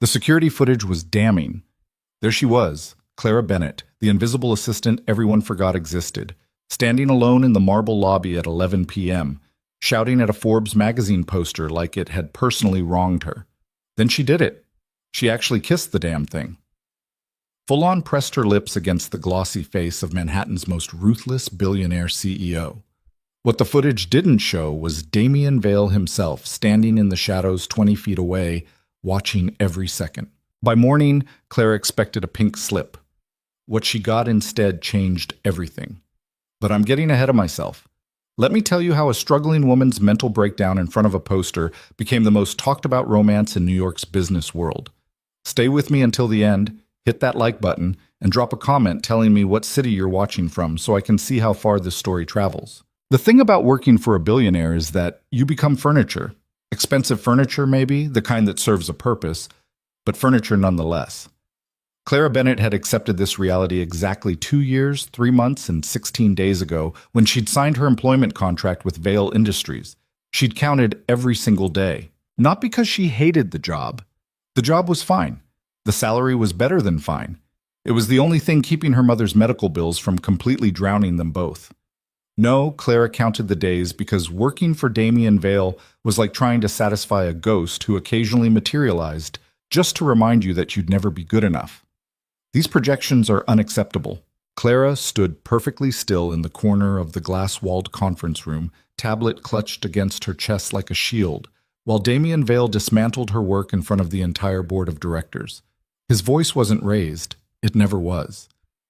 The security footage was damning. There she was, Clara Bennett, the invisible assistant everyone forgot existed, standing alone in the marble lobby at 11 p.m., shouting at a Forbes magazine poster like it had personally wronged her. Then she did it. She actually kissed the damn thing. Full-on pressed her lips against the glossy face of Manhattan's most ruthless billionaire CEO. What the footage didn't show was Damian Vale himself standing in the shadows 20 feet away, watching every second. By morning, Clara expected a pink slip. What she got instead changed everything. But I'm getting ahead of myself. Let me tell you how a struggling woman's mental breakdown in front of a poster became the most talked about romance in New York's business world. Stay with me until the end, hit that like button, and drop a comment telling me what city you're watching from so I can see how far this story travels. The thing about working for a billionaire is that you become furniture. Expensive furniture, maybe, the kind that serves a purpose, but furniture nonetheless. Clara Bennett had accepted this reality exactly 2 years, 3 months, and 16 days ago when she'd signed her employment contract with Vale Industries. She'd counted every single day. Not because she hated the job. The job was fine. The salary was better than fine. It was the only thing keeping her mother's medical bills from completely drowning them both. No, Clara counted the days because working for Damian Vale was like trying to satisfy a ghost who occasionally materialized just to remind you that you'd never be good enough. These projections are unacceptable. Clara stood perfectly still in the corner of the glass-walled conference room, tablet clutched against her chest like a shield, while Damian Vale dismantled her work in front of the entire board of directors. His voice wasn't raised. It never was.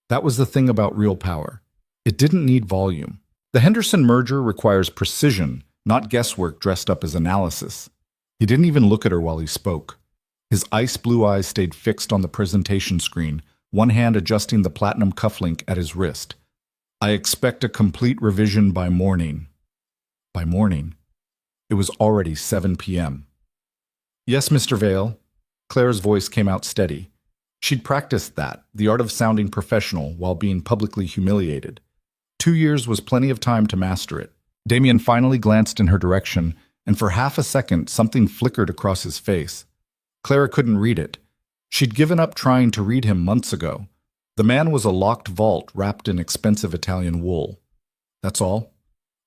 That was the thing about real power. It didn't need volume. The Henderson merger requires precision, not guesswork dressed up as analysis. He didn't even look at her while he spoke. His ice-blue eyes stayed fixed on the presentation screen, one hand adjusting the platinum cufflink at his wrist. I expect a complete revision by morning. By morning. It was already 7 p.m. Yes, Mr. Vale. Clara's voice came out steady. She'd practiced that, the art of sounding professional while being publicly humiliated. 2 years was plenty of time to master it. Damian finally glanced in her direction, and for half a second something flickered across his face. Clara couldn't read it. She'd given up trying to read him months ago. The man was a locked vault wrapped in expensive Italian wool. That's all.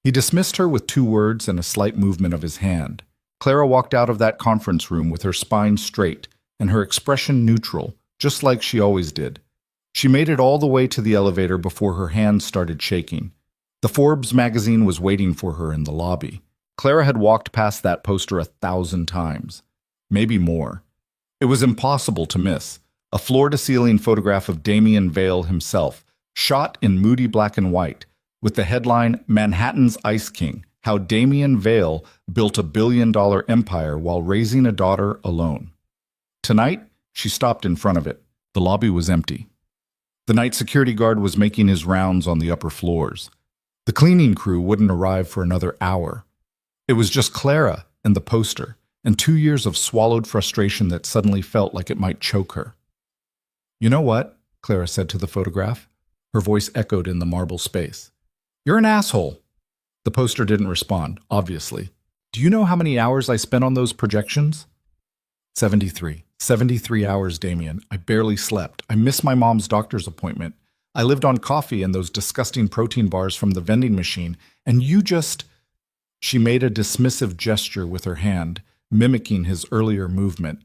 He dismissed her with 2 words and a slight movement of his hand. Clara walked out of that conference room with her spine straight and her expression neutral, just like she always did. She made it all the way to the elevator before her hands started shaking. The Forbes magazine was waiting for her in the lobby. Clara had walked past that poster 1,000 times. Maybe more. It was impossible to miss. A floor-to-ceiling photograph of Damian Vale himself, shot in moody black and white, with the headline, Manhattan's Ice King, How Damian Vale Built a Billion-Dollar Empire While Raising a Daughter Alone. Tonight, she stopped in front of it. The lobby was empty. The night security guard was making his rounds on the upper floors. The cleaning crew wouldn't arrive for another hour. It was just Clara and the poster, and 2 years of swallowed frustration that suddenly felt like it might choke her. You know what? Clara said to the photograph. Her voice echoed in the marble space. You're an asshole. The poster didn't respond, obviously. Do you know how many hours I spent on those projections? 73. 73 hours, Damian. I barely slept. I missed my mom's doctor's appointment. I lived on coffee and those disgusting protein bars from the vending machine, and you just... She made a dismissive gesture with her hand, mimicking his earlier movement.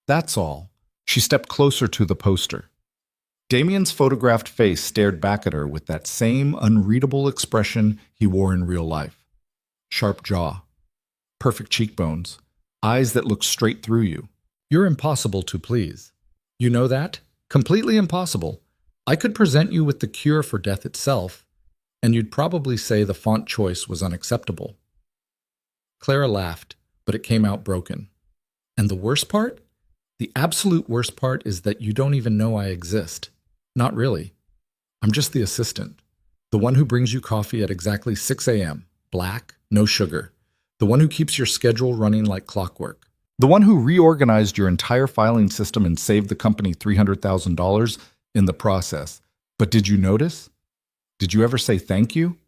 That's all. She stepped closer to the poster. Damian's photographed face stared back at her with that same unreadable expression he wore in real life. Sharp jaw. Perfect cheekbones. Eyes that looked straight through you. You're impossible to please. You know that? Completely impossible. I could present you with the cure for death itself, and you'd probably say the font choice was unacceptable. Clara laughed, but it came out broken. And the worst part? The absolute worst part is that you don't even know I exist. Not really. I'm just the assistant. The one who brings you coffee at exactly 6 a.m. Black, no sugar. The one who keeps your schedule running like clockwork. The one who reorganized your entire filing system and saved the company $300,000 in the process. But did you notice? Did you ever say thank you?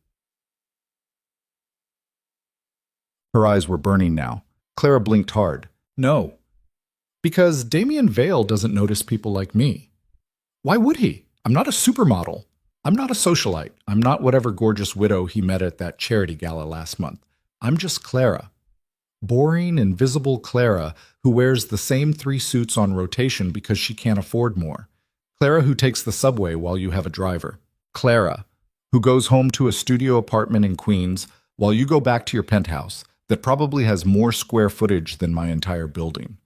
Her eyes were burning now. Clara blinked hard. No. Because Damien Vale doesn't notice people like me. Why would he? I'm not a supermodel. I'm not a socialite. I'm not whatever gorgeous widow he met at that charity gala last month. I'm just Clara. Boring, invisible Clara who wears the same 3 suits on rotation because she can't afford more. Clara who takes the subway while you have a driver. Clara who goes home to a studio apartment in Queens while you go back to your penthouse that probably has more square footage than my entire building.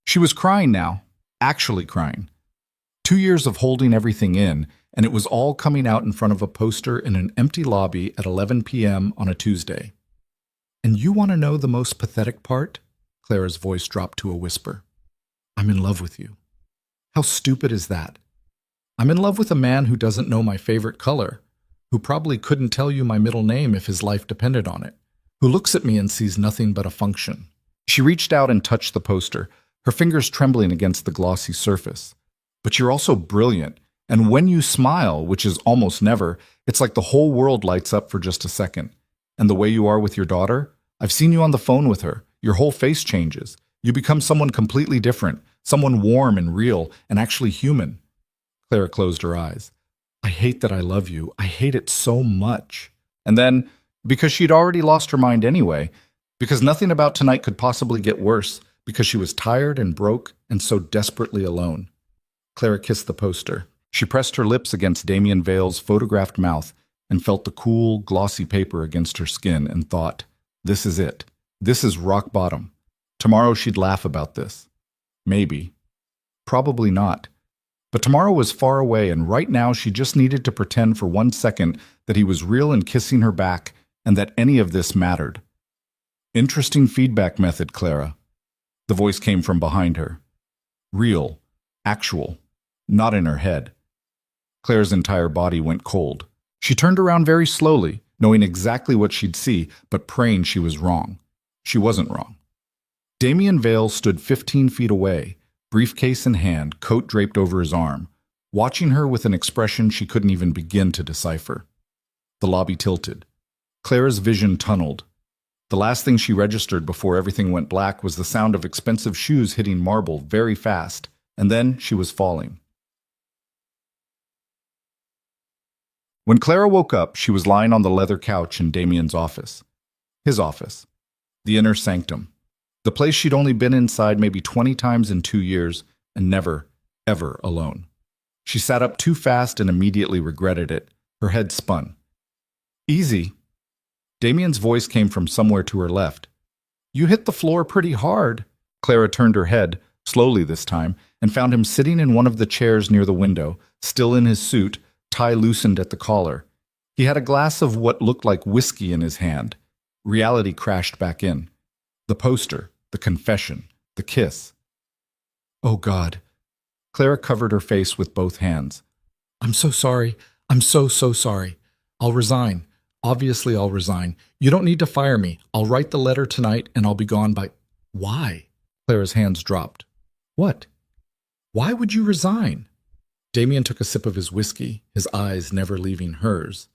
She was crying now, actually crying. 2 years of holding everything in, and it was all coming out in front of a poster in an empty lobby at 11 p.m. on a Tuesday. And you want to know the most pathetic part? Clara's voice dropped to a whisper. I'm in love with you. How stupid is that? I'm in love with a man who doesn't know my favorite color, who probably couldn't tell you my middle name if his life depended on it, who looks at me and sees nothing but a function. She reached out and touched the poster, her fingers trembling against the glossy surface. But you're also brilliant, and when you smile, which is almost never, it's like the whole world lights up for just a second. And the way you are with your daughter, I've seen you on the phone with her. Your whole face changes. You become someone completely different, someone warm and real and actually human. Clara closed her eyes. I hate that I love you. I hate it so much. And then, because she'd already lost her mind anyway, because nothing about tonight could possibly get worse, because she was tired and broke and so desperately alone. Clara kissed the poster. She pressed her lips against Damien Vale's photographed mouth and felt the cool, glossy paper against her skin and thought, this is it. This is rock bottom. Tomorrow she'd laugh about this. Maybe. Probably not. But tomorrow was far away, and right now she just needed to pretend for 1 second that he was real and kissing her back, and that any of this mattered. Interesting feedback method, Clara. The voice came from behind her. Real. Actual. Not in her head. Claire's entire body went cold. She turned around very slowly, knowing exactly what she'd see, but praying she was wrong. She wasn't wrong. Damien Vale stood 15 feet away, briefcase in hand, coat draped over his arm, watching her with an expression she couldn't even begin to decipher. The lobby tilted. Clara's vision tunneled. The last thing she registered before everything went black was the sound of expensive shoes hitting marble very fast, and then she was falling. When Clara woke up, she was lying on the leather couch in Damien's office. His office. The inner sanctum. The place she'd only been inside maybe 20 times in 2 years, and never, ever alone. She sat up too fast and immediately regretted it. Her head spun. Easy. Damien's voice came from somewhere to her left. You hit the floor pretty hard. Clara turned her head, slowly this time, and found him sitting in one of the chairs near the window, still in his suit, tie loosened at the collar. He had a glass of what looked like whiskey in his hand. Reality crashed back in. The poster, the confession, the kiss. Oh, God. Clara covered her face with both hands. I'm so sorry. I'm so sorry. I'll resign. Obviously, I'll resign. You don't need to fire me. I'll write the letter tonight and I'll be gone by... Why? Clara's hands dropped. What? Why would you resign? Damien took a sip of his whiskey, his eyes never leaving hers.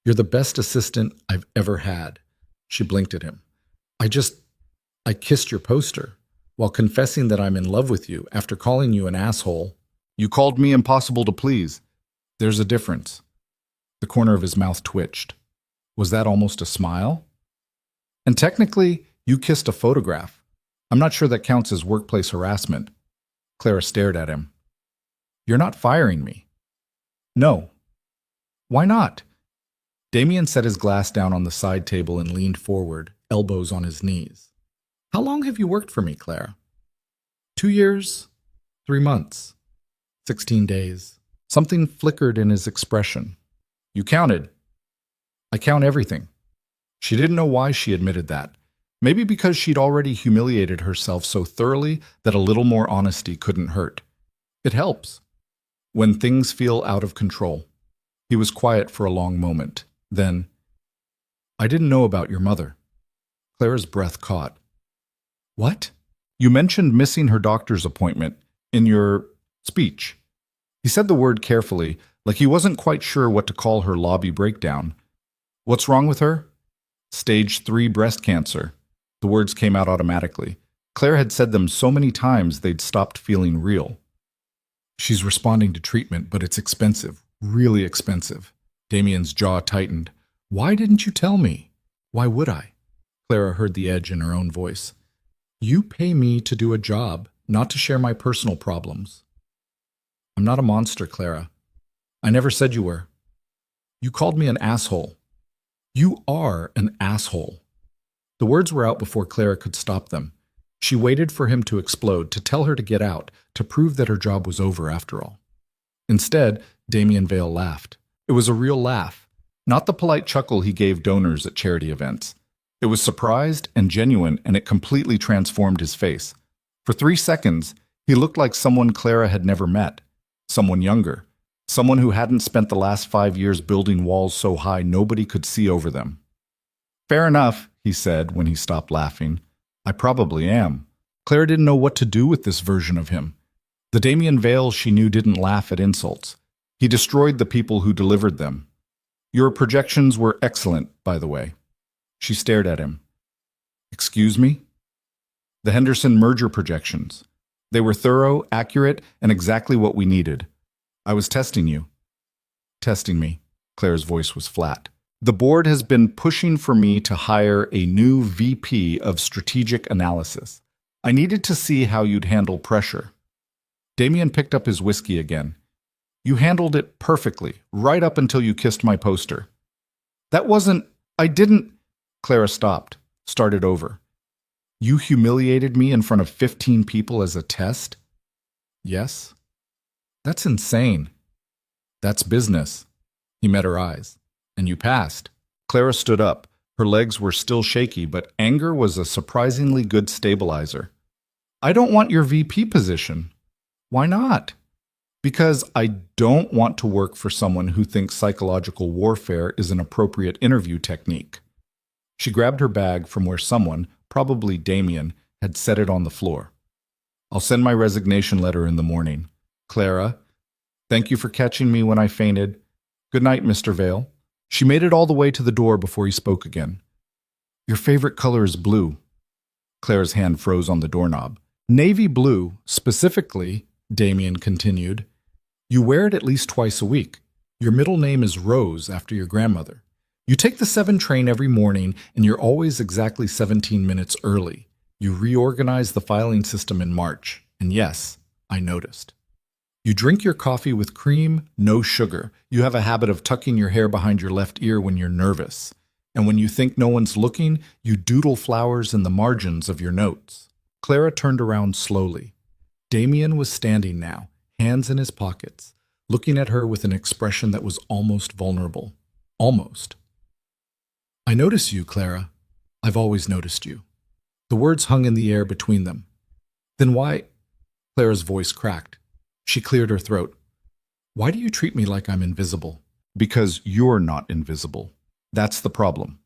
You're the best assistant I've ever had. She blinked at him. I kissed your poster, while confessing that I'm in love with you after calling you an asshole. You called me impossible to please. There's a difference. The corner of his mouth twitched. Was that almost a smile? And technically, you kissed a photograph. I'm not sure that counts as workplace harassment. Clara stared at him. You're not firing me. No. Why not? Damien set his glass down on the side table and leaned forward, elbows on his knees. How long have you worked for me, Clara? 2 years, 3 months, 16 days. Something flickered in his expression. You counted. I count everything. She didn't know why she admitted that. Maybe because she'd already humiliated herself so thoroughly that a little more honesty couldn't hurt. It helps. When things feel out of control. He was quiet for a long moment. Then, I didn't know about your mother. Clara's breath caught. What? You mentioned missing her doctor's appointment in your speech. He said the word carefully, like he wasn't quite sure what to call her lobby breakdown. What's wrong with her? Stage 3 breast cancer. The words came out automatically. Claire had said them so many times they'd stopped feeling real. She's responding to treatment, but it's expensive, really expensive. Damien's jaw tightened. Why didn't you tell me? Why would I? Clara heard the edge in her own voice. You pay me to do a job, not to share my personal problems. I'm not a monster, Clara. I never said you were. You called me an asshole. You are an asshole. The words were out before Clara could stop them. She waited for him to explode, to tell her to get out, to prove that her job was over after all. Instead, Damien Vale laughed. It was a real laugh, not the polite chuckle he gave donors at charity events. It was surprised and genuine, and it completely transformed his face. For 3 seconds, he looked like someone Clara had never met, someone younger, someone who hadn't spent the last 5 years building walls so high nobody could see over them. Fair enough, he said when he stopped laughing. I probably am. Clara didn't know what to do with this version of him. The Damien Vale she knew didn't laugh at insults. He destroyed the people who delivered them. Your projections were excellent, by the way. She stared at him. Excuse me? The Henderson merger projections. They were thorough, accurate, and exactly what we needed. I was testing you. Testing me. Claire's voice was flat. The board has been pushing for me to hire a new VP of strategic analysis. I needed to see how you'd handle pressure. Damien picked up his whiskey again. You handled it perfectly, right up until you kissed my poster. I didn't. Clara stopped, started over. You humiliated me in front of 15 people as a test? Yes. That's insane. That's business. He met her eyes. And you passed. Clara stood up. Her legs were still shaky, but anger was a surprisingly good stabilizer. I don't want your VP position. Why not? Because I don't want to work for someone who thinks psychological warfare is an appropriate interview technique. She grabbed her bag from where someone, probably Damien, had set it on the floor. I'll send my resignation letter in the morning. Clara, thank you for catching me when I fainted. Good night, Mr. Vale. She made it all the way to the door before he spoke again. Your favorite color is blue. Clara's hand froze on the doorknob. Navy blue, specifically, Damien continued. You wear it at least twice a week. Your middle name is Rose after your grandmother. You take the 7 train every morning, and you're always exactly 17 minutes early. You reorganized the filing system in March, and yes, I noticed. You drink your coffee with cream, no sugar. You have a habit of tucking your hair behind your left ear when you're nervous. And when you think no one's looking, you doodle flowers in the margins of your notes. Clara turned around slowly. Damien was standing now, hands in his pockets, looking at her with an expression that was almost vulnerable. Almost. I notice you, Clara. I've always noticed you. The words hung in the air between them. Then why? Clara's voice cracked. She cleared her throat. Why do you treat me like I'm invisible? Because you're not invisible. That's the problem.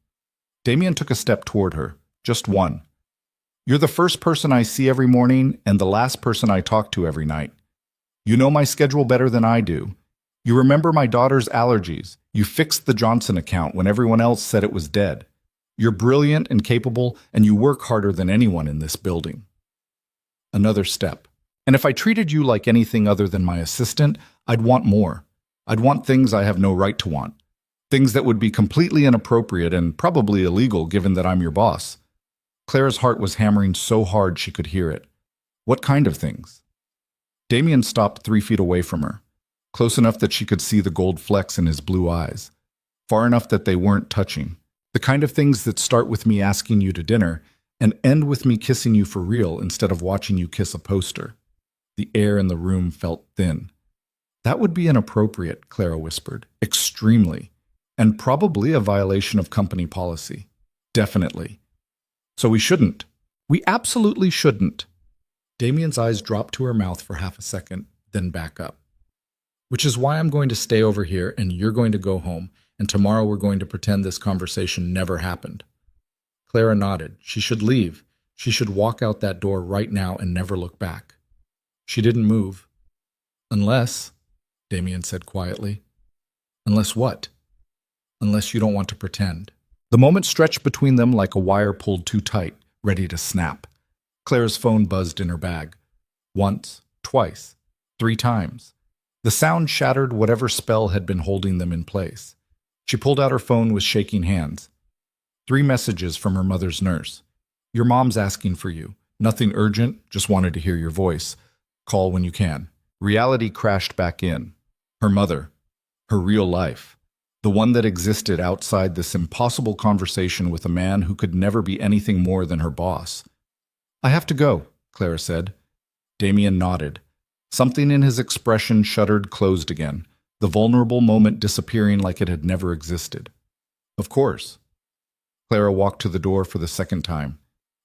Damien took a step toward her, just one. You're the first person I see every morning and the last person I talk to every night. You know my schedule better than I do. You remember my daughter's allergies. You fixed the Johnson account when everyone else said it was dead. You're brilliant and capable, and you work harder than anyone in this building. Another step. And if I treated you like anything other than my assistant, I'd want more. I'd want things I have no right to want. Things that would be completely inappropriate and probably illegal given that I'm your boss. Clara's heart was hammering so hard she could hear it. What kind of things? Damien stopped 3 feet away from her, close enough that she could see the gold flecks in his blue eyes, far enough that they weren't touching. The kind of things that start with me asking you to dinner and end with me kissing you for real instead of watching you kiss a poster. The air in the room felt thin. That would be inappropriate, Clara whispered. Extremely. And probably a violation of company policy. Definitely. So we shouldn't. We absolutely shouldn't. Damien's eyes dropped to her mouth for half a second, then back up. Which is why I'm going to stay over here and you're going to go home, and tomorrow we're going to pretend this conversation never happened. Clara nodded. She should leave. She should walk out that door right now and never look back. She didn't move. Unless, Damien said quietly. Unless what? Unless you don't want to pretend. The moment stretched between them like a wire pulled too tight, ready to snap. Claire's phone buzzed in her bag. Once, twice, 3 times. The sound shattered whatever spell had been holding them in place. She pulled out her phone with shaking hands. 3 messages from her mother's nurse. Your mom's asking for you. Nothing urgent, just wanted to hear your voice. Call when you can. Reality crashed back in. Her mother. Her real life. The one that existed outside this impossible conversation with a man who could never be anything more than her boss. I have to go, Clara said. Damien nodded. Something in his expression shuttered closed again, the vulnerable moment disappearing like it had never existed. Of course. Clara walked to the door for the second time.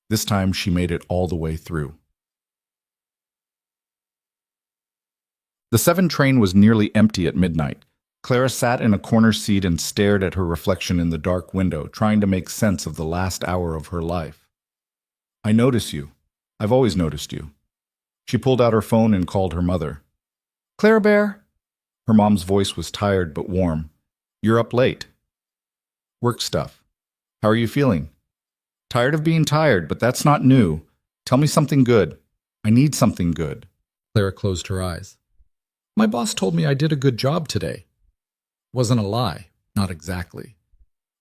This time she made it all the way through. The 7 train was nearly empty at midnight. Clara sat in a corner seat and stared at her reflection in the dark window, trying to make sense of the last hour of her life. I notice you. I've always noticed you. She pulled out her phone and called her mother. Clara Bear? Her mom's voice was tired but warm. You're up late. Work stuff. How are you feeling? Tired of being tired, but that's not new. Tell me something good. I need something good. Clara closed her eyes. My boss told me I did a good job today. Wasn't a lie. Not exactly.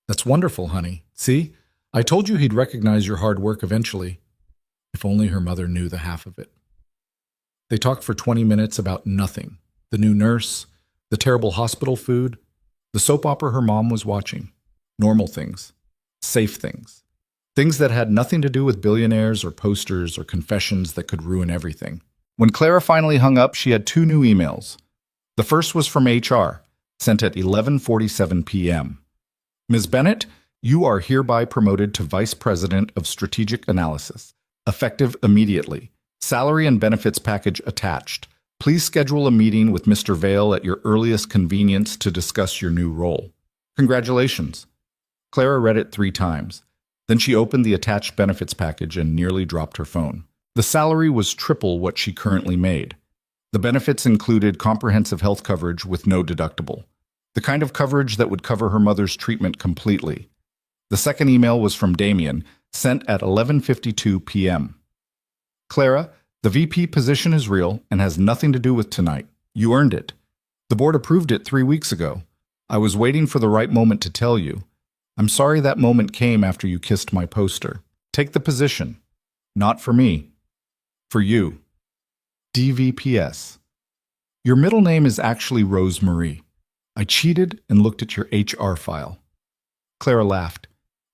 That's wonderful, honey. See? I told you he'd recognize your hard work eventually. If only her mother knew the half of it. They talked for 20 minutes about nothing. The new nurse, the terrible hospital food, the soap opera her mom was watching. Normal things. Safe things. Things that had nothing to do with billionaires or posters or confessions that could ruin everything. When Clara finally hung up, she had 2 new emails. The first was from HR, sent at 11:47 p.m. Ms. Bennett, you are hereby promoted to Vice President of Strategic Analysis, effective immediately. Salary and benefits package attached. Please schedule a meeting with Mr. Vale at your earliest convenience to discuss your new role. Congratulations. Clara read it 3 times. Then she opened the attached benefits package and nearly dropped her phone. The salary was triple what she currently made. The benefits included comprehensive health coverage with no deductible, the kind of coverage that would cover her mother's treatment completely. The second email was from Damien, sent at 11:52 p.m. Clara, the VP position is real and has nothing to do with tonight. You earned it. The board approved it 3 weeks ago. I was waiting for the right moment to tell you. I'm sorry that moment came after you kissed my poster. Take the position. Not for me. For you. DVPS. Your middle name is actually Rosemarie. I cheated and looked at your HR file. Clara laughed.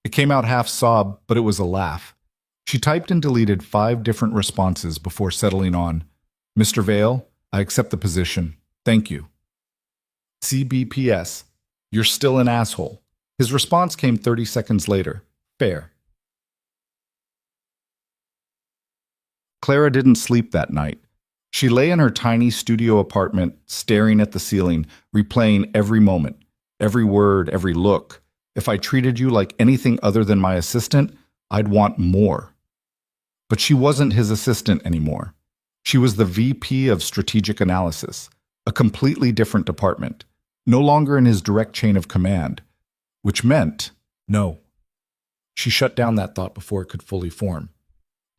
It came out half sob, but it was a laugh. She typed and deleted 5 different responses before settling on, Mr. Vale, I accept the position. Thank you. CBPS. You're still an asshole. His response came 30 seconds later. Fair. Clara didn't sleep that night. She lay in her tiny studio apartment, staring at the ceiling, replaying every moment, every word, every look. If I treated you like anything other than my assistant, I'd want more. But she wasn't his assistant anymore. She was the VP of Strategic Analysis, a completely different department, no longer in his direct chain of command, which meant no. She shut down that thought before it could fully form.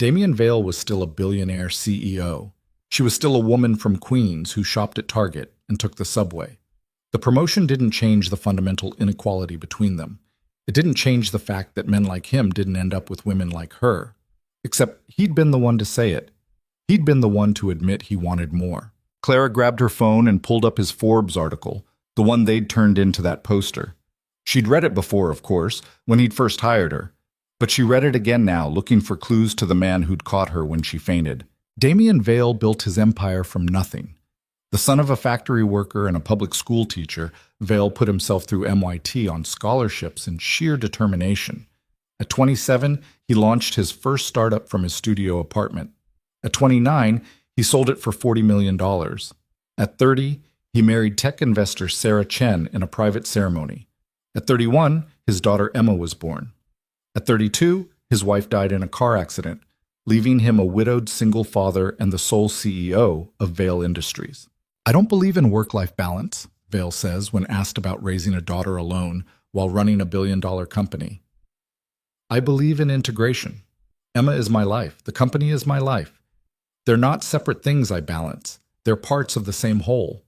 Damien Vale was still a billionaire CEO. She was still a woman from Queens who shopped at Target and took the subway. The promotion didn't change the fundamental inequality between them. It didn't change the fact that men like him didn't end up with women like her. Except he'd been the one to say it. He'd been the one to admit he wanted more. Clara grabbed her phone and pulled up his Forbes article, the one they'd turned into that poster. She'd read it before, of course, when he'd first hired her. But she read it again now, looking for clues to the man who'd caught her when she fainted. Damien Vale built his empire from nothing. The son of a factory worker and a public school teacher, Vale put himself through MIT on scholarships and sheer determination. At 27, he launched his first startup from his studio apartment. At 29, he sold it for $40 million. At 30, he married tech investor Sarah Chen in a private ceremony. At 31, his daughter Emma was born. At 32, his wife died in a car accident, leaving him a widowed single father and the sole CEO of Vale Industries. I don't believe in work-life balance, Vale says when asked about raising a daughter alone while running a billion-dollar company. I believe in integration. Emma is my life. The company is my life. They're not separate things I balance. They're parts of the same whole.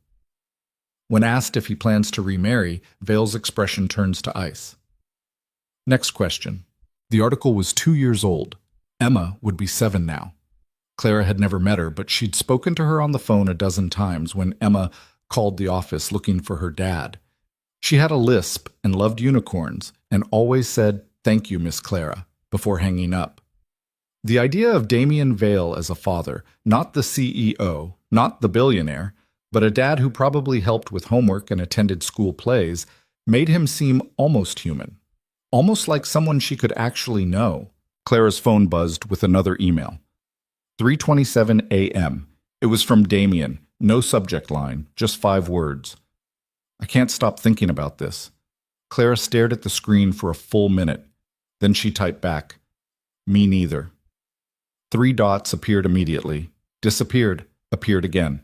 When asked if he plans to remarry, Vale's expression turns to ice. Next question. The article was 2 years old. Emma would be 7 now. Clara had never met her, but she'd spoken to her on the phone a dozen times when Emma called the office looking for her dad. She had a lisp and loved unicorns and always said, "Thank you, Miss Clara," before hanging up. The idea of Damien Vale as a father, not the CEO, not the billionaire, but a dad who probably helped with homework and attended school plays, made him seem almost human. Almost like someone she could actually know. Clara's phone buzzed with another email. 3:27 a.m. It was from Damien. No subject line, just 5 words. I can't stop thinking about this. Clara stared at the screen for a full minute. Then she typed back, "Me neither." 3 dots appeared immediately, disappeared, appeared again.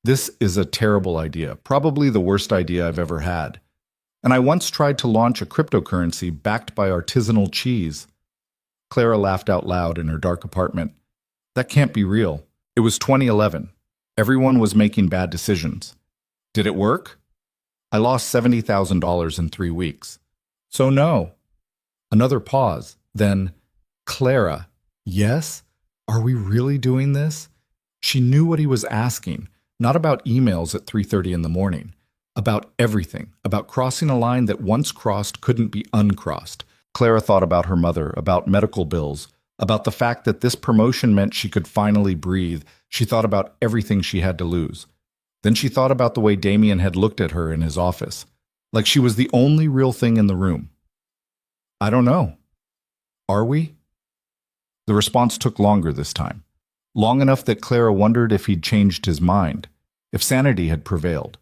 This is a terrible idea, probably the worst idea I've ever had. And I once tried to launch a cryptocurrency backed by artisanal cheese. Clara laughed out loud in her dark apartment. That can't be real. It was 2011. Everyone was making bad decisions. Did it work? I lost $70,000 in 3 weeks. So no. Another pause. Then, Clara, yes? Are we really doing this? She knew what he was asking, not about emails at 3:30 in the morning. About everything, about crossing a line that once crossed couldn't be uncrossed. Clara thought about her mother, about medical bills, about the fact that this promotion meant she could finally breathe. She thought about everything she had to lose. Then she thought about the way Damien had looked at her in his office, like she was the only real thing in the room. I don't know. Are we? The response took longer this time. Long enough that Clara wondered if he'd changed his mind, if sanity had prevailed.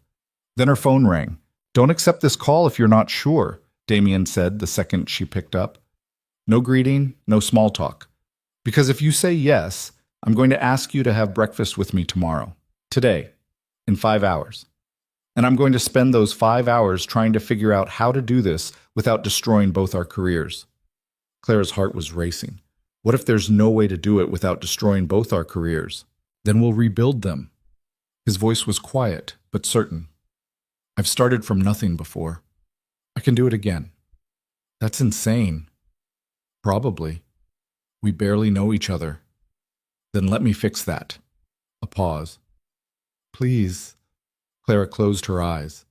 Then her phone rang. "Don't accept this call if you're not sure," Damien said the second she picked up. "No greeting, no small talk. Because if you say yes, I'm going to ask you to have breakfast with me tomorrow. Today. In 5 hours. And I'm going to spend those 5 hours trying to figure out how to do this without destroying both our careers." Clara's heart was racing. What if there's no way to do it without destroying both our careers? Then we'll rebuild them. His voice was quiet, but certain. I've started from nothing before. I can do it again. That's insane. Probably. We barely know each other. Then let me fix that. A pause. Please. Clara closed her eyes.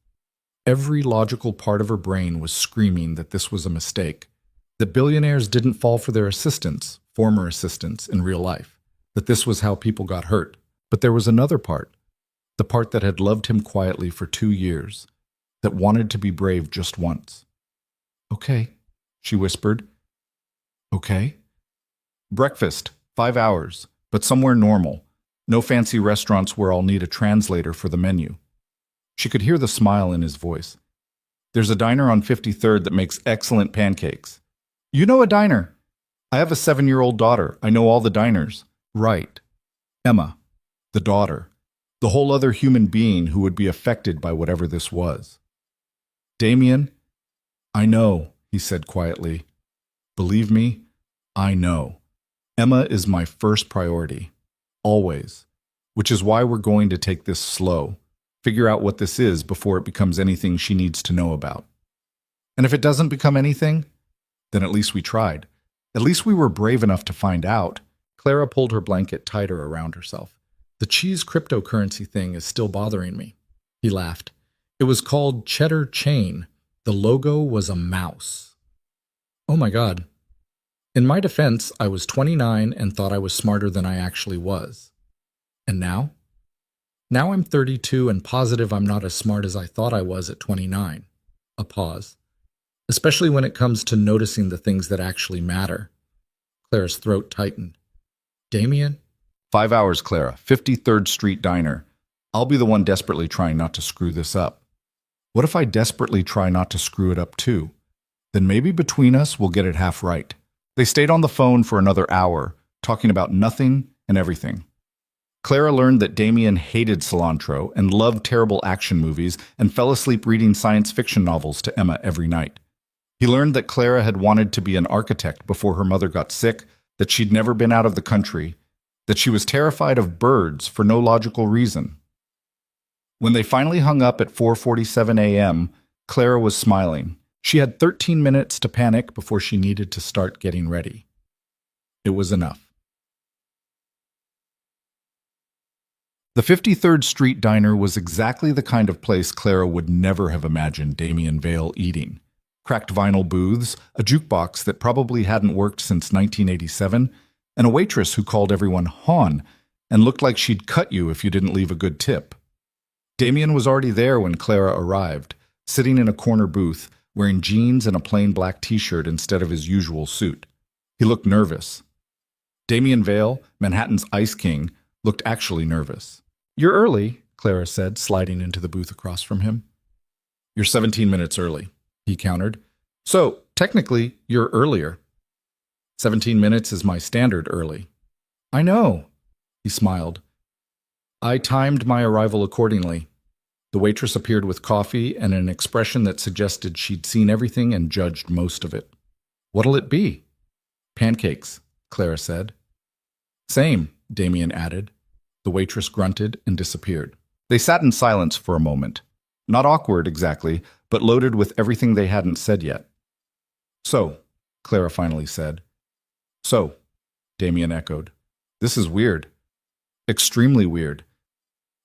Every logical part of her brain was screaming that this was a mistake, that billionaires didn't fall for their assistants, former assistants, in real life, that this was how people got hurt. But there was another part, the part that had loved him quietly for 2 years, that wanted to be brave just once. "Okay," she whispered. "Okay." "Breakfast, 5 hours, but somewhere normal. No fancy restaurants where I'll need a translator for the menu." She could hear the smile in his voice. "There's a diner on 53rd that makes excellent pancakes." "You know a diner?" "I have a 7-year-old daughter. I know all the diners." "Right." Emma, the daughter, the whole other human being who would be affected by whatever this was. "Damien, I know," he said quietly. "Believe me, I know. Emma is my first priority. Always. Which is why we're going to take this slow. Figure out what this is before it becomes anything she needs to know about. And if it doesn't become anything, then at least we tried. At least we were brave enough to find out." Clara pulled her blanket tighter around herself. "The cheese cryptocurrency thing is still bothering me." He laughed. "It was called Cheddar Chain. The logo was a mouse." Oh my God. In my defense, I was 29 and thought I was smarter than I actually was. And now? Now I'm 32 and positive I'm not as smart as I thought I was at 29. A pause. Especially when it comes to noticing the things that actually matter. Clara's throat tightened. "Damien?" 5 hours, Clara. 53rd Street Diner. I'll be the one desperately trying not to screw this up. What if I desperately try not to screw it up too? Then maybe between us we'll get it half right. They stayed on the phone for another hour, talking about nothing and everything. Clara learned that Damien hated cilantro and loved terrible action movies and fell asleep reading science fiction novels to Emma every night. He learned that Clara had wanted to be an architect before her mother got sick, that she'd never been out of the country, that she was terrified of birds for no logical reason. When they finally hung up at 4:47 a.m., Clara was smiling. She had 13 minutes to panic before she needed to start getting ready. It was enough. The 53rd Street Diner was exactly the kind of place Clara would never have imagined Damien Vale eating. Cracked vinyl booths, a jukebox that probably hadn't worked since 1987, and a waitress who called everyone Hon and looked like she'd cut you if you didn't leave a good tip. Damien was already there when Clara arrived, sitting in a corner booth, wearing jeans and a plain black t-shirt instead of his usual suit. He looked nervous. Damien Vale, Manhattan's Ice King, looked actually nervous. "You're early," Clara said, sliding into the booth across from him. "You're 17 minutes early," he countered. "So, technically, you're earlier." 17 minutes is my standard early." "I know," he smiled. "I timed my arrival accordingly." The waitress appeared with coffee and an expression that suggested she'd seen everything and judged most of it. "What'll it be?" "Pancakes," Clara said. "Same," Damien added. The waitress grunted and disappeared. They sat in silence for a moment. Not awkward exactly, but loaded with everything they hadn't said yet. "So," Clara finally said. "So," Damien echoed. "This is weird. Extremely weird.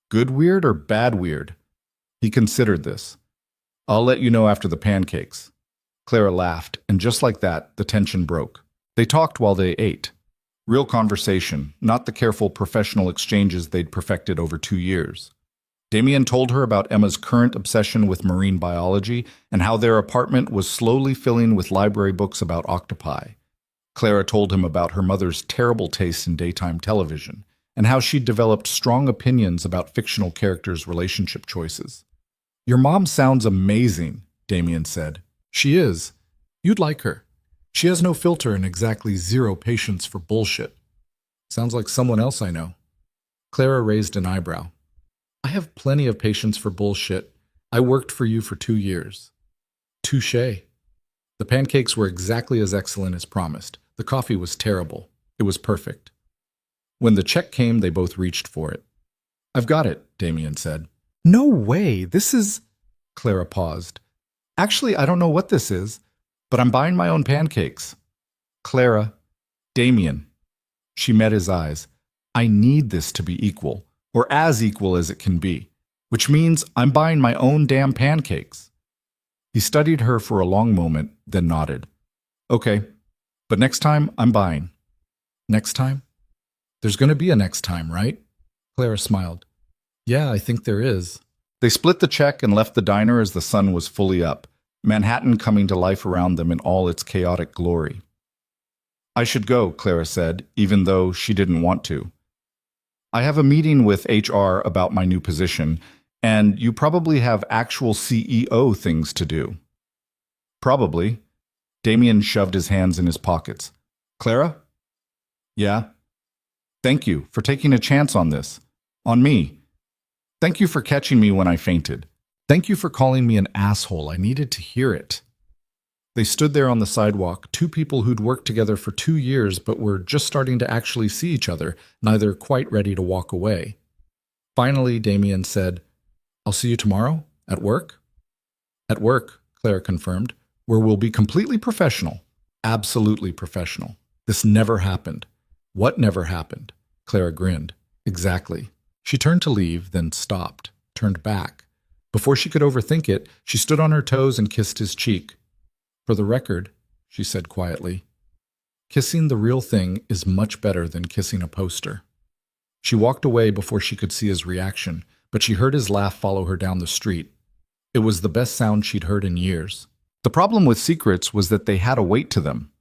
Good weird or bad weird?" He considered this. "I'll let you know after the pancakes." Clara laughed, and just like that, the tension broke. They talked while they ate. Real conversation, not the careful professional exchanges they'd perfected over 2 years. Damien told her about Emma's current obsession with marine biology and how their apartment was slowly filling with library books about octopi. Clara told him about her mother's terrible taste in daytime television and how she'd developed strong opinions about fictional characters' relationship choices. "Your mom sounds amazing," Damien said. "She is. You'd like her. She has no filter and exactly zero patience for bullshit." "Sounds like someone else I know." Clara raised an eyebrow. "I have plenty of patience for bullshit. I worked for you for 2 years." "Touché." The pancakes were exactly as excellent as promised. The coffee was terrible. It was perfect. When the check came, they both reached for it. "I've got it," Damien said. "No way, this is—" Clara paused. "Actually, I don't know what this is, but I'm buying my own pancakes." "Clara." "Damien." She met his eyes. "I need this to be equal, or as equal as it can be, which means I'm buying my own damn pancakes." He studied her for a long moment, then nodded. "Okay, but next time I'm buying." "Next time? There's going to be a next time, right?" Clara smiled. "Yeah, I think there is." They split the check and left the diner as the sun was fully up, Manhattan coming to life around them in all its chaotic glory. "I should go," Clara said, even though she didn't want to. "I have a meeting with HR about my new position, and you probably have actual CEO things to do." "Probably." Damien shoved his hands in his pockets. "Clara?" "Yeah?" "Thank you for taking a chance on this. On me. Thank you for catching me when I fainted. Thank you for calling me an asshole. I needed to hear it." They stood there on the sidewalk, two people who'd worked together for 2 years but were just starting to actually see each other, neither quite ready to walk away. Finally, Damien said, "I'll see you tomorrow? At work?" "At work," Clara confirmed, "where we'll be completely professional. Absolutely professional. This never happened." "What never happened?" Clara grinned. "Exactly." She turned to leave, then stopped, turned back. Before she could overthink it, she stood on her toes and kissed his cheek. "For the record," she said quietly, "kissing the real thing is much better than kissing a poster." She walked away before she could see his reaction, but she heard his laugh follow her down the street. It was the best sound she'd heard in years. The problem with secrets was that they had a weight to them.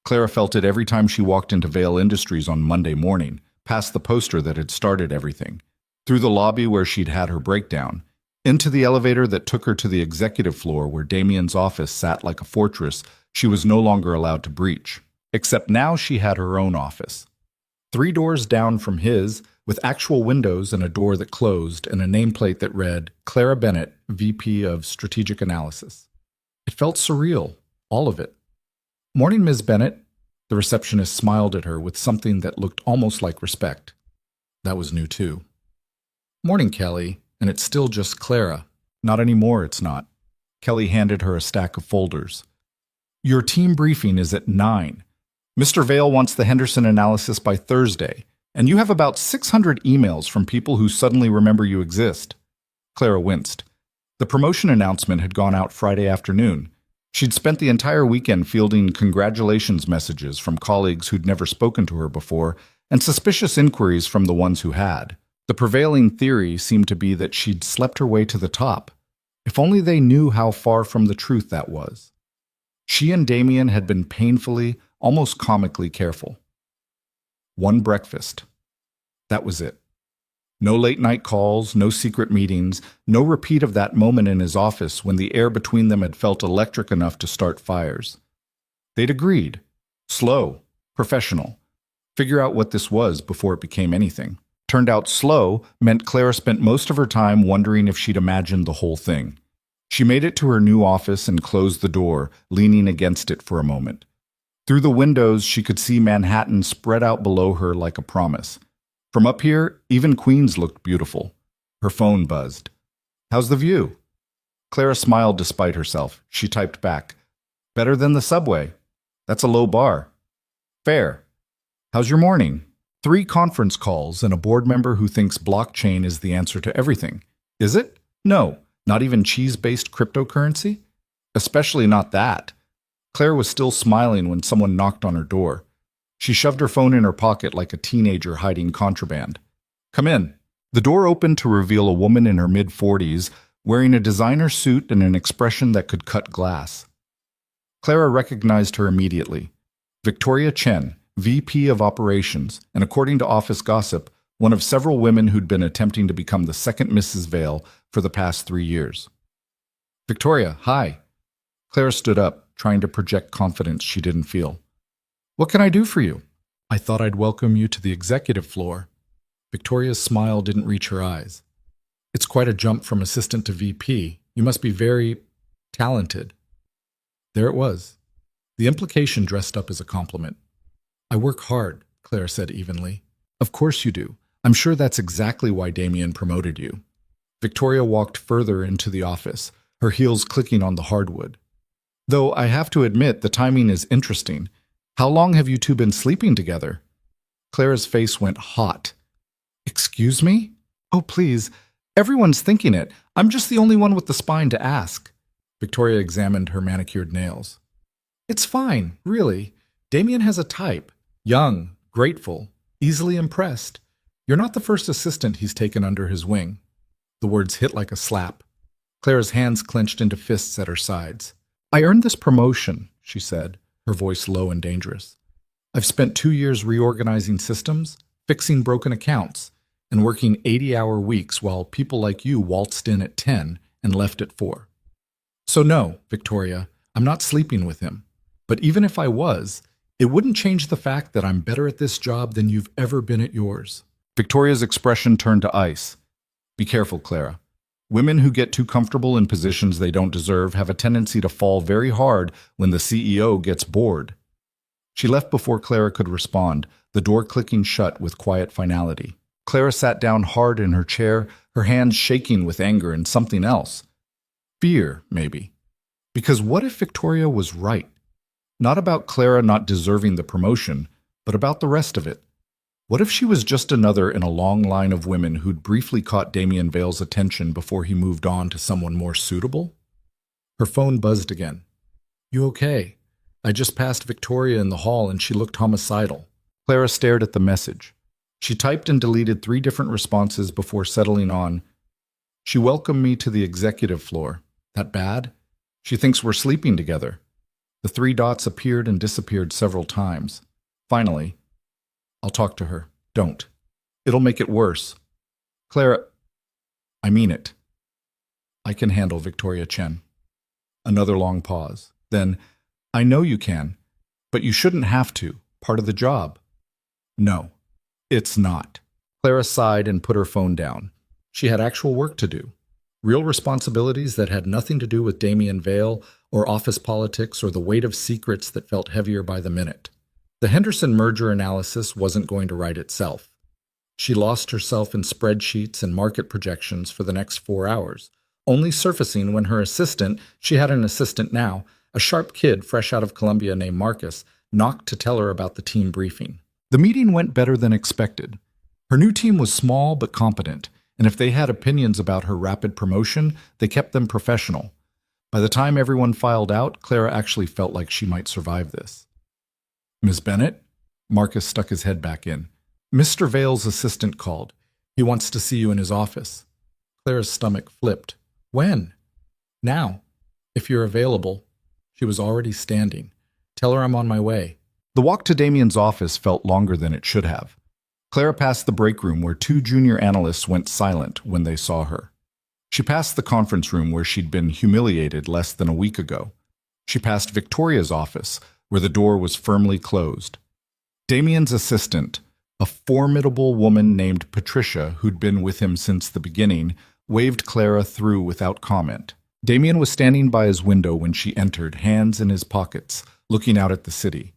Clara felt it every time she walked into Vale Industries on Monday morning, past the poster that had started everything, through the lobby where she'd had her breakdown, into the elevator that took her to the executive floor where Damien's office sat like a fortress she was no longer allowed to breach. Except now she had her own office. 3 doors down from his, with actual windows and a door that closed and a nameplate that read, Clara Bennett, VP of Strategic Analysis. It felt surreal, all of it. "Morning, Ms. Bennett." The receptionist smiled at her with something that looked almost like respect. That was new too. Morning, Kelly, and it's still just Clara. Not anymore, it's not. Kelly handed her a stack of folders. Your team briefing is at 9. Mr. Vale wants the Henderson analysis by Thursday, and you have about 600 emails from people who suddenly remember you exist. Clara winced. The promotion announcement had gone out Friday afternoon. She'd spent the entire weekend fielding congratulations messages from colleagues who'd never spoken to her before, and suspicious inquiries from the ones who had. The prevailing theory seemed to be that she'd slept her way to the top. If only they knew how far from the truth that was. She and Damien had been painfully, almost comically careful. One breakfast. That was it. No late-night calls, no secret meetings, no repeat of that moment in his office when the air between them had felt electric enough to start fires. They'd agreed. Slow, professional. Figure out what this was before it became anything. Turned out slow meant Clara spent most of her time wondering if she'd imagined the whole thing. She made it to her new office and closed the door, leaning against it for a moment. Through the windows, she could see Manhattan spread out below her like a promise. From up here, even Queens looked beautiful. Her phone buzzed. How's the view? Clara smiled despite herself. She typed back, better than the subway. That's a low bar. Fair. How's your morning? 3 conference calls and a board member who thinks blockchain is the answer to everything. Is it? No, not even cheese-based cryptocurrency? Especially not that. Claire was still smiling when someone knocked on her door. She shoved her phone in her pocket like a teenager hiding contraband. Come in. The door opened to reveal a woman in her mid-40s, wearing a designer suit and an expression that could cut glass. Clara recognized her immediately. Victoria Chen, VP of Operations, and according to office gossip, one of several women who'd been attempting to become the second Mrs. Vale for the past 3 years. Victoria, hi. Clara stood up, trying to project confidence she didn't feel. What can I do for you? I thought I'd welcome you to the executive floor. Victoria's smile didn't reach her eyes. It's quite a jump from assistant to VP. You must be very talented. There it was. The implication dressed up as a compliment. I work hard, Claire said evenly. Of course you do. I'm sure that's exactly why Damien promoted you. Victoria walked further into the office, her heels clicking on the hardwood. Though I have to admit the timing is interesting. How long have you two been sleeping together? Clara's face went hot. Excuse me? Oh, please. Everyone's thinking it. I'm just the only one with the spine to ask. Victoria examined her manicured nails. It's fine, really. Damien has a type. Young, grateful, easily impressed. You're not the first assistant he's taken under his wing. The words hit like a slap. Clara's hands clenched into fists at her sides. I earned this promotion, she said, her voice low and dangerous. I've spent 2 years reorganizing systems, fixing broken accounts, and working 80-hour weeks while people like you waltzed in at 10 and left at 4. So no, Victoria, I'm not sleeping with him. But even if I was, it wouldn't change the fact that I'm better at this job than you've ever been at yours. Victoria's expression turned to ice. Be careful, Clara. Women who get too comfortable in positions they don't deserve have a tendency to fall very hard when the CEO gets bored. She left before Clara could respond, the door clicking shut with quiet finality. Clara sat down hard in her chair, her hands shaking with anger and something else. Fear, maybe. Because what if Victoria was right? Not about Clara not deserving the promotion, but about the rest of it. What if she was just another in a long line of women who'd briefly caught Damien Vale's attention before he moved on to someone more suitable? Her phone buzzed again. You okay? I just passed Victoria in the hall and she looked homicidal. Clara stared at the message. She typed and deleted 3 different responses before settling on, she welcomed me to the executive floor. That bad? She thinks we're sleeping together. The 3 dots appeared and disappeared several times. Finally, I'll talk to her. Don't. It'll make it worse. Clara, I mean it. I can handle Victoria Chen. Another long pause. Then, I know you can, but you shouldn't have to. Part of the job. No, it's not. Clara sighed and put her phone down. She had actual work to do. Real responsibilities that had nothing to do with Damien Vale or office politics or the weight of secrets that felt heavier by the minute. The Henderson merger analysis wasn't going to write itself. She lost herself in spreadsheets and market projections for the next 4 hours, only surfacing when her assistant, she had an assistant now, a sharp kid fresh out of Columbia named Marcus, knocked to tell her about the team briefing. The meeting went better than expected. Her new team was small but competent, and if they had opinions about her rapid promotion, they kept them professional. By the time everyone filed out, Clara actually felt like she might survive this. "Miss Bennett?" Marcus stuck his head back in. "Mr. Vale's assistant called. He wants to see you in his office." Clara's stomach flipped. "When?" "Now. If you're available." She was already standing. "Tell her I'm on my way." The walk to Damien's office felt longer than it should have. Clara passed the break room where 2 junior analysts went silent when they saw her. She passed the conference room where she'd been humiliated less than a week ago. She passed Victoria's office, where the door was firmly closed. Damien's assistant, a formidable woman named Patricia, who'd been with him since the beginning, waved Clara through without comment. Damien was standing by his window when she entered, hands in his pockets, looking out at the city.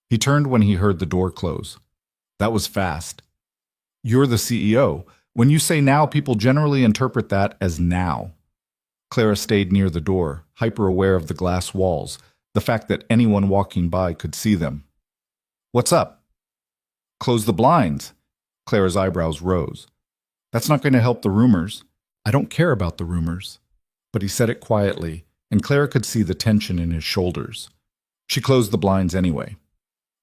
He turned when he heard the door close. That was fast. "You're the CEO. When you say now, people generally interpret that as now." Clara stayed near the door, hyper-aware of the glass walls, the fact that anyone walking by could see them. "What's up?" "Close the blinds." Clara's eyebrows rose. "That's not going to help the rumors." "I don't care about the rumors." But he said it quietly, and Clara could see the tension in his shoulders. She closed the blinds anyway.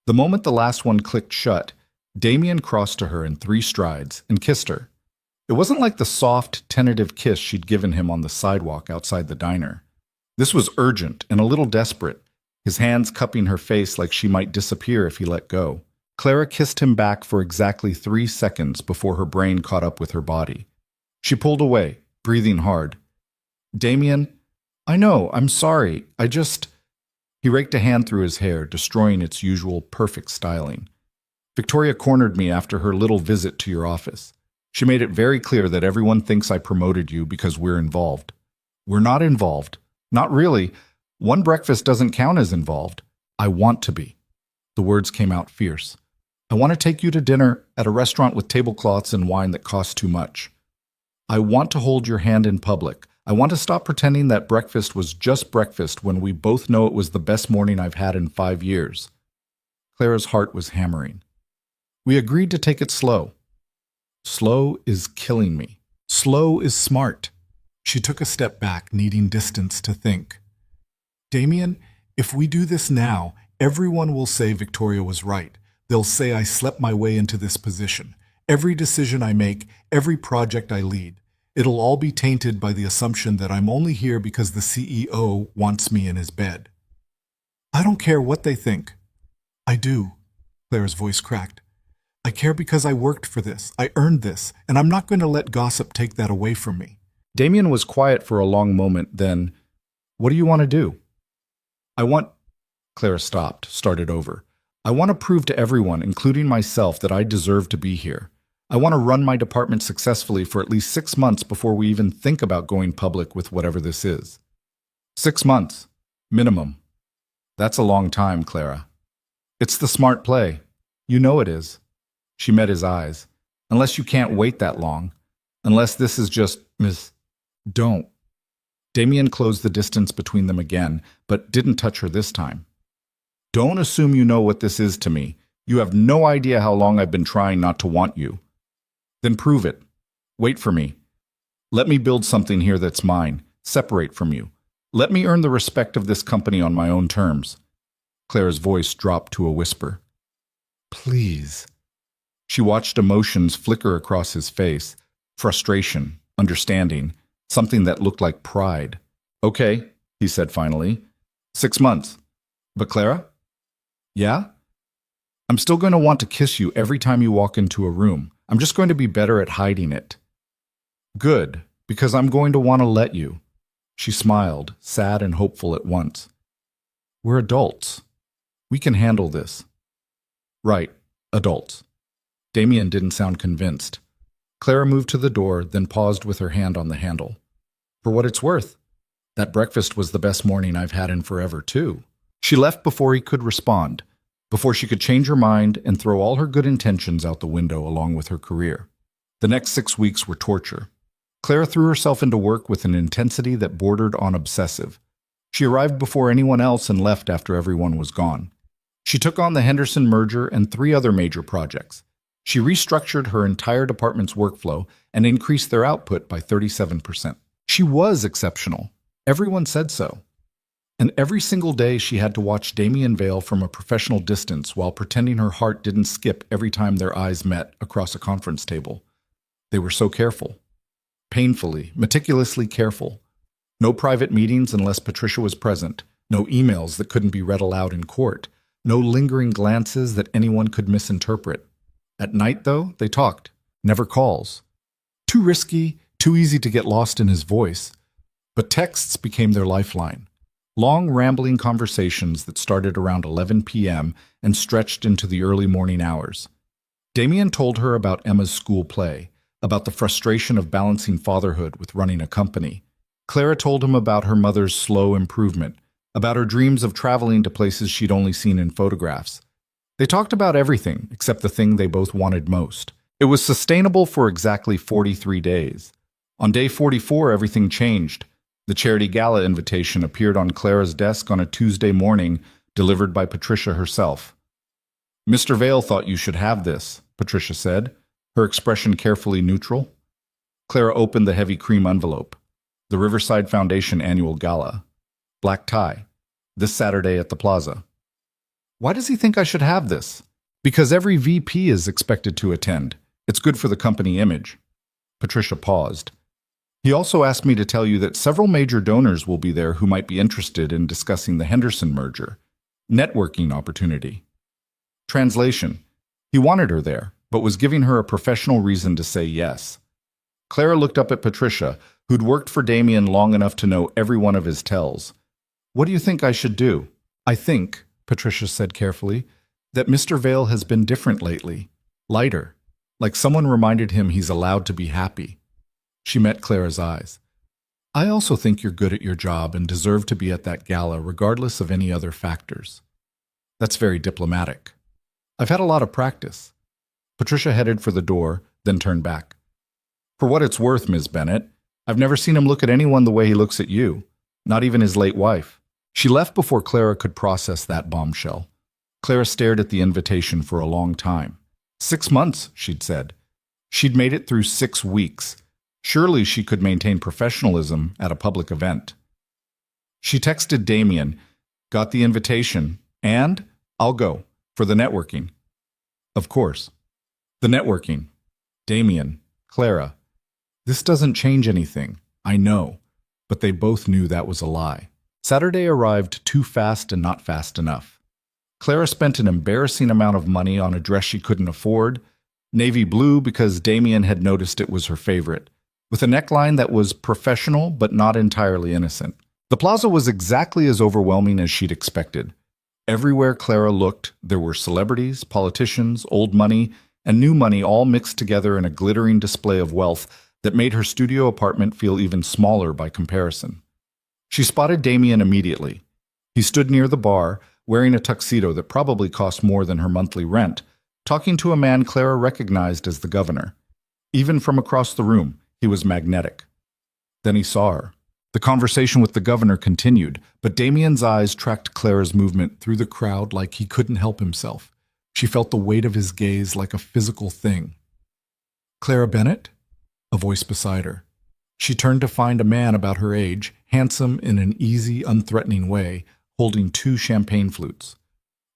The moment the last one clicked shut, Damien crossed to her in 3 strides and kissed her. It wasn't like the soft, tentative kiss she'd given him on the sidewalk outside the diner. This was urgent and a little desperate, his hands cupping her face like she might disappear if he let go. Clara kissed him back for exactly 3 seconds before her brain caught up with her body. She pulled away, breathing hard. "Damien, I know, I'm sorry, He raked a hand through his hair, destroying its usual perfect styling. "Victoria cornered me after her little visit to your office. She made it very clear that everyone thinks I promoted you because we're involved. We're not involved. Not really. One breakfast doesn't count as involved. I want to be." The words came out fierce. "I want to take you to dinner at a restaurant with tablecloths and wine that costs too much. I want to hold your hand in public. I want to stop pretending that breakfast was just breakfast when we both know it was the best morning I've had in 5 years." Clara's heart was hammering. "We agreed to take it slow." "Slow is killing me. Slow is smart." She took a step back, needing distance to think. "Damien, if we do this now, everyone will say Victoria was right. They'll say I slept my way into this position. Every decision I make, every project I lead. It'll all be tainted by the assumption that I'm only here because the CEO wants me in his bed." "I don't care what they think." "I do." Clara's voice cracked. "I care because I worked for this. I earned this, and I'm not going to let gossip take that away from me." Damien was quiet for a long moment, then, "What do you want to do?" Clara stopped, started over. "I want to prove to everyone, including myself, that I deserve to be here. I want to run my department successfully for at least 6 months before we even think about going public with whatever this is." 6 months. Minimum. That's a long time, Clara. It's the smart play. You know it is. She met his eyes. Unless you can't wait that long. Unless this is just, Don't. Damien closed the distance between them again, but didn't touch her this time. "Don't assume you know what this is to me. You have no idea how long I've been trying not to want you. Then prove it. Wait for me. Let me build something here that's mine, separate from you. Let me earn the respect of this company on my own terms." Clara's voice dropped to a whisper. "Please." She watched emotions flicker across his face, frustration, understanding, something that looked like pride. "Okay," he said finally. 6 months. But Clara? Yeah? "I'm still going to want to kiss you every time you walk into a room. I'm just going to be better at hiding it." "Good, because I'm going to want to let you." She smiled, sad and hopeful at once. "We're adults. We can handle this." "Right, adults." Damien didn't sound convinced. Clara moved to the door, then paused with her hand on the handle. "For what it's worth, that breakfast was the best morning I've had in forever, too." She left before he could respond. before she could change her mind and throw all her good intentions out the window along with her career. The next 6 weeks were torture. Clara threw herself into work with an intensity that bordered on obsessive. She arrived before anyone else and left after everyone was gone. She took on the Henderson merger and 3 other major projects. She restructured her entire department's workflow and increased their output by 37%. She was exceptional. Everyone said so. And every single day she had to watch Damien Vale from a professional distance while pretending her heart didn't skip every time their eyes met across a conference table. They were so careful. Painfully, meticulously careful. No private meetings unless Patricia was present. No emails that couldn't be read aloud in court. No lingering glances that anyone could misinterpret. At night, though, they talked. Never calls. Too risky, too easy to get lost in his voice. But texts became their lifeline. Long, rambling conversations that started around 11 p.m. and stretched into the early morning hours. Damien told her about Emma's school play, about the frustration of balancing fatherhood with running a company. Clara told him about her mother's slow improvement, about her dreams of traveling to places she'd only seen in photographs. They talked about everything except the thing they both wanted most. It was sustainable for exactly 43 days. On day 44, everything changed. The charity gala invitation appeared on Clara's desk on a Tuesday morning, delivered by Patricia herself. "Mr. Vale thought you should have this," Patricia said, her expression carefully neutral. Clara opened the heavy cream envelope. The Riverside Foundation annual gala. Black tie. This Saturday at the Plaza. "Why does he think I should have this?" "Because every VP is expected to attend. It's good for the company image." Patricia paused. "He also asked me to tell you that several major donors will be there who might be interested in discussing the Henderson merger. Networking opportunity." Translation: he wanted her there, but was giving her a professional reason to say yes. Clara looked up at Patricia, who'd worked for Damien long enough to know every one of his tells. "What do you think I should do?" "I think," Patricia said carefully, "that Mr. Vale has been different lately. Lighter. Like someone reminded him he's allowed to be happy." She met Clara's eyes. "I also think you're good at your job and deserve to be at that gala regardless of any other factors." "That's very diplomatic." "I've had a lot of practice." Patricia headed for the door, then turned back. "For what it's worth, Ms. Bennett, I've never seen him look at anyone the way he looks at you, not even his late wife." She left before Clara could process that bombshell. Clara stared at the invitation for a long time. 6 months, she'd said. She'd made it through 6 weeks. Surely she could maintain professionalism at a public event. She texted Damien, "Got the invitation, and I'll go, for the networking." Of course. The networking. Damien, Clara. This doesn't change anything, I know, but they both knew that was a lie. Saturday arrived too fast and not fast enough. Clara spent an embarrassing amount of money on a dress she couldn't afford, navy blue because Damien had noticed it was her favorite, with a neckline that was professional but not entirely innocent. The plaza was exactly as overwhelming as she'd expected. Everywhere Clara looked, there were celebrities, politicians, old money, and new money all mixed together in a glittering display of wealth that made her studio apartment feel even smaller by comparison. She spotted Damien immediately. He stood near the bar, wearing a tuxedo that probably cost more than her monthly rent, talking to a man Clara recognized as the governor. Even from across the room, he was magnetic. Then he saw her. The conversation with the governor continued, but Damien's eyes tracked Clara's movement through the crowd like he couldn't help himself. She felt the weight of his gaze like a physical thing. "Clara Bennett?" A voice beside her. She turned to find a man about her age, handsome in an easy, unthreatening way, holding 2 champagne flutes.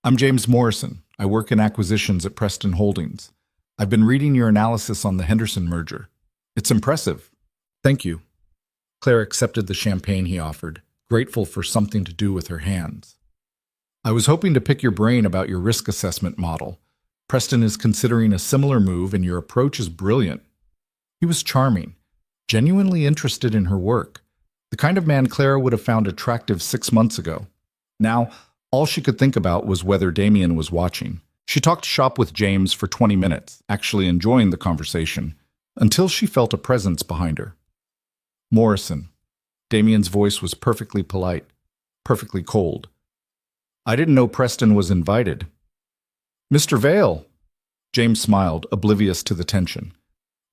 "I'm James Morrison. I work in acquisitions at Preston Holdings. I've been reading your analysis on the Henderson merger. It's impressive." "Thank you." Clara accepted the champagne he offered, grateful for something to do with her hands. "I was hoping to pick your brain about your risk assessment model. Preston is considering a similar move, and your approach is brilliant." He was charming, genuinely interested in her work, the kind of man Clara would have found attractive 6 months ago. Now, all she could think about was whether Damien was watching. She talked shop with James for 20 minutes, actually enjoying the conversation, until she felt a presence behind her. "Morrison." Damien's voice was perfectly polite, perfectly cold. "I didn't know Preston was invited." Mr. Vale. James smiled, oblivious to the tension.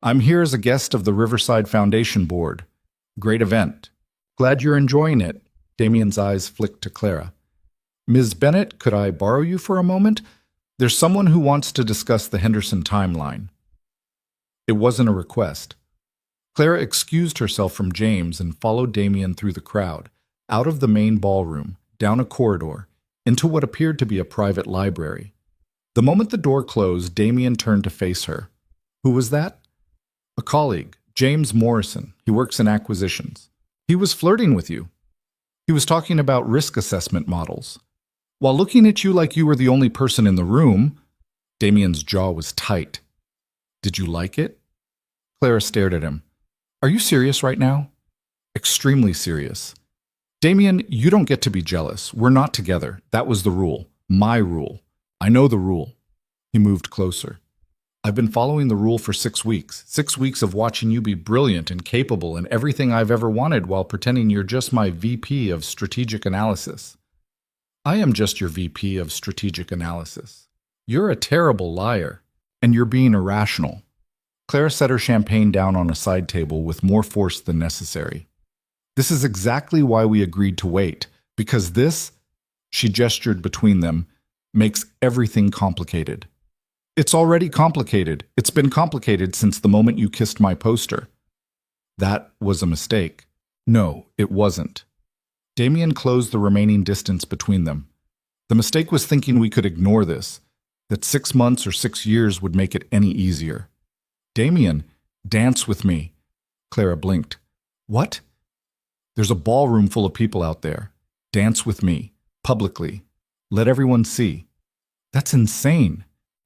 I'm here as a guest of the Riverside Foundation Board. Great event. Glad you're enjoying it. Damien's eyes flicked to Clara. Ms. Bennett, could I borrow you for a moment? There's someone who wants to discuss the Henderson timeline. It wasn't a request. Clara excused herself from James and followed Damien through the crowd, out of the main ballroom, down a corridor, into what appeared to be a private library. The moment the door closed, Damien turned to face her. Who was that? A colleague, James Morrison. He works in acquisitions. He was flirting with you. He was talking about risk assessment models. While looking at you like you were the only person in the room, Damien's jaw was tight. Did you like it? Clara stared at him. Are you serious right now? Extremely serious. Damien, you don't get to be jealous. We're not together. That was the rule. My rule. I know the rule. He moved closer. I've been following the rule for 6 weeks. 6 weeks of watching you be brilliant and capable and everything I've ever wanted while pretending you're just my VP of strategic analysis. I am just your VP of strategic analysis. You're a terrible liar, and you're being irrational. Clara set her champagne down on a side table with more force than necessary. This is exactly why we agreed to wait, because this, she gestured between them, makes everything complicated. It's already complicated. It's been complicated since the moment you kissed my poster. That was a mistake. No, it wasn't. Damien closed the remaining distance between them. The mistake was thinking we could ignore this, that 6 months or 6 years would make it any easier. Damien, dance with me. Clara blinked. What? There's a ballroom full of people out there. Dance with me, publicly. Let everyone see. That's insane.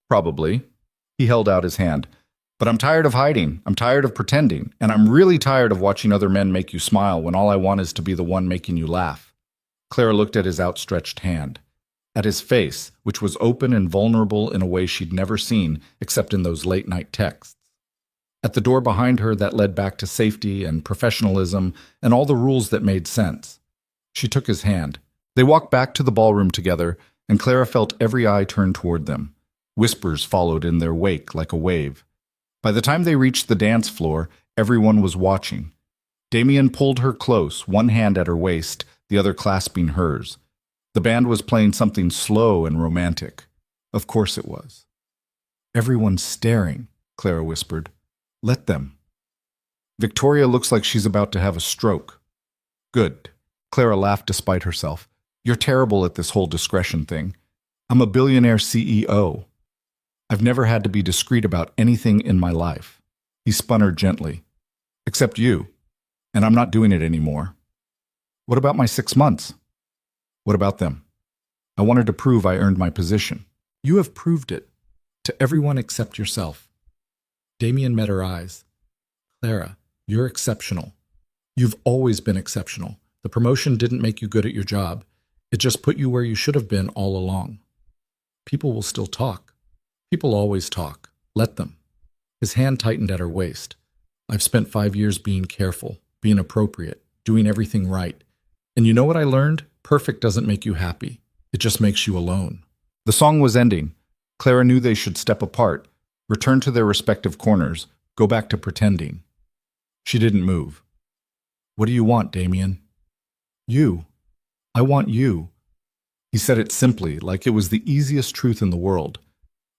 Probably. He held out his hand. But I'm tired of hiding. I'm tired of pretending. And I'm really tired of watching other men make you smile when all I want is to be the one making you laugh. Clara looked at his outstretched hand. At his face, which was open and vulnerable in a way she'd never seen except in those late-night texts. At the door behind her that led back to safety and professionalism and all the rules that made sense. She took his hand. They walked back to the ballroom together, and Clara felt every eye turn toward them. Whispers followed in their wake like a wave. By the time they reached the dance floor, everyone was watching. Damien pulled her close, one hand at her waist, the other clasping hers. The band was playing something slow and romantic. Of course it was. Everyone's staring, Clara whispered. Let them. Victoria looks like she's about to have a stroke. Good. Clara laughed despite herself. You're terrible at this whole discretion thing. I'm a billionaire CEO. I've never had to be discreet about anything in my life. He spun her gently. Except you. And I'm not doing it anymore. What about my 6 months? What about them? I wanted to prove I earned my position. You have proved it. To everyone except yourself. Damien met her eyes. Clara, you're exceptional. You've always been exceptional. The promotion didn't make you good at your job. It just put you where you should have been all along. People will still talk. People always talk. Let them. His hand tightened at her waist. I've spent 5 years being careful, being appropriate, doing everything right. And you know what I learned? Perfect doesn't make you happy. It just makes you alone. The song was ending. Clara knew they should step apart, return to their respective corners, go back to pretending. She didn't move. What do you want, Damien? You. I want you. He said it simply, like it was the easiest truth in the world.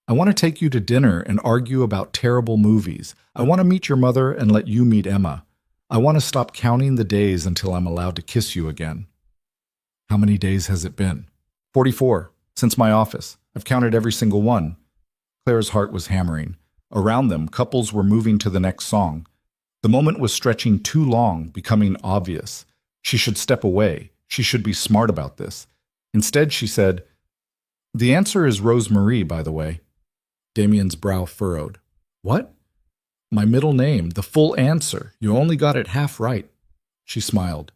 I want to take you to dinner and argue about terrible movies. I want to meet your mother and let you meet Emma. I want to stop counting the days until I'm allowed to kiss you again. How many days has it been? 44, since my office. I've counted every single one. Clara's heart was hammering. Around them, couples were moving to the next song. The moment was stretching too long, becoming obvious. She should step away. She should be smart about this. Instead, she said, The answer is Rose-Marie, by the way. Damien's brow furrowed. What? My middle name, the full answer. You only got it half right. She smiled.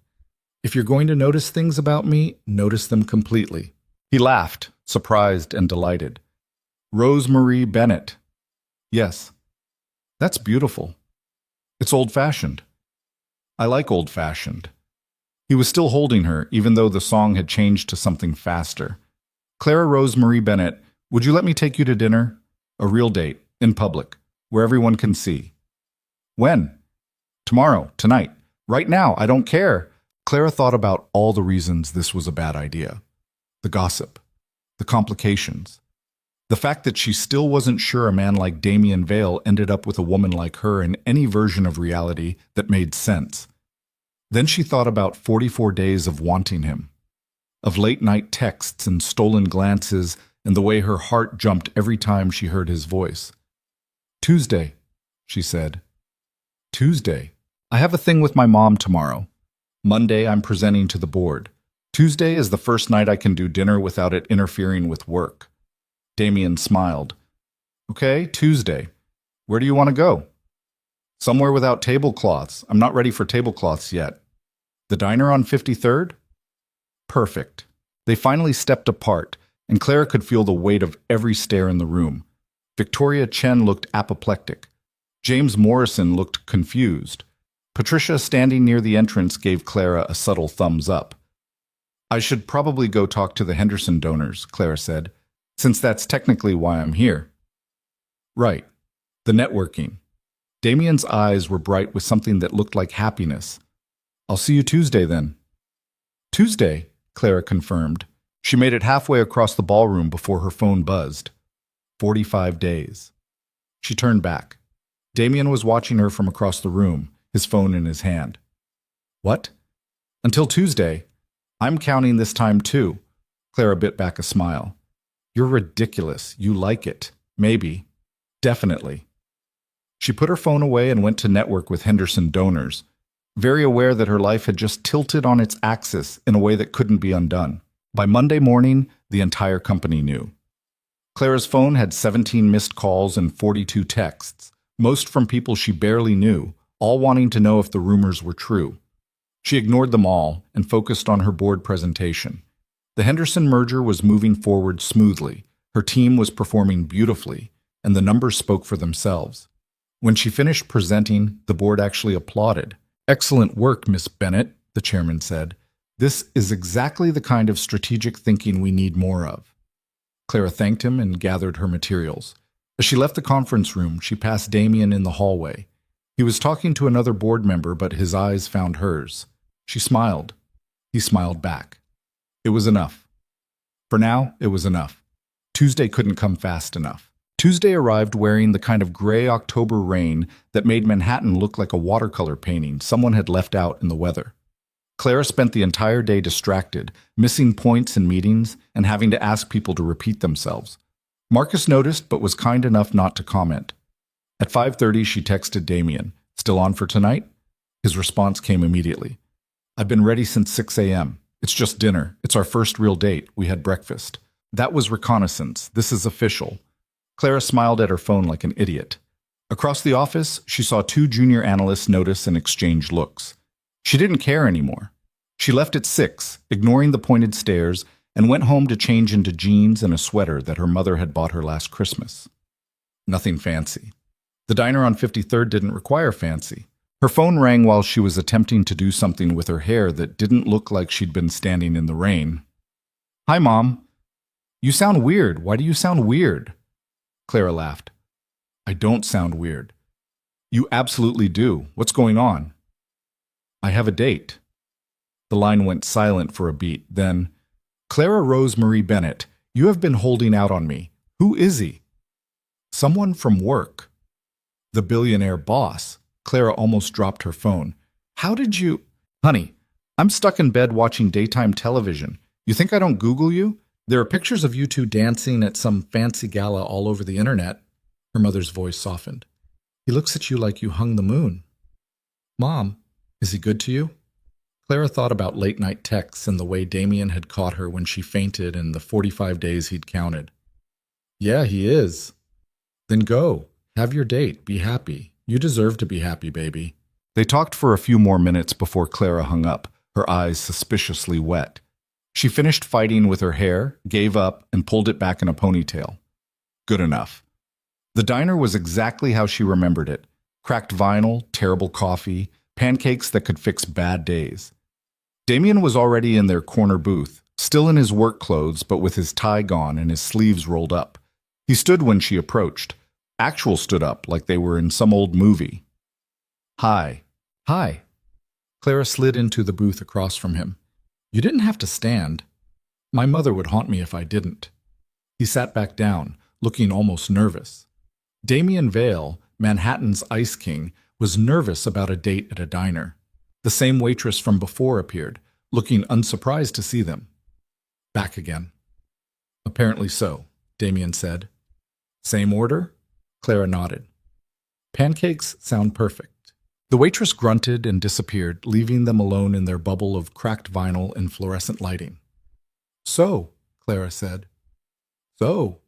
If you're going to notice things about me, notice them completely. He laughed, surprised and delighted. Rose-Marie Bennett. Yes. That's beautiful. It's old-fashioned. I like old-fashioned. He was still holding her, even though the song had changed to something faster. Clara Rose-Marie Bennett Would you let me take you to dinner? A real date, in public, where everyone can see. When? Tomorrow, tonight, right now, I don't care. Clara thought about all the reasons this was a bad idea. The gossip, the complications, the fact that she still wasn't sure a man like Damien Vale ended up with a woman like her in any version of reality that made sense. Then she thought about 44 days of wanting him, of late-night texts and stolen glances, and the way her heart jumped every time she heard his voice. Tuesday, she said. Tuesday. I have a thing with my mom tomorrow. Monday, I'm presenting to the board. Tuesday is the first night I can do dinner without it interfering with work. Damien smiled. Okay, Tuesday. Where do you want to go? Somewhere without tablecloths. I'm not ready for tablecloths yet. The diner on 53rd? Perfect. They finally stepped apart, and Clara could feel the weight of every stare in the room. Victoria Chen looked apoplectic. James Morrison looked confused. Patricia, standing near the entrance, gave Clara a subtle thumbs up. I should probably go talk to the Henderson donors, Clara said, since that's technically why I'm here. Right. The networking. Damien's eyes were bright with something that looked like happiness. I'll see you Tuesday, then. Tuesday, Clara confirmed. She made it halfway across the ballroom before her phone buzzed. 45 days. She turned back. Damien was watching her from across the room, his phone in his hand. What? Until Tuesday. I'm counting this time too. Clara bit back a smile. You're ridiculous. You like it. Maybe. Definitely. She put her phone away and went to network with Henderson donors, very aware that her life had just tilted on its axis in a way that couldn't be undone. By Monday morning, the entire company knew. Clara's phone had 17 missed calls and 42 texts, most from people she barely knew, all wanting to know if the rumors were true. She ignored them all and focused on her board presentation. The Henderson merger was moving forward smoothly, her team was performing beautifully, and the numbers spoke for themselves. When she finished presenting, the board actually applauded. Excellent work, Miss Bennett, the chairman said. This is exactly the kind of strategic thinking we need more of. Clara thanked him and gathered her materials. As she left the conference room, she passed Damien in the hallway. He was talking to another board member, but his eyes found hers. She smiled. He smiled back. It was enough. For now, it was enough. Tuesday couldn't come fast enough. Tuesday arrived wearing the kind of gray October rain that made Manhattan look like a watercolor painting someone had left out in the weather. Clara spent the entire day distracted, missing points in meetings and having to ask people to repeat themselves. Marcus noticed but was kind enough not to comment. At 5:30, she texted Damien, "Still on for tonight?" His response came immediately. "I've been ready since 6 a.m. It's just dinner. It's our first real date. We had breakfast." That was reconnaissance. This is official. Clara smiled at her phone like an idiot. Across the office, she saw two junior analysts notice and exchange looks. She didn't care anymore. She left at 6, ignoring the pointed stares, and went home to change into jeans and a sweater that her mother had bought her last Christmas. Nothing fancy. The diner on 53rd didn't require fancy. Her phone rang while she was attempting to do something with her hair that didn't look like she'd been standing in the rain. "Hi, Mom." "You sound weird. Why do you sound weird?" Clara laughed. "I don't sound weird." "You absolutely do. What's going on?" "I have a date." The line went silent for a beat. Then, "Clara Rosemarie Bennett, you have been holding out on me. Who is he?" "Someone from work." "The billionaire boss." Clara almost dropped her phone. "How did you—" "Honey, I'm stuck in bed watching daytime television. You think I don't Google you? There are pictures of you two dancing at some fancy gala all over the internet." Her mother's voice softened. "He looks at you like you hung the moon." "Mom, is he good to you?" Clara thought about late-night texts and the way Damien had caught her when she fainted and the 45 days he'd counted. "Yeah, he is." "Then go. Have your date. Be happy. You deserve to be happy, baby." They talked for a few more minutes before Clara hung up, her eyes suspiciously wet. She finished fighting with her hair, gave up, and pulled it back in a ponytail. Good enough. The diner was exactly how she remembered it. Cracked vinyl, terrible coffee, pancakes that could fix bad days. Damien was already in their corner booth, still in his work clothes but with his tie gone and his sleeves rolled up. He stood when she approached. Actual stood up like they were in some old movie. Hi. Hi. Clara slid into the booth across from him. You didn't have to stand. My mother would haunt me if I didn't. He sat back down, looking almost nervous. Damien Vale, Manhattan's Ice King, was nervous about a date at a diner. The same waitress from before appeared, looking unsurprised to see them. Back again. Apparently so, Damien said. Same order? Clara nodded. Pancakes sound perfect. The waitress grunted and disappeared, leaving them alone in their bubble of cracked vinyl and fluorescent lighting. So, Clara said. So,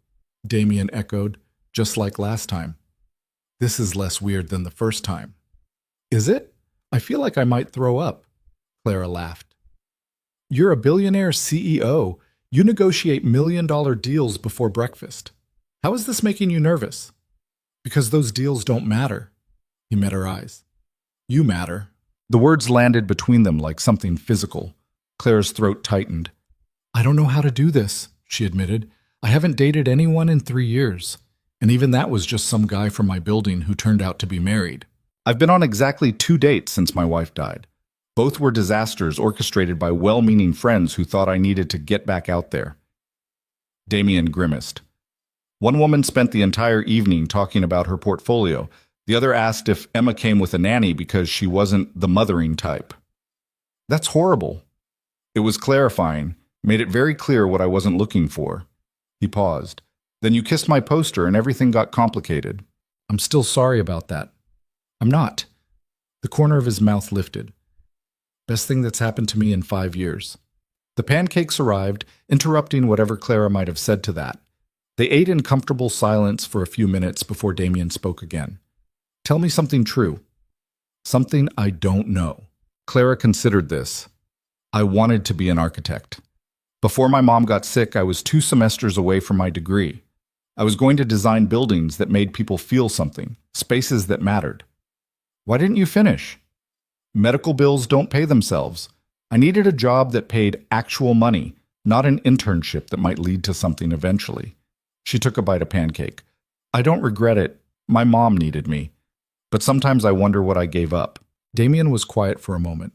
Damien echoed, just like last time. This is less weird than the first time. Is it? I feel like I might throw up. Clara laughed. You're a billionaire CEO. You negotiate million-dollar deals before breakfast. How is this making you nervous? Because those deals don't matter. He met her eyes. You matter. The words landed between them like something physical. Clara's throat tightened. I don't know how to do this, she admitted. I haven't dated anyone in 3 years. And even that was just some guy from my building who turned out to be married. I've been on exactly 2 dates since my wife died. Both were disasters orchestrated by well-meaning friends who thought I needed to get back out there. Damien grimaced. One woman spent the entire evening talking about her portfolio. The other asked if Emma came with a nanny because she wasn't the mothering type. That's horrible. It was clarifying, made it very clear what I wasn't looking for. He paused. Then you kissed my poster and everything got complicated. I'm still sorry about that. I'm not. The corner of his mouth lifted. Best thing that's happened to me in 5 years. The pancakes arrived, interrupting whatever Clara might have said to that. They ate in comfortable silence for a few minutes before Damien spoke again. Tell me something true. Something I don't know. Clara considered this. I wanted to be an architect. Before my mom got sick, I was 2 semesters away from my degree. I was going to design buildings that made people feel something, spaces that mattered. Why didn't you finish? Medical bills don't pay themselves. I needed a job that paid actual money, not an internship that might lead to something eventually. She took a bite of pancake. I don't regret it. My mom needed me. But sometimes I wonder what I gave up. Damien was quiet for a moment.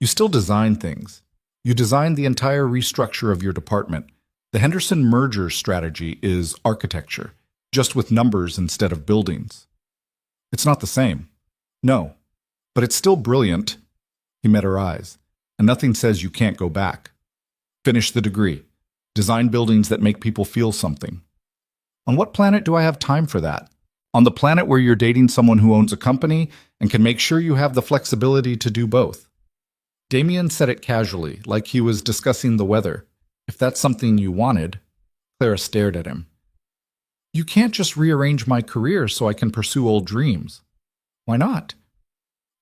You still design things. You designed the entire restructure of your department. The Henderson merger strategy is architecture, just with numbers instead of buildings. It's not the same. No. But it's still brilliant. He met her eyes. And nothing says you can't go back. Finish the degree. Design buildings that make people feel something. On what planet do I have time for that? On the planet where you're dating someone who owns a company and can make sure you have the flexibility to do both. Damien said it casually, like he was discussing the weather. If that's something you wanted. Clara stared at him. You can't just rearrange my career so I can pursue old dreams. Why not?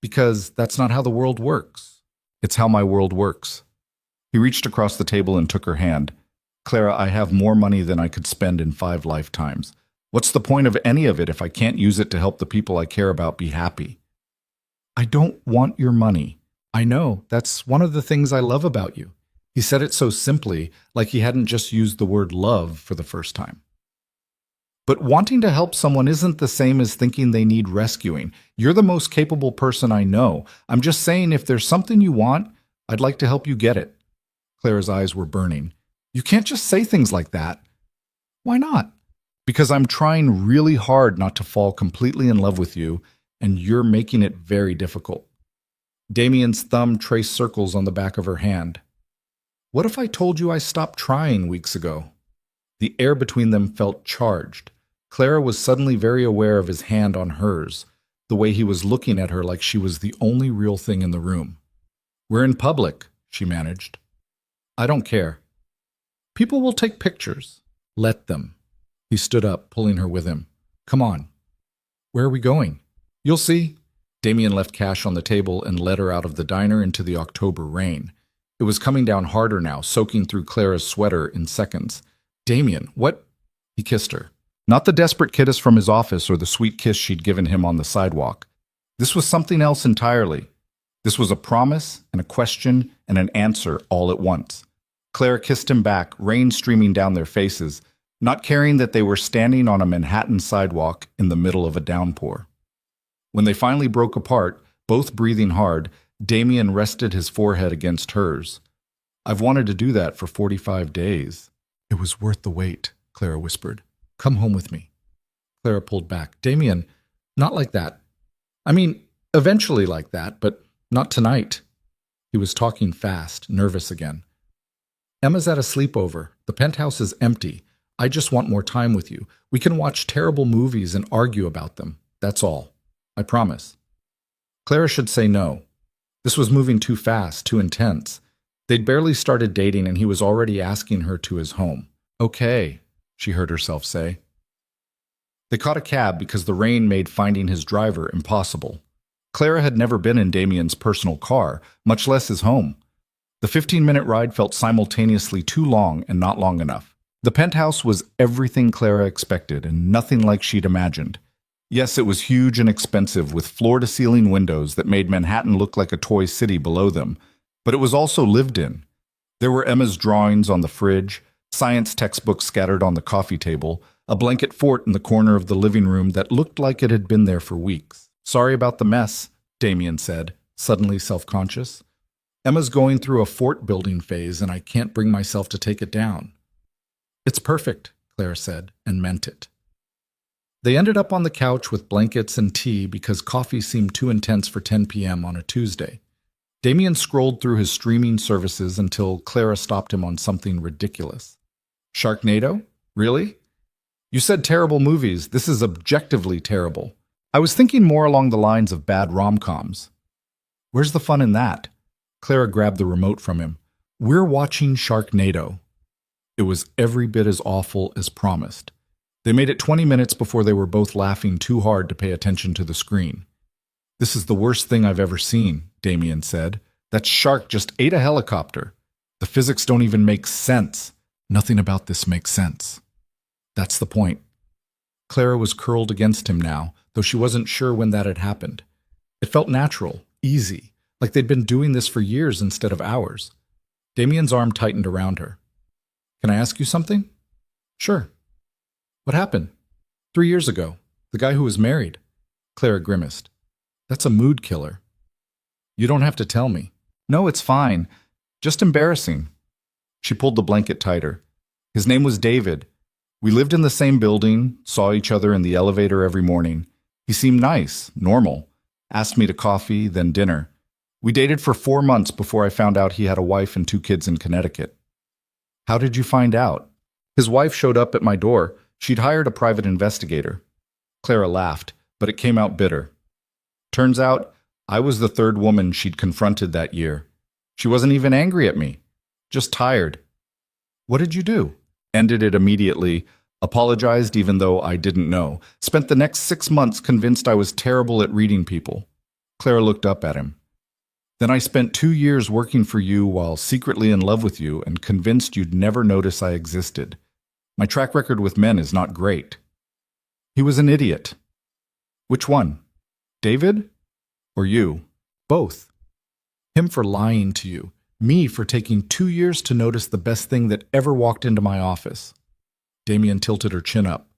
Because that's not how the world works. It's how my world works. He reached across the table and took her hand. Clara, I have more money than I could spend in 5 lifetimes. What's the point of any of it if I can't use it to help the people I care about be happy? I don't want your money. I know, that's one of the things I love about you. He said it so simply, like he hadn't just used the word love for the first time. But wanting to help someone isn't the same as thinking they need rescuing. You're the most capable person I know. I'm just saying if there's something you want, I'd like to help you get it. Clara's eyes were burning. You can't just say things like that. Why not? Because I'm trying really hard not to fall completely in love with you, and you're making it very difficult. Damien's thumb traced circles on the back of her hand. What if I told you I stopped trying weeks ago? The air between them felt charged. Clara was suddenly very aware of his hand on hers, the way he was looking at her like she was the only real thing in the room. We're in public, she managed. I don't care. People will take pictures. Let them. He stood up, pulling her with him. Come on. Where are we going? You'll see. Damien left cash on the table and led her out of the diner into the October rain. It was coming down harder now, soaking through Clara's sweater in seconds. Damien, what? He kissed her. Not the desperate kiss from his office or the sweet kiss she'd given him on the sidewalk. This was something else entirely. This was a promise and a question and an answer all at once. Clara kissed him back, rain streaming down their faces, not caring that they were standing on a Manhattan sidewalk in the middle of a downpour. When they finally broke apart, both breathing hard, Damien rested his forehead against hers. "I've wanted to do that for 45 days. "It was worth the wait," Clara whispered. "Come home with me." Clara pulled back. "Damien, not like that. I mean, eventually like that, but not tonight." He was talking fast, nervous again. "Emma's at a sleepover. The penthouse is empty. I just want more time with you. We can watch terrible movies and argue about them. That's all. I promise." Clara should say no. This was moving too fast, too intense. They'd barely started dating and he was already asking her to his home. "Okay," she heard herself say. They caught a cab because the rain made finding his driver impossible. Clara had never been in Damien's personal car, much less his home. The 15-minute ride felt simultaneously too long and not long enough. The penthouse was everything Clara expected and nothing like she'd imagined. Yes, it was huge and expensive with floor-to-ceiling windows that made Manhattan look like a toy city below them, but it was also lived in. There were Emma's drawings on the fridge, science textbooks scattered on the coffee table, a blanket fort in the corner of the living room that looked like it had been there for weeks. "Sorry about the mess," Damien said, suddenly self-conscious. "Emma's going through a fort-building phase and I can't bring myself to take it down." "It's perfect," Clara said, and meant it. They ended up on the couch with blankets and tea because coffee seemed too intense for 10 p.m. on a Tuesday. Damien scrolled through his streaming services until Clara stopped him on something ridiculous. "Sharknado? Really? You said terrible movies. This is objectively terrible. I was thinking more along the lines of bad rom-coms." "Where's the fun in that?" Clara grabbed the remote from him. "We're watching Sharknado." It was every bit as awful as promised. They made it 20 minutes before they were both laughing too hard to pay attention to the screen. "This is the worst thing I've ever seen," Damien said. "That shark just ate a helicopter. The physics don't even make sense." "Nothing about this makes sense." "That's the point." Clara was curled against him now, though she wasn't sure when that had happened. It felt natural, easy, like they'd been doing this for years instead of hours. Damien's arm tightened around her. "Can I ask you something?" "Sure." "What happened?" 3 years ago. The guy who was married." Clara grimaced. "That's a mood killer." "You don't have to tell me." "No, it's fine. Just embarrassing." She pulled the blanket tighter. "His name was David. We lived in the same building, saw each other in the elevator every morning. He seemed nice, normal. Asked me to coffee, then dinner. We dated for 4 months before I found out he had a wife and 2 kids in Connecticut." "How did you find out?" "His wife showed up at my door. She'd hired a private investigator." Clara laughed, but it came out bitter. "Turns out, I was the 3rd woman she'd confronted that year. She wasn't even angry at me. Just tired." "What did you do?" "Ended it immediately. Apologized even though I didn't know. Spent the next 6 months convinced I was terrible at reading people." Clara looked up at him. "Then I spent 2 years working for you while secretly in love with you and convinced you'd never notice I existed. My track record with men is not great." "He was an idiot." "Which one? David? Or you?" "Both. Him for lying to you. Me for taking 2 years to notice the best thing that ever walked into my office." Damien tilted her chin up.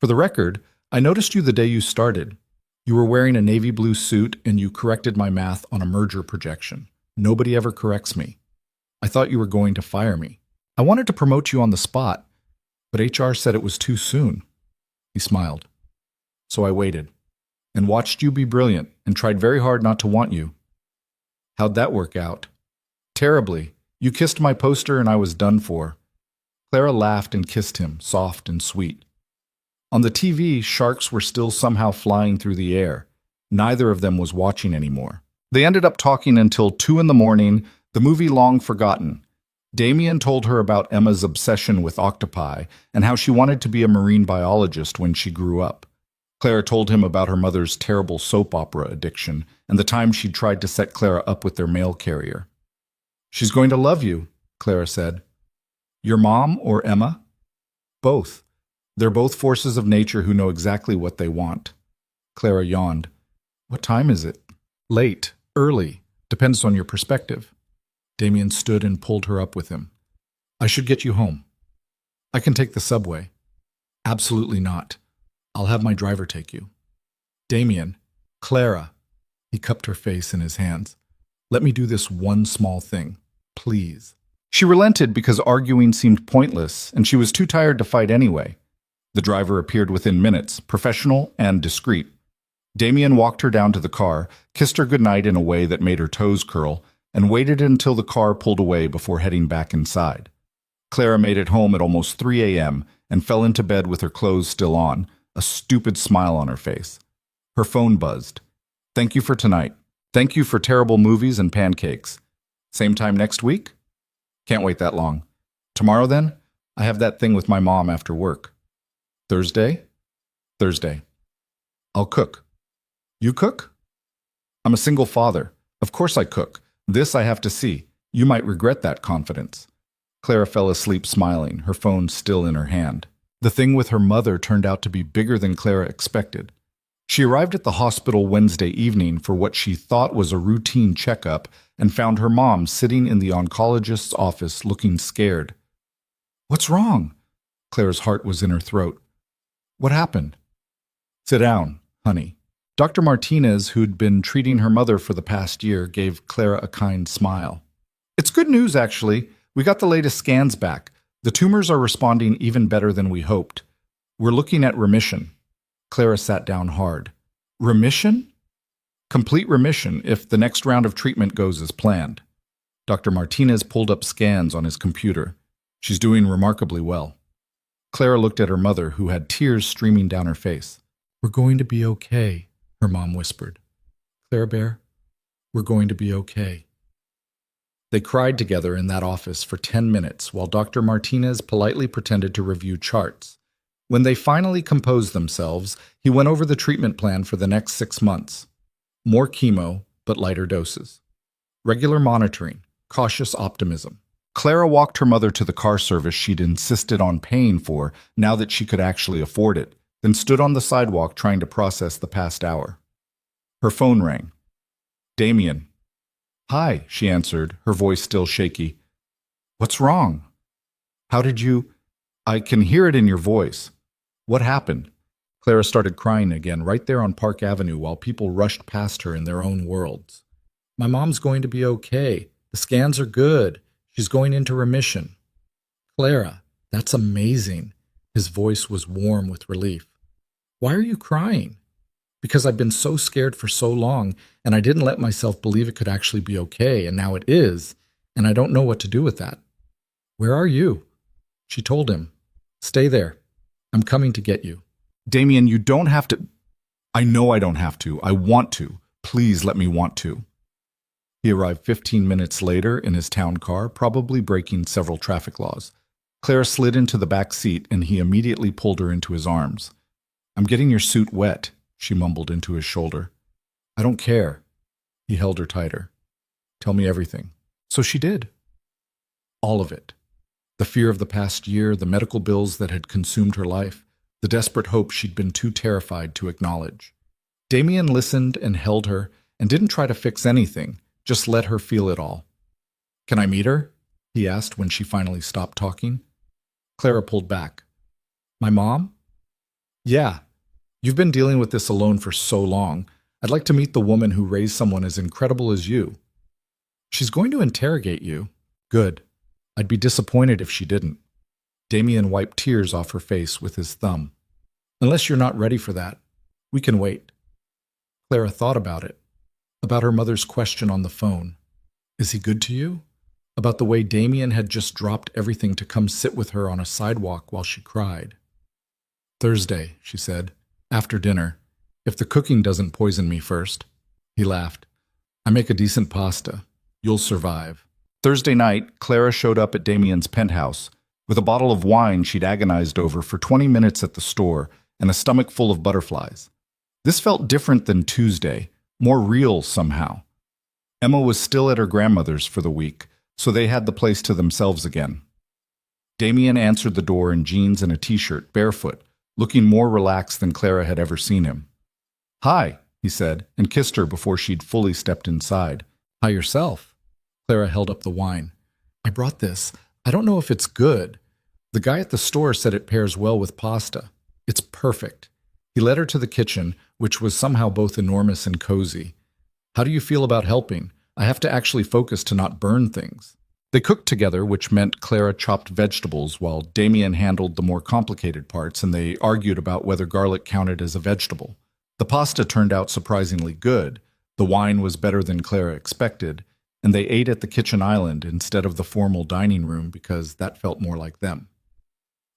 "For the record, I noticed you the day you started. You were wearing a navy blue suit and you corrected my math on a merger projection. Nobody ever corrects me. I thought you were going to fire me. I wanted to promote you on the spot, but HR said it was too soon." He smiled. "So I waited and watched you be brilliant and tried very hard not to want you." "How'd that work out?" "Terribly. You kissed my poster and I was done for." Clara laughed and kissed him, soft and sweet. On the TV, sharks were still somehow flying through the air. Neither of them was watching anymore. They ended up talking until 2 in the morning, the movie long forgotten. Damien told her about Emma's obsession with octopi and how she wanted to be a marine biologist when she grew up. Clara told him about her mother's terrible soap opera addiction and the time she'd tried to set Clara up with their mail carrier. "She's going to love you," Clara said. "Your mom or Emma?" "Both. They're both forces of nature who know exactly what they want." Clara yawned. "What time is it?" "Late. Early. Depends on your perspective." Damien stood and pulled her up with him. I should get you home. I can take the subway. Absolutely not. I'll have my driver take you. Damien, Clara. He cupped her face in his hands. Let me do this one small thing, please. She relented because arguing seemed pointless, and she was too tired to fight anyway. The driver appeared within minutes, professional and discreet. Damien walked her down to the car, kissed her goodnight in a way that made her toes curl, and waited until the car pulled away before heading back inside. Clara made it home at almost 3 a.m. and fell into bed with her clothes still on, a stupid smile on her face. Her phone buzzed. Thank you for tonight. Thank you for terrible movies and pancakes. Same time next week? Can't wait that long. Tomorrow then? I have that thing with my mom after work. Thursday? Thursday. I'll cook. You cook? I'm a single father. Of course I cook. This I have to see. You might regret that confidence. Clara fell asleep smiling, her phone still in her hand. The thing with her mother turned out to be bigger than Clara expected. She arrived at the hospital Wednesday evening for what she thought was a routine checkup and found her mom sitting in the oncologist's office looking scared. What's wrong? Clara's heart was in her throat. What happened? Sit down, honey. Dr. Martinez, who'd been treating her mother for the past year, gave Clara a kind smile. It's good news, actually. We got the latest scans back. The tumors are responding even better than we hoped. We're looking at remission. Clara sat down hard. Remission? Complete remission if the next round of treatment goes as planned. Dr. Martinez pulled up scans on his computer. She's doing remarkably well. Clara looked at her mother, who had tears streaming down her face. We're going to be okay, her mom whispered. Clara Bear, we're going to be okay. They cried together in that office for 10 minutes while Dr. Martinez politely pretended to review charts. When they finally composed themselves, he went over the treatment plan for the next 6 months. More chemo, but lighter doses. Regular monitoring, cautious optimism. Clara walked her mother to the car service she'd insisted on paying for now that she could actually afford it, then stood on the sidewalk trying to process the past hour. Her phone rang. Damien. Hi, she answered, her voice still shaky. What's wrong? How did you... I can hear it in your voice. What happened? Clara started crying again right there on Park Avenue while people rushed past her in their own worlds. My mom's going to be okay. The scans are good. She's going into remission. Clara, that's amazing. His voice was warm with relief. Why are you crying? Because I've been so scared for so long, and I didn't let myself believe it could actually be okay, and now it is, and I don't know what to do with that. Where are you? She told him. Stay there. I'm coming to get you. Damien, you don't have to... I know I don't have to. I want to. Please let me want to. He arrived 15 minutes later in his town car, probably breaking several traffic laws. Clara slid into the back seat, and he immediately pulled her into his arms. I'm getting your suit wet, she mumbled into his shoulder. I don't care. He held her tighter. Tell me everything. So she did. All of it. The fear of the past year, the medical bills that had consumed her life, the desperate hope she'd been too terrified to acknowledge. Damien listened and held her and didn't try to fix anything, just let her feel it all. Can I meet her? He asked when she finally stopped talking. Clara pulled back. My mom? Yeah. You've been dealing with this alone for so long. I'd like to meet the woman who raised someone as incredible as you. She's going to interrogate you. Good. I'd be disappointed if she didn't. Damien wiped tears off her face with his thumb. Unless you're not ready for that, we can wait. Clara thought about it. About her mother's question on the phone. Is he good to you? About the way Damien had just dropped everything to come sit with her on a sidewalk while she cried. Thursday, she said. After dinner. If the cooking doesn't poison me first. He laughed. I make a decent pasta. You'll survive. Thursday night, Clara showed up at Damien's penthouse with a bottle of wine she'd agonized over for 20 minutes at the store and a stomach full of butterflies. This felt different than Tuesday, more real somehow. Emma was still at her grandmother's for the week, so they had the place to themselves again. Damien answered the door in jeans and a t-shirt, barefoot, looking more relaxed than Clara had ever seen him. Hi, he said, and kissed her before she'd fully stepped inside. Hi yourself. Clara held up the wine. I brought this. I don't know if it's good. The guy at the store said it pairs well with pasta. It's perfect. He led her to the kitchen, which was somehow both enormous and cozy. How do you feel about helping? I have to actually focus to not burn things. They cooked together, which meant Clara chopped vegetables while Damien handled the more complicated parts, and they argued about whether garlic counted as a vegetable. The pasta turned out surprisingly good. The wine was better than Clara expected, and they ate at the kitchen island instead of the formal dining room because that felt more like them.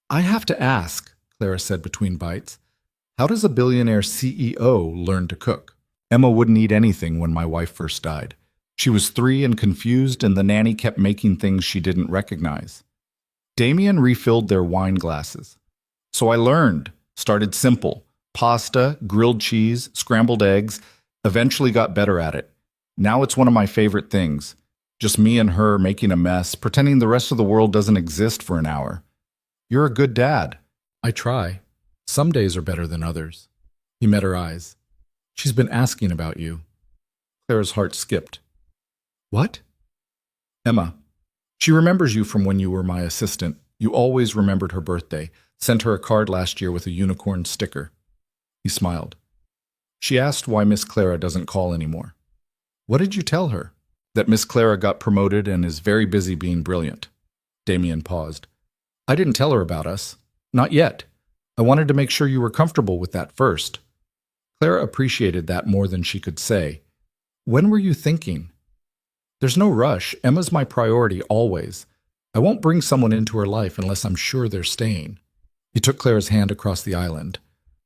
I have to ask, Clara said between bites, how does a billionaire CEO learn to cook? Emma wouldn't eat anything when my wife first died. She was 3 and confused, and the nanny kept making things she didn't recognize. Damien refilled their wine glasses. So I learned, started simple. Pasta, grilled cheese, scrambled eggs, eventually got better at it. Now it's one of my favorite things. Just me and her making a mess, pretending the rest of the world doesn't exist for an hour. You're a good dad. I try. Some days are better than others. He met her eyes. She's been asking about you. Clara's heart skipped. What? Emma. She remembers you from when you were my assistant. You always remembered her birthday. Sent her a card last year with a unicorn sticker. He smiled. She asked why Miss Clara doesn't call anymore. What did you tell her? That Miss Clara got promoted and is very busy being brilliant. Damien paused. I didn't tell her about us. Not yet. I wanted to make sure you were comfortable with that first. Clara appreciated that more than she could say. When were you thinking? There's no rush. Emma's my priority always. I won't bring someone into her life unless I'm sure they're staying. He took Clara's hand across the island.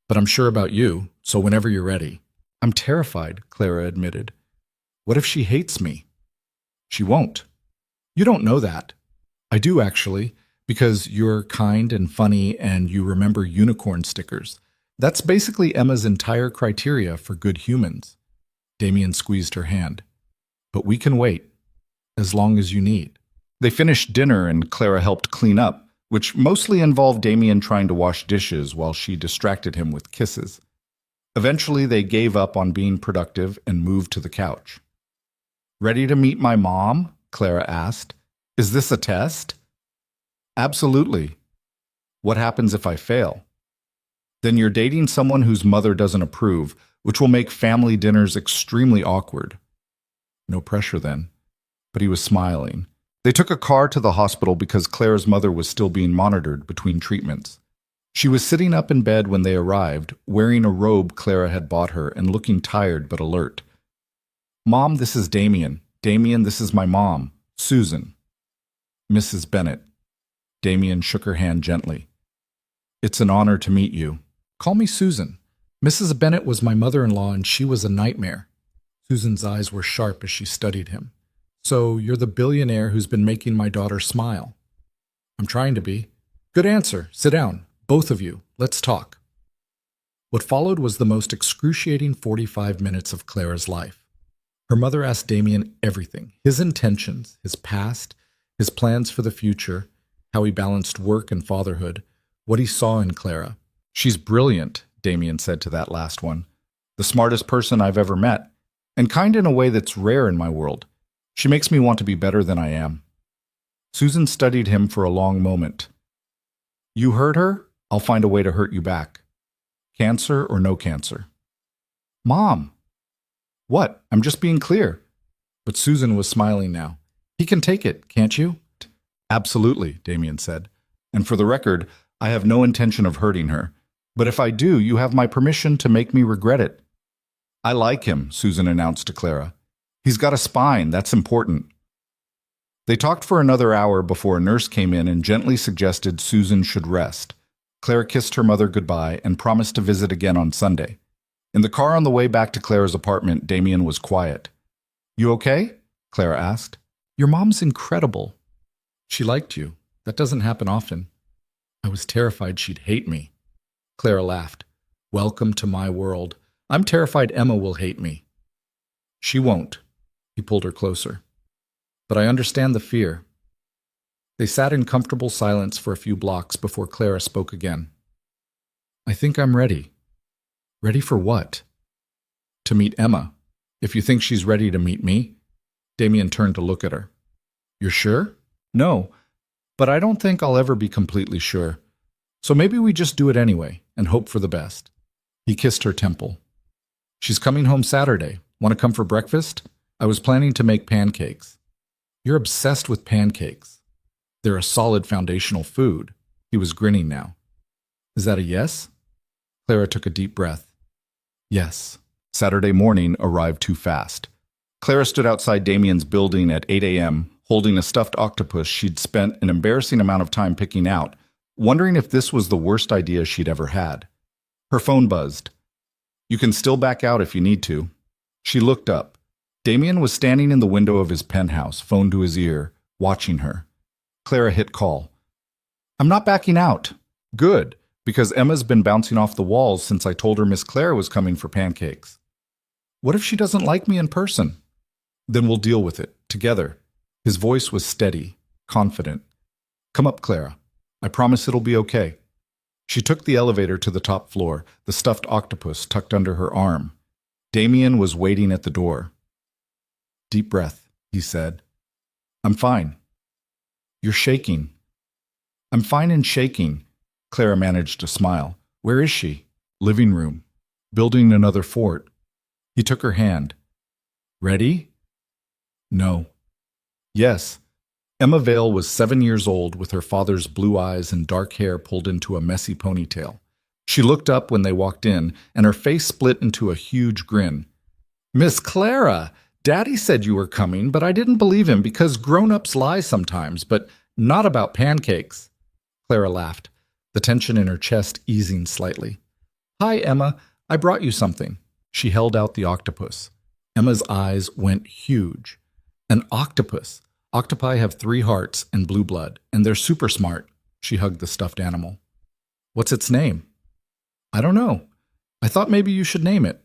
But I'm sure about you, so whenever you're ready. I'm terrified, Clara admitted. What if she hates me? She won't. You don't know that. I do, actually, because you're kind and funny and you remember unicorn stickers. That's basically Emma's entire criteria for good humans. Damien squeezed her hand. But we can wait, as long as you need. They finished dinner and Clara helped clean up, which mostly involved Damien trying to wash dishes while she distracted him with kisses. Eventually, they gave up on being productive and moved to the couch. Ready to meet my mom? Clara asked. Is this a test? Absolutely. What happens if I fail? Then you're dating someone whose mother doesn't approve, which will make family dinners extremely awkward. No pressure then. But he was smiling. They took a car to the hospital because Clara's mother was still being monitored between treatments. She was sitting up in bed when they arrived, wearing a robe Clara had bought her and looking tired but alert. Mom, this is Damien. Damien, this is my mom, Susan. Mrs. Bennett. Damien shook her hand gently. It's an honor to meet you. Call me Susan. Mrs. Bennett was my mother-in-law and she was a nightmare. Susan's eyes were sharp as she studied him. So you're the billionaire who's been making my daughter smile. I'm trying to be. Good answer. Sit down. Both of you. Let's talk. What followed was the most excruciating 45 minutes of Clara's life. Her mother asked Damien everything. His intentions, his past, his plans for the future, how he balanced work and fatherhood, what he saw in Clara. She's brilliant, Damien said to that last one. The smartest person I've ever met, and kind in a way that's rare in my world. She makes me want to be better than I am. Susan studied him for a long moment. You hurt her? I'll find a way to hurt you back. Cancer or no cancer? Mom! What? I'm just being clear. But Susan was smiling now. He can take it, can't you? Absolutely, Damien said. And for the record, I have no intention of hurting her. But if I do, you have my permission to make me regret it. I like him, Susan announced to Clara. He's got a spine, that's important. They talked for another hour before a nurse came in and gently suggested Susan should rest. Clara kissed her mother goodbye and promised to visit again on Sunday. In the car on the way back to Clara's apartment, Damien was quiet. You okay? Clara asked. Your mom's incredible. She liked you. That doesn't happen often. I was terrified she'd hate me. Clara laughed. Welcome to my world. I'm terrified Emma will hate me. She won't. He pulled her closer. But I understand the fear. They sat in comfortable silence for a few blocks before Clara spoke again. I think I'm ready. Ready for what? To meet Emma. If you think she's ready to meet me. Damien turned to look at her. You're sure? No. but I don't think I'll ever be completely sure. So maybe we just do it anyway and hope for the best. He kissed her temple. She's coming home Saturday. Want to come for breakfast? I was planning to make pancakes. You're obsessed with pancakes. They're a solid foundational food. He was grinning now. Is that a yes? Clara took a deep breath. Yes. Saturday morning arrived too fast. Clara stood outside Damien's building at 8 a.m., holding a stuffed octopus she'd spent an embarrassing amount of time picking out, wondering if this was the worst idea she'd ever had. Her phone buzzed. You can still back out if you need to. She looked up. Damien was standing in the window of his penthouse, phone to his ear, watching her. Clara hit call. I'm not backing out. Good, because Emma's been bouncing off the walls since I told her Miss Clara was coming for pancakes. What if she doesn't like me in person? Then we'll deal with it, together. His voice was steady, confident. Come up, Clara. I promise it'll be okay. She took the elevator to the top floor, the stuffed octopus tucked under her arm. Damien was waiting at the door. Deep breath, he said. I'm fine. You're shaking. I'm fine and shaking. Clara managed to smile. Where is she? Living room. Building another fort. He took her hand. Ready? No. Yes. Emma Vale was 7 years old with her father's blue eyes and dark hair pulled into a messy ponytail. She looked up when they walked in, and her face split into a huge grin. Miss Clara! Daddy said you were coming, but I didn't believe him because grown-ups lie sometimes, but not about pancakes. Clara laughed, the tension in her chest easing slightly. Hi, Emma. I brought you something. She held out the octopus. Emma's eyes went huge. An octopus! Octopi have 3 hearts and blue blood, and they're super smart. She hugged the stuffed animal. What's its name? I don't know. I thought maybe you should name it.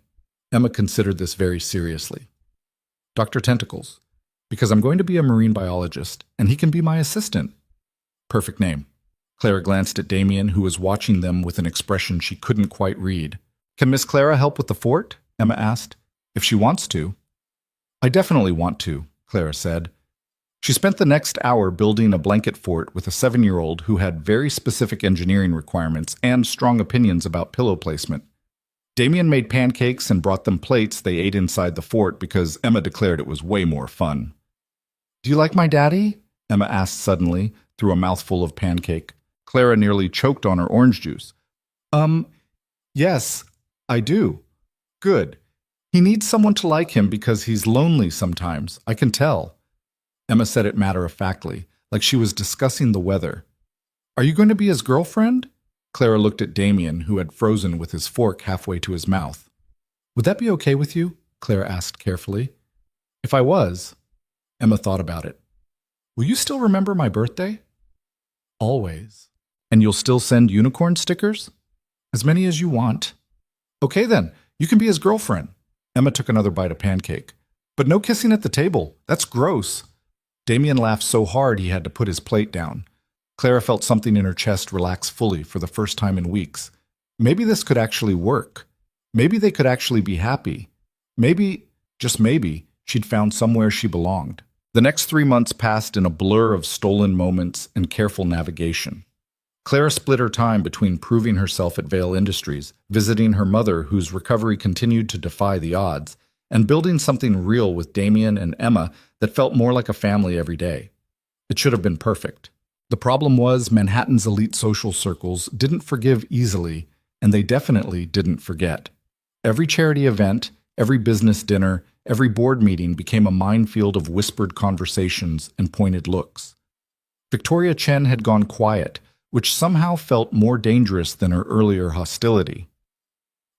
Emma considered this very seriously. Dr. Tentacles, because I'm going to be a marine biologist, and he can be my assistant. Perfect name. Clara glanced at Damien, who was watching them with an expression she couldn't quite read. Can Miss Clara help with the fort? Emma asked. If she wants to. I definitely want to, Clara said. She spent the next hour building a blanket fort with a 7-year-old who had very specific engineering requirements and strong opinions about pillow placement. Damien made pancakes and brought them plates they ate inside the fort because Emma declared it was way more fun. Do you like my daddy? Emma asked suddenly, through a mouthful of pancake. Clara nearly choked on her orange juice. Yes, I do. Good. He needs someone to like him because he's lonely sometimes, I can tell. Emma said it matter-of-factly, like she was discussing the weather. Are you going to be his girlfriend? Clara looked at Damien, who had frozen with his fork halfway to his mouth. Would that be okay with you? Clara asked carefully. If I was. Emma thought about it. Will you still remember my birthday? Always. And you'll still send unicorn stickers? As many as you want. Okay then, you can be his girlfriend. Emma took another bite of pancake. But no kissing at the table. That's gross. Damien laughed so hard he had to put his plate down. Clara felt something in her chest relax fully for the first time in weeks. Maybe this could actually work. Maybe they could actually be happy. Maybe, just maybe, she'd found somewhere she belonged. The next 3 months passed in a blur of stolen moments and careful navigation. Clara split her time between proving herself at Vale Industries, visiting her mother whose recovery continued to defy the odds, and building something real with Damien and Emma that felt more like a family every day. It should have been perfect. The problem was Manhattan's elite social circles didn't forgive easily, and they definitely didn't forget. Every charity event, every business dinner, every board meeting became a minefield of whispered conversations and pointed looks. Victoria Chen had gone quiet, which somehow felt more dangerous than her earlier hostility.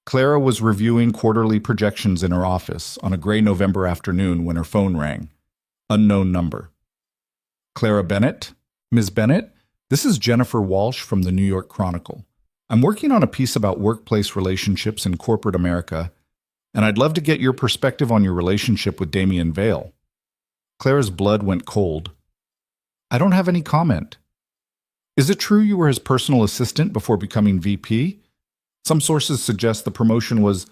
Clara was reviewing quarterly projections in her office on a gray November afternoon when her phone rang. Unknown number. Clara Bennett? Ms. Bennett? This is Jennifer Walsh from the New York Chronicle. I'm working on a piece about workplace relationships in corporate America, and I'd love to get your perspective on your relationship with Damien Vale. Clara's blood went cold. I don't have any comment. Is it true you were his personal assistant before becoming VP? Some sources suggest the promotion was...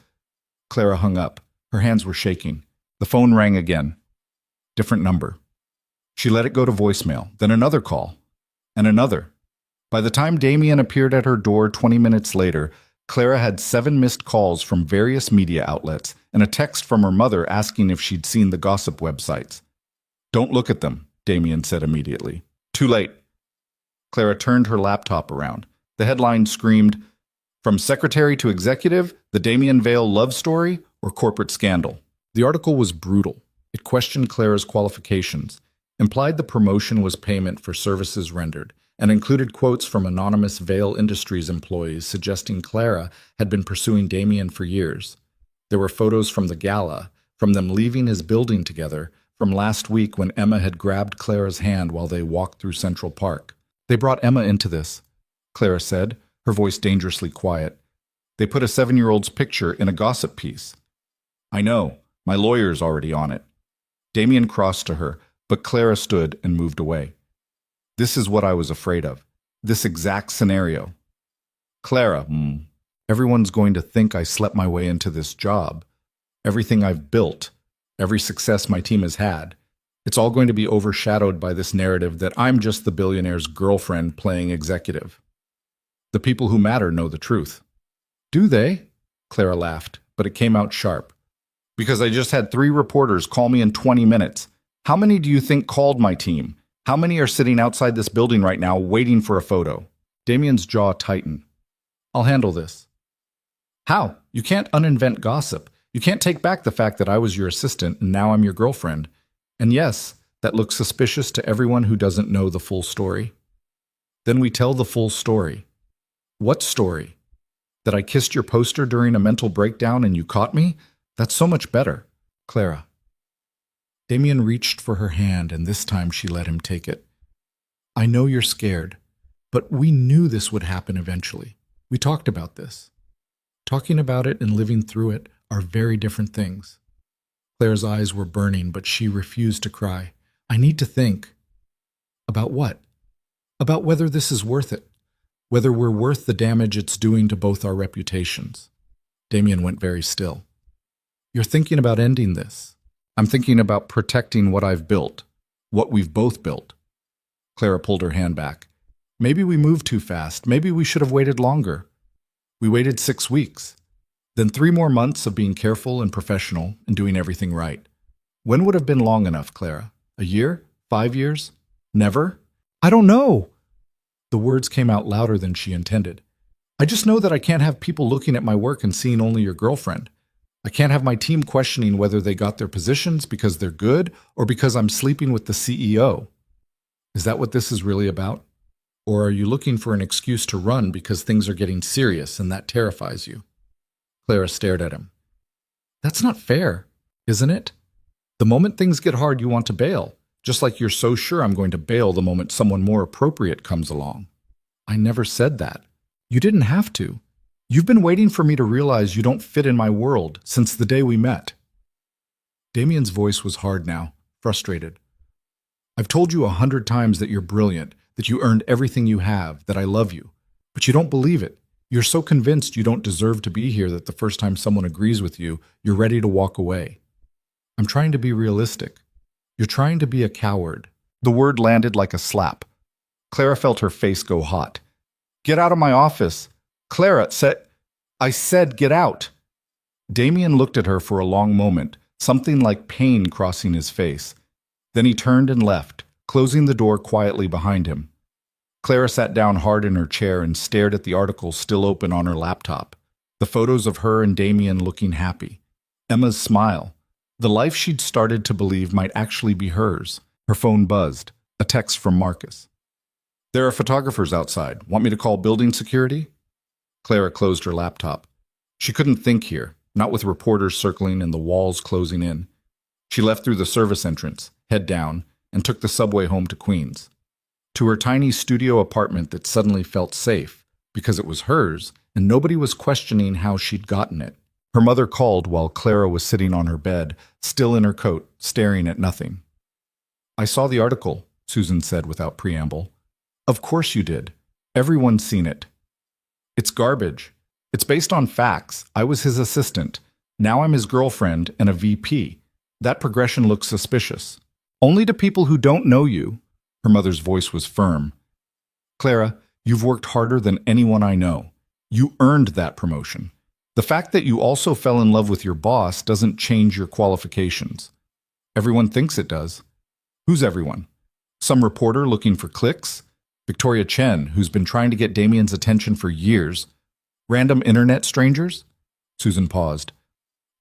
Clara hung up. Her hands were shaking. The phone rang again. Different number. She let it go to voicemail, then another call. and another. By the time Damien appeared at her door 20 minutes later, Clara had 7 missed calls from various media outlets and a text from her mother asking if she'd seen the gossip websites. "Don't look at them," Damien said immediately. "Too late." Clara turned her laptop around. The headline screamed, "From secretary to executive, the Damien Vale love story or corporate scandal." The article was brutal. It questioned Clara's qualifications, implied the promotion was payment for services rendered, and included quotes from anonymous Vale Industries employees suggesting Clara had been pursuing Damien for years. There were photos from the gala, from them leaving his building together, from last week when Emma had grabbed Clara's hand while they walked through Central Park. "They brought Emma into this," Clara said, her voice dangerously quiet. "They put a 7-year-old's picture in a gossip piece." "I know. My lawyer's already on it." Damien crossed to her, but Clara stood and moved away. "This is what I was afraid of. This exact scenario. Clara, everyone's going to think I slept my way into this job. Everything I've built, every success my team has had, it's all going to be overshadowed by this narrative that I'm just the billionaire's girlfriend playing executive. The people who matter know the truth." "Do they?" Clara laughed, but it came out sharp. "Because I just had 3 reporters call me in 20 minutes. How many do you think called my team? How many are sitting outside this building right now waiting for a photo?" Damien's jaw tightened. "I'll handle this." "How? You can't uninvent gossip. You can't take back the fact that I was your assistant and now I'm your girlfriend. And yes, that looks suspicious to everyone who doesn't know the full story." "Then we tell the full story." "What story? That I kissed your poster during a mental breakdown and you caught me? That's so much better." "Clara." Damien reached for her hand, and this time she let him take it. "I know you're scared, but we knew this would happen eventually. We talked about this. Talking about it and living through it are very different things." Claire's eyes were burning, but she refused to cry. "I need to think." "About what?" "About whether this is worth it. Whether we're worth the damage it's doing to both our reputations." Damien went very still. "You're thinking about ending this." "I'm thinking about protecting what I've built, what we've both built." Clara pulled her hand back. "Maybe we moved too fast. Maybe we should have waited longer. We waited 6 weeks. Then 3 more months of being careful and professional and doing everything right. When would have been long enough, Clara? A year? 5 years? Never?" "I don't know." The words came out louder than she intended. "I just know that I can't have people looking at my work and seeing only your girlfriend. I can't have my team questioning whether they got their positions because they're good or because I'm sleeping with the CEO. Is that what this is really about? Or are you looking for an excuse to run because things are getting serious and that terrifies you?" Clara stared at him. "That's not fair, isn't it? The moment things get hard, you want to bail, just like you're so sure I'm going to bail the moment someone more appropriate comes along." "I never said that." "You didn't have to. You've been waiting for me to realize you don't fit in my world since the day we met." Damien's voice was hard now, frustrated. "I've told you 100 times that you're brilliant, that you earned everything you have, that I love you. But you don't believe it. You're so convinced you don't deserve to be here that the first time someone agrees with you, you're ready to walk away. I'm trying to be realistic. You're trying to be a coward." The word landed like a slap. Clara felt her face go hot. "Get out of my office. Clara, I said get out." Damien looked at her for a long moment, something like pain crossing his face. Then he turned and left, closing the door quietly behind him. Clara sat down hard in her chair and stared at the article still open on her laptop. The photos of her and Damien looking happy. Emma's smile. The life she'd started to believe might actually be hers. Her phone buzzed. A text from Marcus. "There are photographers outside. Want me to call building security?" Clara closed her laptop. She couldn't think here, not with reporters circling and the walls closing in. She left through the service entrance, head down, and took the subway home to Queens. To her tiny studio apartment that suddenly felt safe, because it was hers, and nobody was questioning how she'd gotten it. Her mother called while Clara was sitting on her bed, still in her coat, staring at nothing. "I saw the article," Susan said without preamble. "Of course you did. Everyone's seen it. It's garbage. It's based on facts. I was his assistant. Now I'm his girlfriend and a VP. That progression looks suspicious. Only to people who don't know you." Her mother's voice was firm. Clara, you've worked harder than anyone I know. You earned that promotion. The fact that you also fell in love with your boss doesn't change your qualifications. Everyone thinks it does. Who's everyone? Some reporter looking for clicks? Victoria Chen, who's been trying to get Damien's attention for years? Random internet strangers? Susan paused.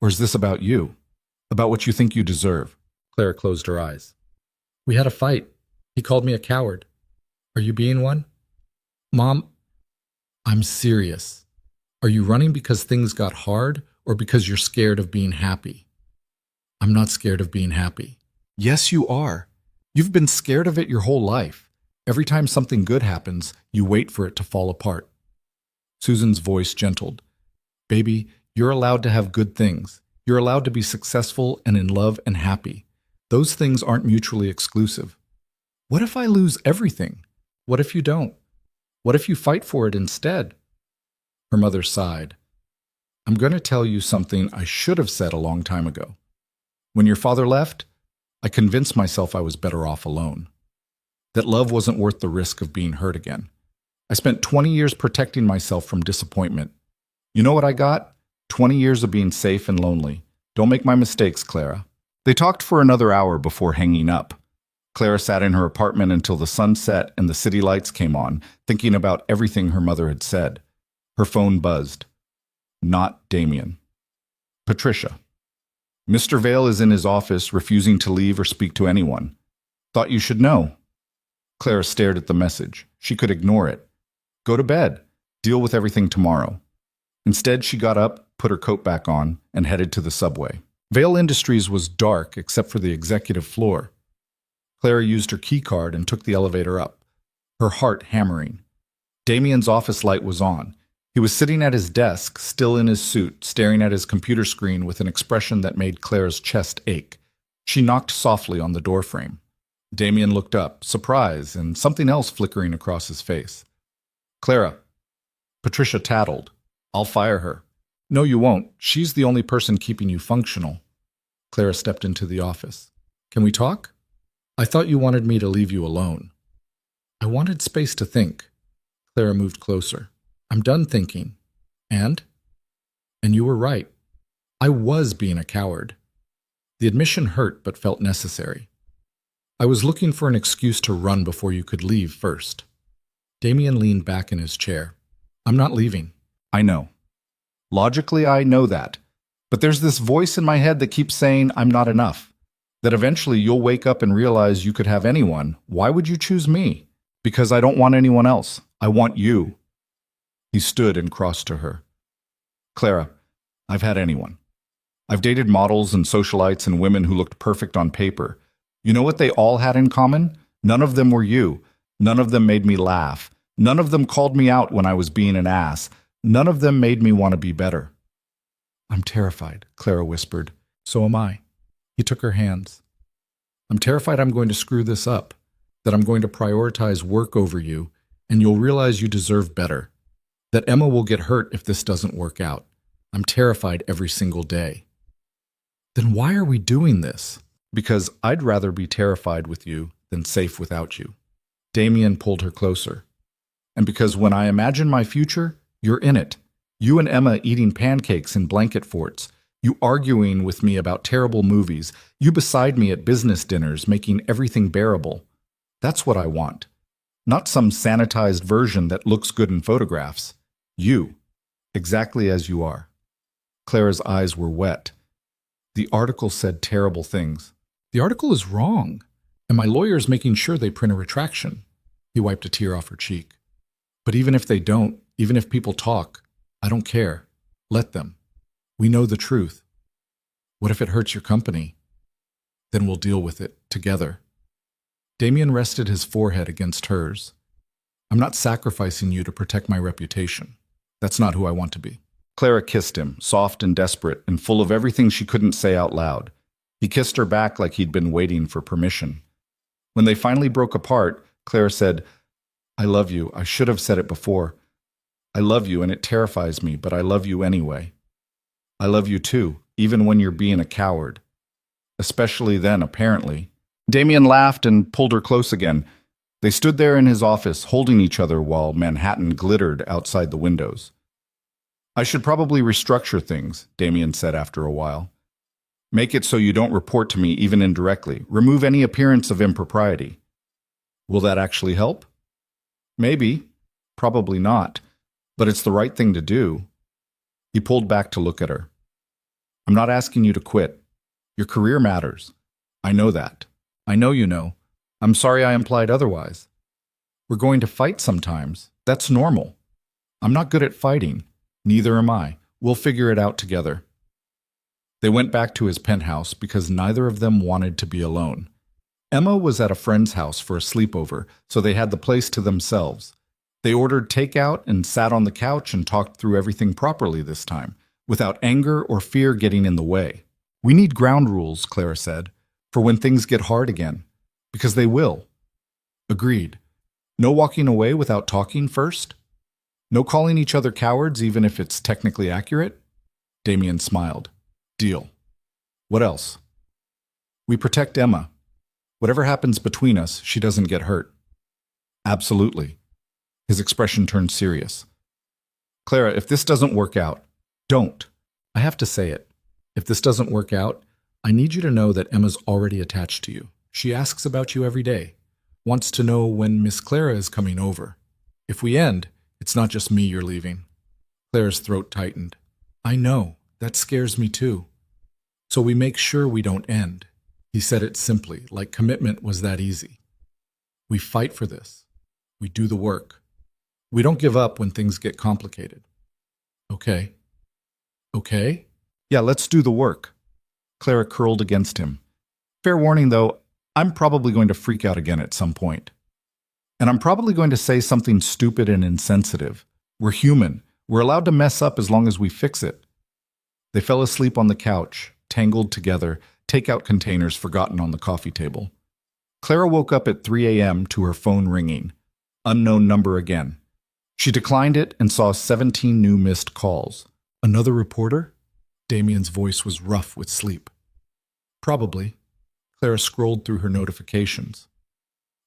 Or is this about you? About what you think you deserve? Clara closed her eyes. We had a fight. He called me a coward. Are you being one? Mom, I'm serious. Are you running because things got hard or because you're scared of being happy? I'm not scared of being happy. Yes, you are. You've been scared of it your whole life. Every time something good happens, you wait for it to fall apart. Susan's voice gentled. Baby, you're allowed to have good things. You're allowed to be successful and in love and happy. Those things aren't mutually exclusive. What if I lose everything? What if you don't? What if you fight for it instead? Her mother sighed. I'm going to tell you something I should have said a long time ago. When your father left, I convinced myself I was better off alone. That love wasn't worth the risk of being hurt again. I spent 20 years protecting myself from disappointment. You know what I got? 20 years of being safe and lonely. Don't make my mistakes, Clara. They talked for another hour before hanging up. Clara sat in her apartment until the sun set and the city lights came on, thinking about everything her mother had said. Her phone buzzed. Not Damien. Patricia. Mr. Vale is in his office, refusing to leave or speak to anyone. Thought you should know. Clara stared at the message. She could ignore it. Go to bed. Deal with everything tomorrow. Instead, she got up, put her coat back on, and headed to the subway. Vale Industries was dark except for the executive floor. Clara used her key card and took the elevator up, her heart hammering. Damien's office light was on. He was sitting at his desk, still in his suit, staring at his computer screen with an expression that made Clara's chest ache. She knocked softly on the doorframe. Damien looked up, surprise, and something else flickering across his face. Clara. Patricia tattled. I'll fire her. No, you won't. She's the only person keeping you functional. Clara stepped into the office. Can we talk? I thought you wanted me to leave you alone. I wanted space to think. Clara moved closer. I'm done thinking. And? And you were right. I was being a coward. The admission hurt but felt necessary. I was looking for an excuse to run before you could leave first. Damien leaned back in his chair. I'm not leaving. I know. Logically, I know that. But there's this voice in my head that keeps saying I'm not enough. That eventually you'll wake up and realize you could have anyone. Why would you choose me? Because I don't want anyone else. I want you. He stood and crossed to her. Clara, I've had anyone. I've dated models and socialites and women who looked perfect on paper. You know what they all had in common? None of them were you. None of them made me laugh. None of them called me out when I was being an ass. None of them made me want to be better. I'm terrified, Clara whispered. So am I. He took her hands. I'm terrified I'm going to screw this up, that I'm going to prioritize work over you, and you'll realize you deserve better, that Emma will get hurt if this doesn't work out. I'm terrified every single day. Then why are we doing this? Because I'd rather be terrified with you than safe without you. Damien pulled her closer. And because when I imagine my future, you're in it. You and Emma eating pancakes in blanket forts. You arguing with me about terrible movies. You beside me at business dinners, making everything bearable. That's what I want. Not some sanitized version that looks good in photographs. You, exactly as you are. Clara's eyes were wet. The article said terrible things. The article is wrong, and my lawyer's making sure they print a retraction. He wiped a tear off her cheek. But even if they don't, even if people talk, I don't care. Let them. We know the truth. What if it hurts your company? Then we'll deal with it together. Damien rested his forehead against hers. I'm not sacrificing you to protect my reputation. That's not who I want to be. Clara kissed him, soft and desperate, and full of everything she couldn't say out loud. He kissed her back like he'd been waiting for permission. When they finally broke apart, Clara said, I love you. I should have said it before. I love you, and it terrifies me, but I love you anyway. I love you too, even when you're being a coward. Especially then, apparently. Damien laughed and pulled her close again. They stood there in his office, holding each other while Manhattan glittered outside the windows. I should probably restructure things, Damien said after a while. Make it so you don't report to me even indirectly. Remove any appearance of impropriety. Will that actually help? Maybe. Probably not. But it's the right thing to do. He pulled back to look at her. I'm not asking you to quit. Your career matters. I know that. I know you know. I'm sorry I implied otherwise. We're going to fight sometimes. That's normal. I'm not good at fighting. Neither am I. We'll figure it out together. They went back to his penthouse because neither of them wanted to be alone. Emma was at a friend's house for a sleepover, so they had the place to themselves. They ordered takeout and sat on the couch and talked through everything properly this time, without anger or fear getting in the way. We need ground rules, Clara said, for when things get hard again, because they will. Agreed. No walking away without talking first? No calling each other cowards even if it's technically accurate? Damien smiled. Deal. What else? We protect Emma. Whatever happens between us, she doesn't get hurt. Absolutely. His expression turned serious. Clara, if this doesn't work out, don't. I have to say it. If this doesn't work out, I need you to know that Emma's already attached to you. She asks about you every day, wants to know when Miss Clara is coming over. If we end, it's not just me you're leaving. Clara's throat tightened. I know. That scares me too. So we make sure we don't end. He said it simply, like commitment was that easy. We fight for this. We do the work. We don't give up when things get complicated. Okay. Okay? Yeah, let's do the work. Clara curled against him. Fair warning, though, I'm probably going to freak out again at some point. And I'm probably going to say something stupid and insensitive. We're human. We're allowed to mess up as long as we fix it. They fell asleep on the couch, tangled together, takeout containers forgotten on the coffee table. Clara woke up at 3 a.m. to her phone ringing. Unknown number again. She declined it and saw 17 new missed calls. Another reporter? Damien's voice was rough with sleep. Probably. Clara scrolled through her notifications.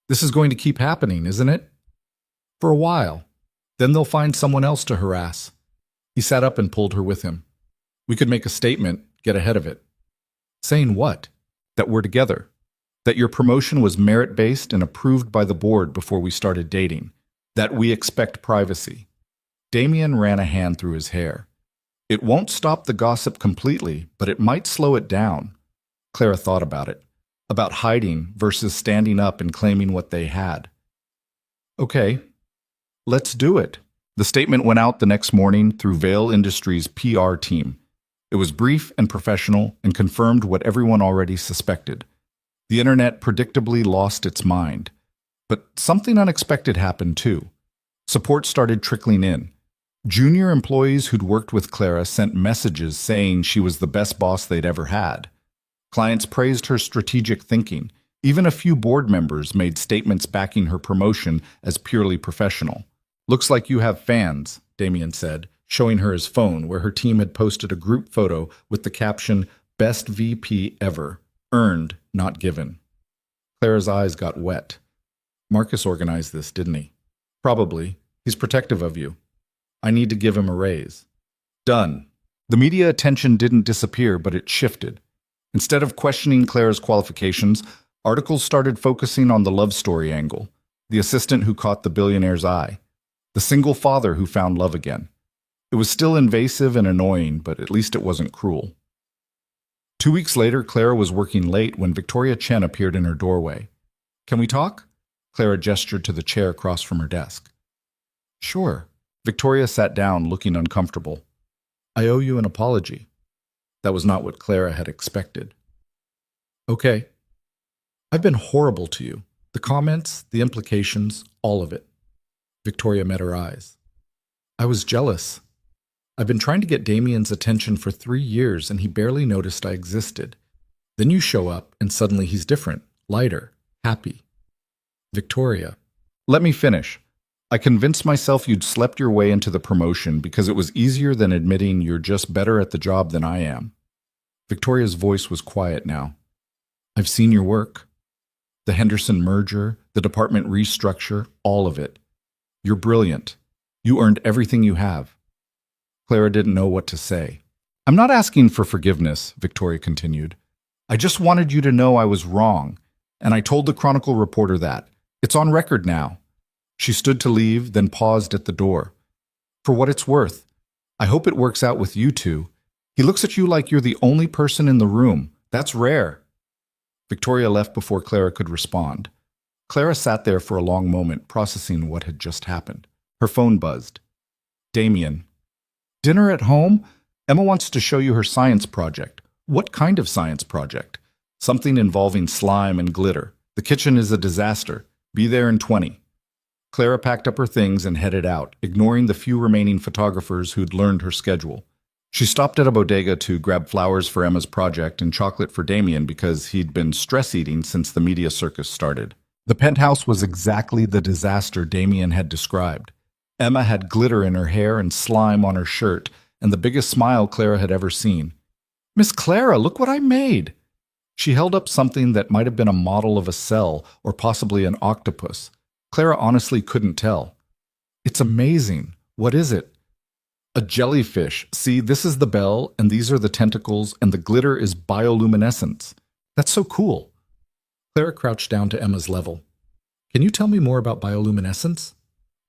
This is going to keep happening, isn't it? For a while. Then they'll find someone else to harass. He sat up and pulled her with him. We could make a statement, get ahead of it. Saying what? That we're together. That your promotion was merit-based and approved by the board before we started dating. That we expect privacy. Damien ran a hand through his hair. It won't stop the gossip completely, but it might slow it down. Clara thought about it. About hiding versus standing up and claiming what they had. Okay, let's do it. The statement went out the next morning through Vail Industries' PR team. It was brief and professional and confirmed what everyone already suspected. The internet predictably lost its mind. But something unexpected happened too. Support started trickling in. Junior employees who'd worked with Clara sent messages saying she was the best boss they'd ever had. Clients praised her strategic thinking. Even a few board members made statements backing her promotion as purely professional. Looks like you have fans, Damien said, showing her his phone where her team had posted a group photo with the caption, Best VP Ever. Earned, not given. Clara's eyes got wet. Marcus organized this, didn't he? Probably. He's protective of you. I need to give him a raise. Done. The media attention didn't disappear, but it shifted. Instead of questioning Clara's qualifications, articles started focusing on the love story angle, the assistant who caught the billionaire's eye, the single father who found love again. It was still invasive and annoying, but at least it wasn't cruel. 2 weeks later, Clara was working late when Victoria Chen appeared in her doorway. Can we talk? Clara gestured to the chair across from her desk. Sure. Victoria sat down, looking uncomfortable. I owe you an apology. That was not what Clara had expected. Okay. I've been horrible to you. The comments, the implications, all of it. Victoria met her eyes. I was jealous. I've been trying to get Damien's attention for 3 years and he barely noticed I existed. Then you show up and suddenly he's different, lighter, happy. Victoria. Let me finish. I convinced myself you'd slept your way into the promotion because it was easier than admitting you're just better at the job than I am. Victoria's voice was quiet now. I've seen your work. The Henderson merger, the department restructure, all of it. You're brilliant. You earned everything you have. Clara didn't know what to say. I'm not asking for forgiveness, Victoria continued. I just wanted you to know I was wrong, and I told the Chronicle reporter that. It's on record now. She stood to leave, then paused at the door. For what it's worth, I hope it works out with you two. He looks at you like you're the only person in the room. That's rare. Victoria left before Clara could respond. Clara sat there for a long moment, processing what had just happened. Her phone buzzed. Damien. Dinner at home? Emma wants to show you her science project. What kind of science project? Something involving slime and glitter. The kitchen is a disaster. Be there in 20. Clara packed up her things and headed out, ignoring the few remaining photographers who'd learned her schedule. She stopped at a bodega to grab flowers for Emma's project and chocolate for Damien because he'd been stress-eating since the media circus started. The penthouse was exactly the disaster Damien had described. Emma had glitter in her hair and slime on her shirt, and the biggest smile Clara had ever seen. Miss Clara, look what I made! She held up something that might have been a model of a cell or possibly an octopus. Clara honestly couldn't tell. It's amazing. What is it? A jellyfish. See, this is the bell, and these are the tentacles, and the glitter is bioluminescence. That's so cool. Clara crouched down to Emma's level. Can you tell me more about bioluminescence?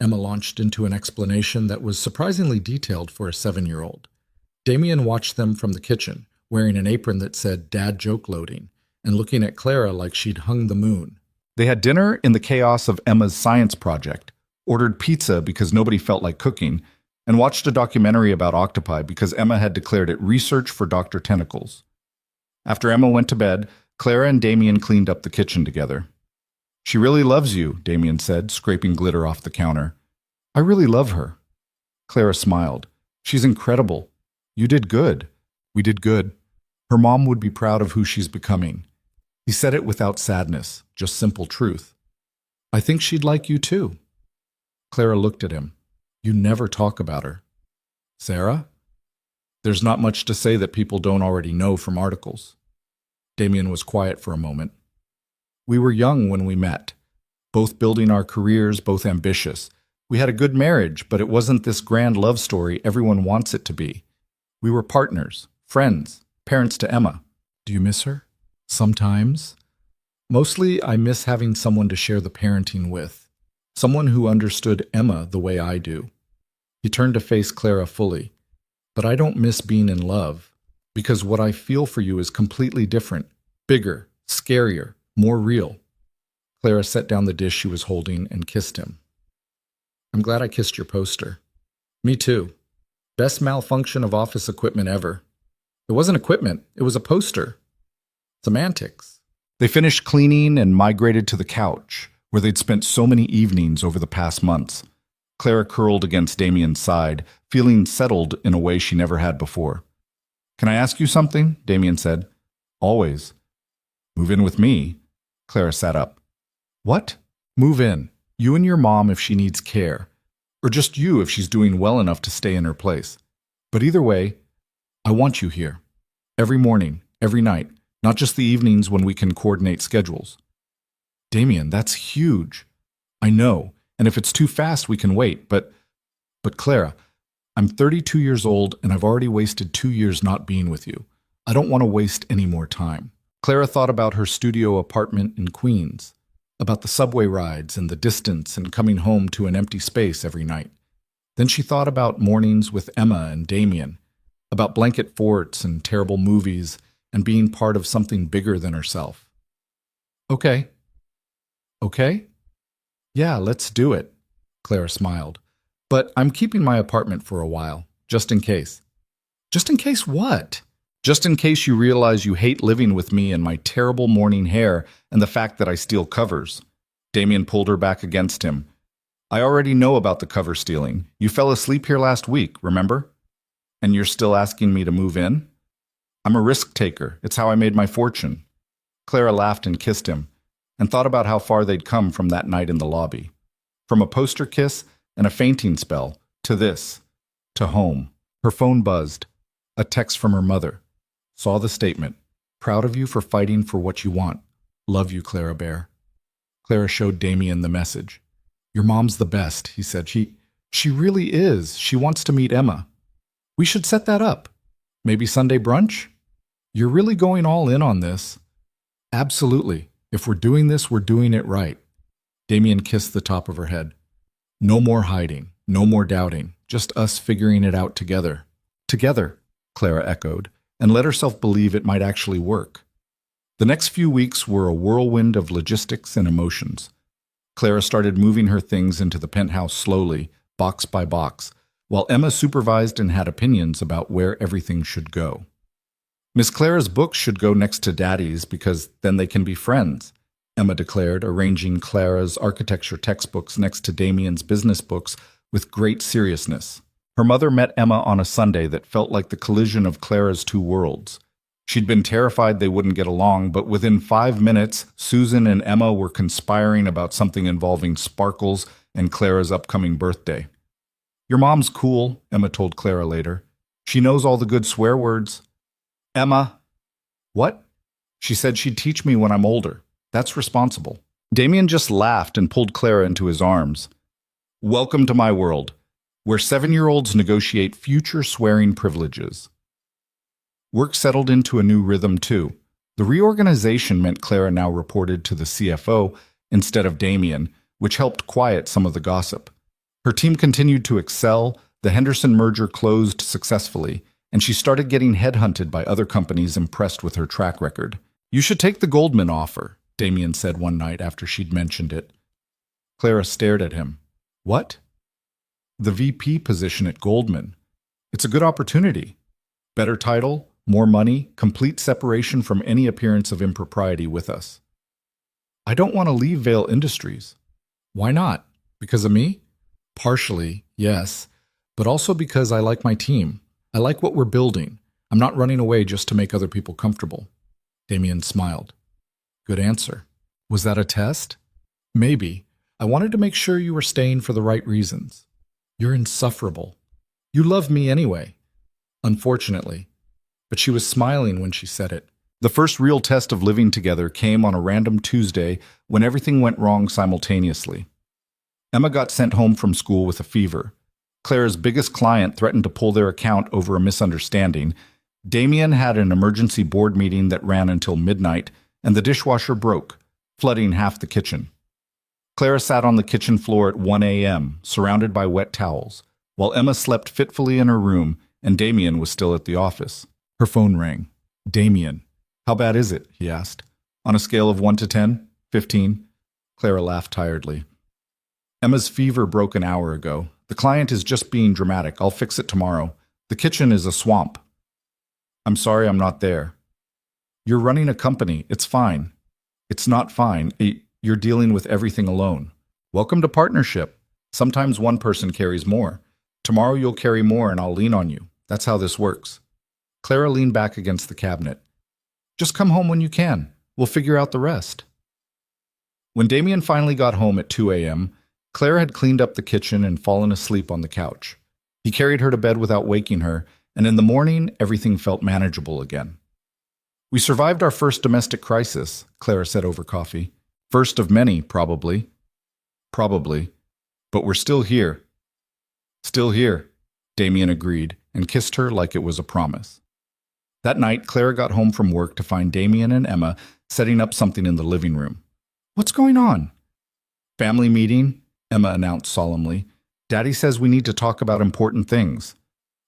Emma launched into an explanation that was surprisingly detailed for a 7-year-old. Damien watched them from the kitchen, wearing an apron that said Dad Joke Loading, and looking at Clara like she'd hung the moon. They had dinner in the chaos of Emma's science project, ordered pizza because nobody felt like cooking, and watched a documentary about octopi because Emma had declared it research for Dr. Tentacles. After Emma went to bed, Clara and Damien cleaned up the kitchen together. She really loves you, Damien said, scraping glitter off the counter. I really love her. Clara smiled. She's incredible. You did good. We did good. Her mom would be proud of who she's becoming. He said it without sadness, just simple truth. I think she'd like you too. Clara looked at him. You never talk about her. Sarah? There's not much to say that people don't already know from articles. Damien was quiet for a moment. We were young when we met, both building our careers, both ambitious. We had a good marriage, but it wasn't this grand love story everyone wants it to be. We were partners, friends, parents to Emma. Do you miss her? Sometimes. Mostly, I miss having someone to share the parenting with. Someone who understood Emma the way I do. He turned to face Clara fully. But I don't miss being in love, because what I feel for you is completely different, bigger, scarier, more real. Clara set down the dish she was holding and kissed him. I'm glad I kissed your poster. Me too. Best malfunction of office equipment ever. It wasn't equipment, it was a poster. Semantics. They finished cleaning and migrated to the couch, where they'd spent so many evenings over the past months. Clara curled against Damien's side, feeling settled in a way she never had before. Can I ask you something? Damien said. Always. Move in with me. Clara sat up. What? Move in. You and your mom if she needs care. Or just you if she's doing well enough to stay in her place. But either way, I want you here. Every morning, every night, not just the evenings when we can coordinate schedules. Damien, that's huge. I know, and if it's too fast, we can wait, but Clara, I'm 32 years old and I've already wasted 2 years not being with you. I don't want to waste any more time. Clara thought about her studio apartment in Queens, about the subway rides and the distance and coming home to an empty space every night. Then she thought about mornings with Emma and Damien, about blanket forts and terrible movies and being part of something bigger than herself. Okay. Okay? Yeah, let's do it, Clara smiled. But I'm keeping my apartment for a while, just in case. Just in case what? Just in case you realize you hate living with me and my terrible morning hair and the fact that I steal covers. Damien pulled her back against him. I already know about the cover stealing. You fell asleep here last week, remember? And you're still asking me to move in? I'm a risk taker. It's how I made my fortune. Clara laughed and kissed him, and thought about how far they'd come from that night in the lobby. From a poster kiss and a fainting spell, to this, to home. Her phone buzzed. A text from her mother. Saw the statement. Proud of you for fighting for what you want. Love you, Clara Bear. Clara showed Damien the message. Your mom's the best, he said. She really is. She wants to meet Emma. We should set that up. Maybe Sunday brunch? You're really going all in on this. Absolutely. If we're doing this, we're doing it right. Damien kissed the top of her head. No more hiding, no more doubting, just us figuring it out together. Together, Clara echoed, and let herself believe it might actually work. The next few weeks were a whirlwind of logistics and emotions. Clara started moving her things into the penthouse slowly, box by box, while Emma supervised and had opinions about where everything should go. Miss Clara's books should go next to Daddy's because then they can be friends, Emma declared, arranging Clara's architecture textbooks next to Damien's business books with great seriousness. Her mother met Emma on a Sunday that felt like the collision of Clara's two worlds. She'd been terrified they wouldn't get along, but within 5 minutes, Susan and Emma were conspiring about something involving Sparkles and Clara's upcoming birthday. Your mom's cool, Emma told Clara later. She knows all the good swear words. Emma. What? She said she'd teach me when I'm older. That's responsible. Damien just laughed and pulled Clara into his arms. Welcome to my world, where 7-year-olds negotiate future swearing privileges. Work settled into a new rhythm, too. The reorganization meant Clara now reported to the CFO instead of Damien, which helped quiet some of the gossip. Her team continued to excel, the Henderson merger closed successfully, and she started getting headhunted by other companies impressed with her track record. You should take the Goldman offer, Damien said one night after she'd mentioned it. Clara stared at him. What? The VP position at Goldman. It's a good opportunity. Better title, more money, complete separation from any appearance of impropriety with us. I don't want to leave Vale Industries. Why not? Because of me? Partially, yes, but also because I like my team. I like what we're building. I'm not running away just to make other people comfortable. Damien smiled. Good answer. Was that a test? Maybe. I wanted to make sure you were staying for the right reasons. You're insufferable. You love me anyway. Unfortunately. But she was smiling when she said it. The first real test of living together came on a random Tuesday when everything went wrong simultaneously. Emma got sent home from school with a fever. Clara's biggest client threatened to pull their account over a misunderstanding. Damien had an emergency board meeting that ran until midnight, and the dishwasher broke, flooding half the kitchen. Clara sat on the kitchen floor at 1 a.m., surrounded by wet towels, while Emma slept fitfully in her room and Damien was still at the office. Her phone rang. Damien. How bad is it? He asked. On a scale of 1 to 10? 15? Clara laughed tiredly. Emma's fever broke an hour ago. The client is just being dramatic. I'll fix it tomorrow. The kitchen is a swamp. I'm sorry I'm not there. You're running a company. It's fine. It's not fine. You're dealing with everything alone. Welcome to partnership. Sometimes one person carries more. Tomorrow you'll carry more and I'll lean on you. That's how this works. Clara leaned back against the cabinet. Just come home when you can. We'll figure out the rest. When Damien finally got home at 2 a.m., Clara had cleaned up the kitchen and fallen asleep on the couch. He carried her to bed without waking her, and in the morning, everything felt manageable again. We survived our first domestic crisis, Clara said over coffee. First of many, probably. Probably. But we're still here. Still here, Damien agreed, and kissed her like it was a promise. That night, Clara got home from work to find Damien and Emma setting up something in the living room. What's going on? Family meeting, Emma announced solemnly. Daddy says we need to talk about important things.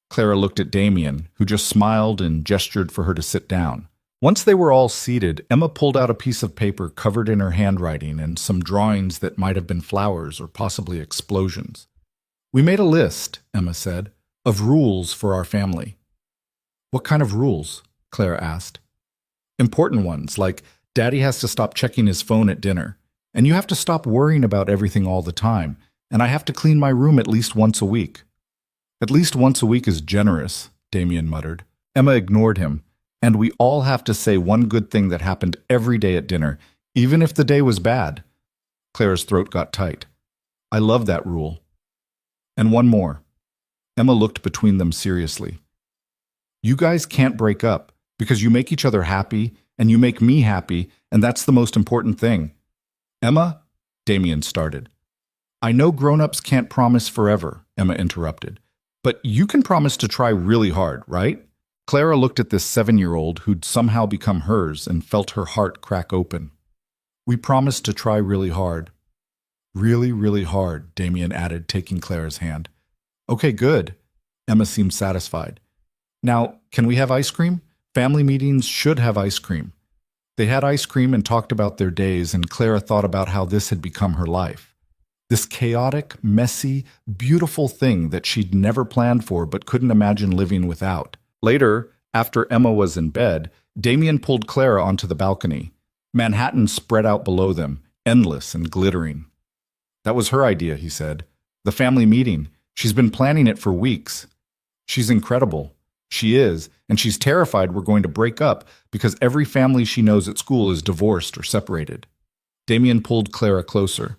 Clara looked at Damien, who just smiled and gestured for her to sit down. Once they were all seated, Emma pulled out a piece of paper covered in her handwriting and some drawings that might have been flowers or possibly explosions. We made a list, Emma said, of rules for our family. What kind of rules? Clara asked. Important ones, like Daddy has to stop checking his phone at dinner, and you have to stop worrying about everything all the time, and I have to clean my room at least once a week. At least once a week is generous, Damien muttered. Emma ignored him. And we all have to say one good thing that happened every day at dinner, even if the day was bad. Clara's throat got tight. I love that rule. And one more. Emma looked between them seriously. You guys can't break up because you make each other happy and you make me happy, and that's the most important thing. Emma, Damien started. I know grown-ups can't promise forever, Emma interrupted. But you can promise to try really hard, right? Clara looked at this 7-year-old who'd somehow become hers and felt her heart crack open. We promise to try really hard. Really, really hard, Damien added, taking Clara's hand. Okay, good. Emma seemed satisfied. Now, can we have ice cream? Family meetings should have ice cream. They had ice cream and talked about their days, and Clara thought about how this had become her life. This chaotic, messy, beautiful thing that she'd never planned for but couldn't imagine living without. Later, after Emma was in bed, Damien pulled Clara onto the balcony. Manhattan spread out below them, endless and glittering. That was her idea, he said. The family meeting. She's been planning it for weeks. She's incredible. She is, and she's terrified we're going to break up because every family she knows at school is divorced or separated. Damien pulled Clara closer.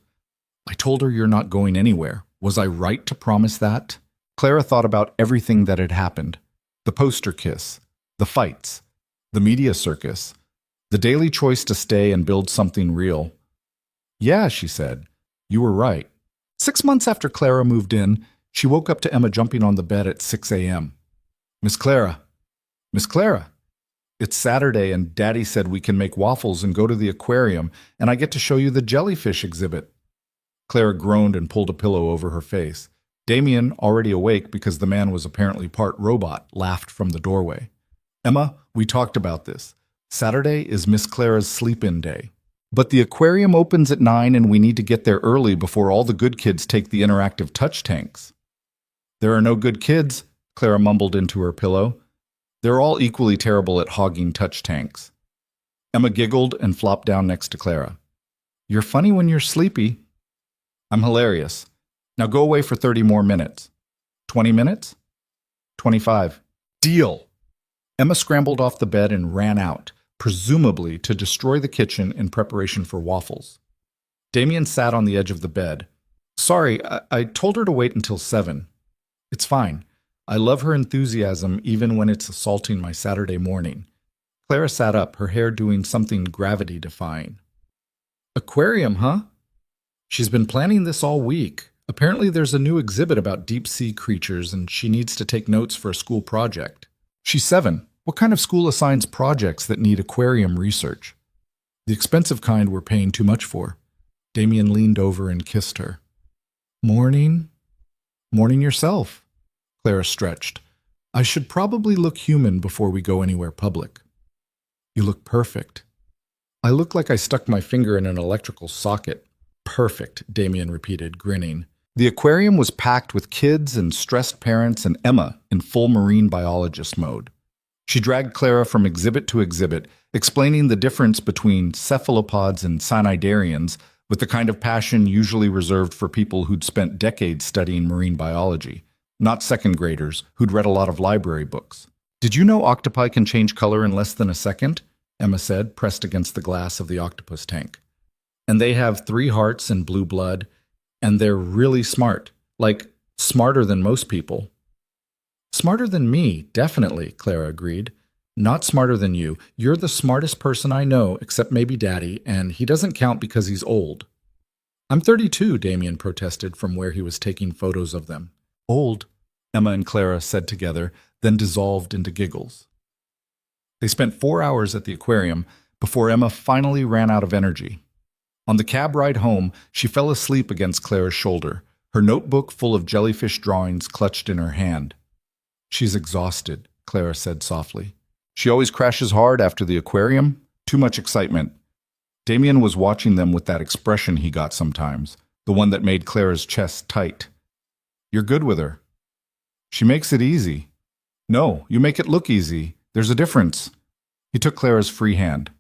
I told her you're not going anywhere. Was I right to promise that? Clara thought about everything that had happened. The poster kiss, the fights, the media circus, the daily choice to stay and build something real. Yeah, she said. You were right. 6 months after Clara moved in, she woke up to Emma jumping on the bed at 6 a.m. Miss Clara. Miss Clara. It's Saturday and Daddy said we can make waffles and go to the aquarium and I get to show you the jellyfish exhibit. Clara groaned and pulled a pillow over her face. Damien, already awake because the man was apparently part robot, laughed from the doorway. Emma, we talked about this. Saturday is Miss Clara's sleep-in day. But the aquarium opens at 9 and we need to get there early before all the good kids take the interactive touch tanks. There are no good kids, Clara mumbled into her pillow. They're all equally terrible at hogging touch tanks. Emma giggled and flopped down next to Clara. You're funny when you're sleepy. I'm hilarious. Now go away for 30 more minutes. 20 minutes? 25. Deal! Emma scrambled off the bed and ran out, presumably to destroy the kitchen in preparation for waffles. Damien sat on the edge of the bed. Sorry, I told her to wait until 7. It's fine. I love her enthusiasm even when it's assaulting my Saturday morning. Clara sat up, her hair doing something gravity-defying. Aquarium, huh? She's been planning this all week. Apparently there's a new exhibit about deep-sea creatures and she needs to take notes for a school project. She's 7. What kind of school assigns projects that need aquarium research? The expensive kind we're paying too much for. Damien leaned over and kissed her. Morning? Morning yourself. Clara stretched. I should probably look human before we go anywhere public. You look perfect. I look like I stuck my finger in an electrical socket. Perfect, Damien repeated, grinning. The aquarium was packed with kids and stressed parents and Emma in full marine biologist mode. She dragged Clara from exhibit to exhibit, explaining the difference between cephalopods and cyanidarians with the kind of passion usually reserved for people who'd spent decades studying marine biology, not second graders who'd read a lot of library books. Did you know octopi can change color in less than a second? Emma said, pressed against the glass of the octopus tank. And they have 3 hearts and blue blood, and they're really smart, like smarter than most people. Smarter than me, definitely, Clara agreed. Not smarter than you. You're the smartest person I know, except maybe Daddy, and he doesn't count because he's old. I'm 32, Damien protested from where he was taking photos of them. Old, Emma and Clara said together, then dissolved into giggles. They spent 4 hours at the aquarium before Emma finally ran out of energy. On the cab ride home, she fell asleep against Clara's shoulder, her notebook full of jellyfish drawings clutched in her hand. She's exhausted, Clara said softly. She always crashes hard after the aquarium. Too much excitement. Damien was watching them with that expression he got sometimes, the one that made Clara's chest tight. You're good with her. She makes it easy. No, you make it look easy. There's a difference. He took Clara's free hand.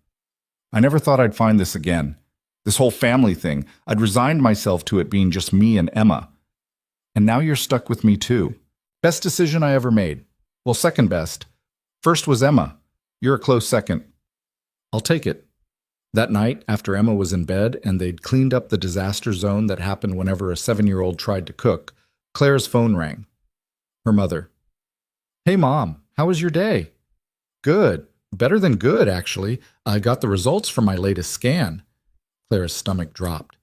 I never thought I'd find this again. This whole family thing. I'd resigned myself to it being just me and Emma. And now you're stuck with me too. Best decision I ever made. Well, second best. First was Emma. You're a close second. I'll take it. That night, after Emma was in bed and they'd cleaned up the disaster zone that happened whenever a 7-year-old tried to cook, Clara's phone rang. Her mother. Hey, Mom, how was your day? Good. Better than good, actually. I got the results from my latest scan. Clara's stomach dropped.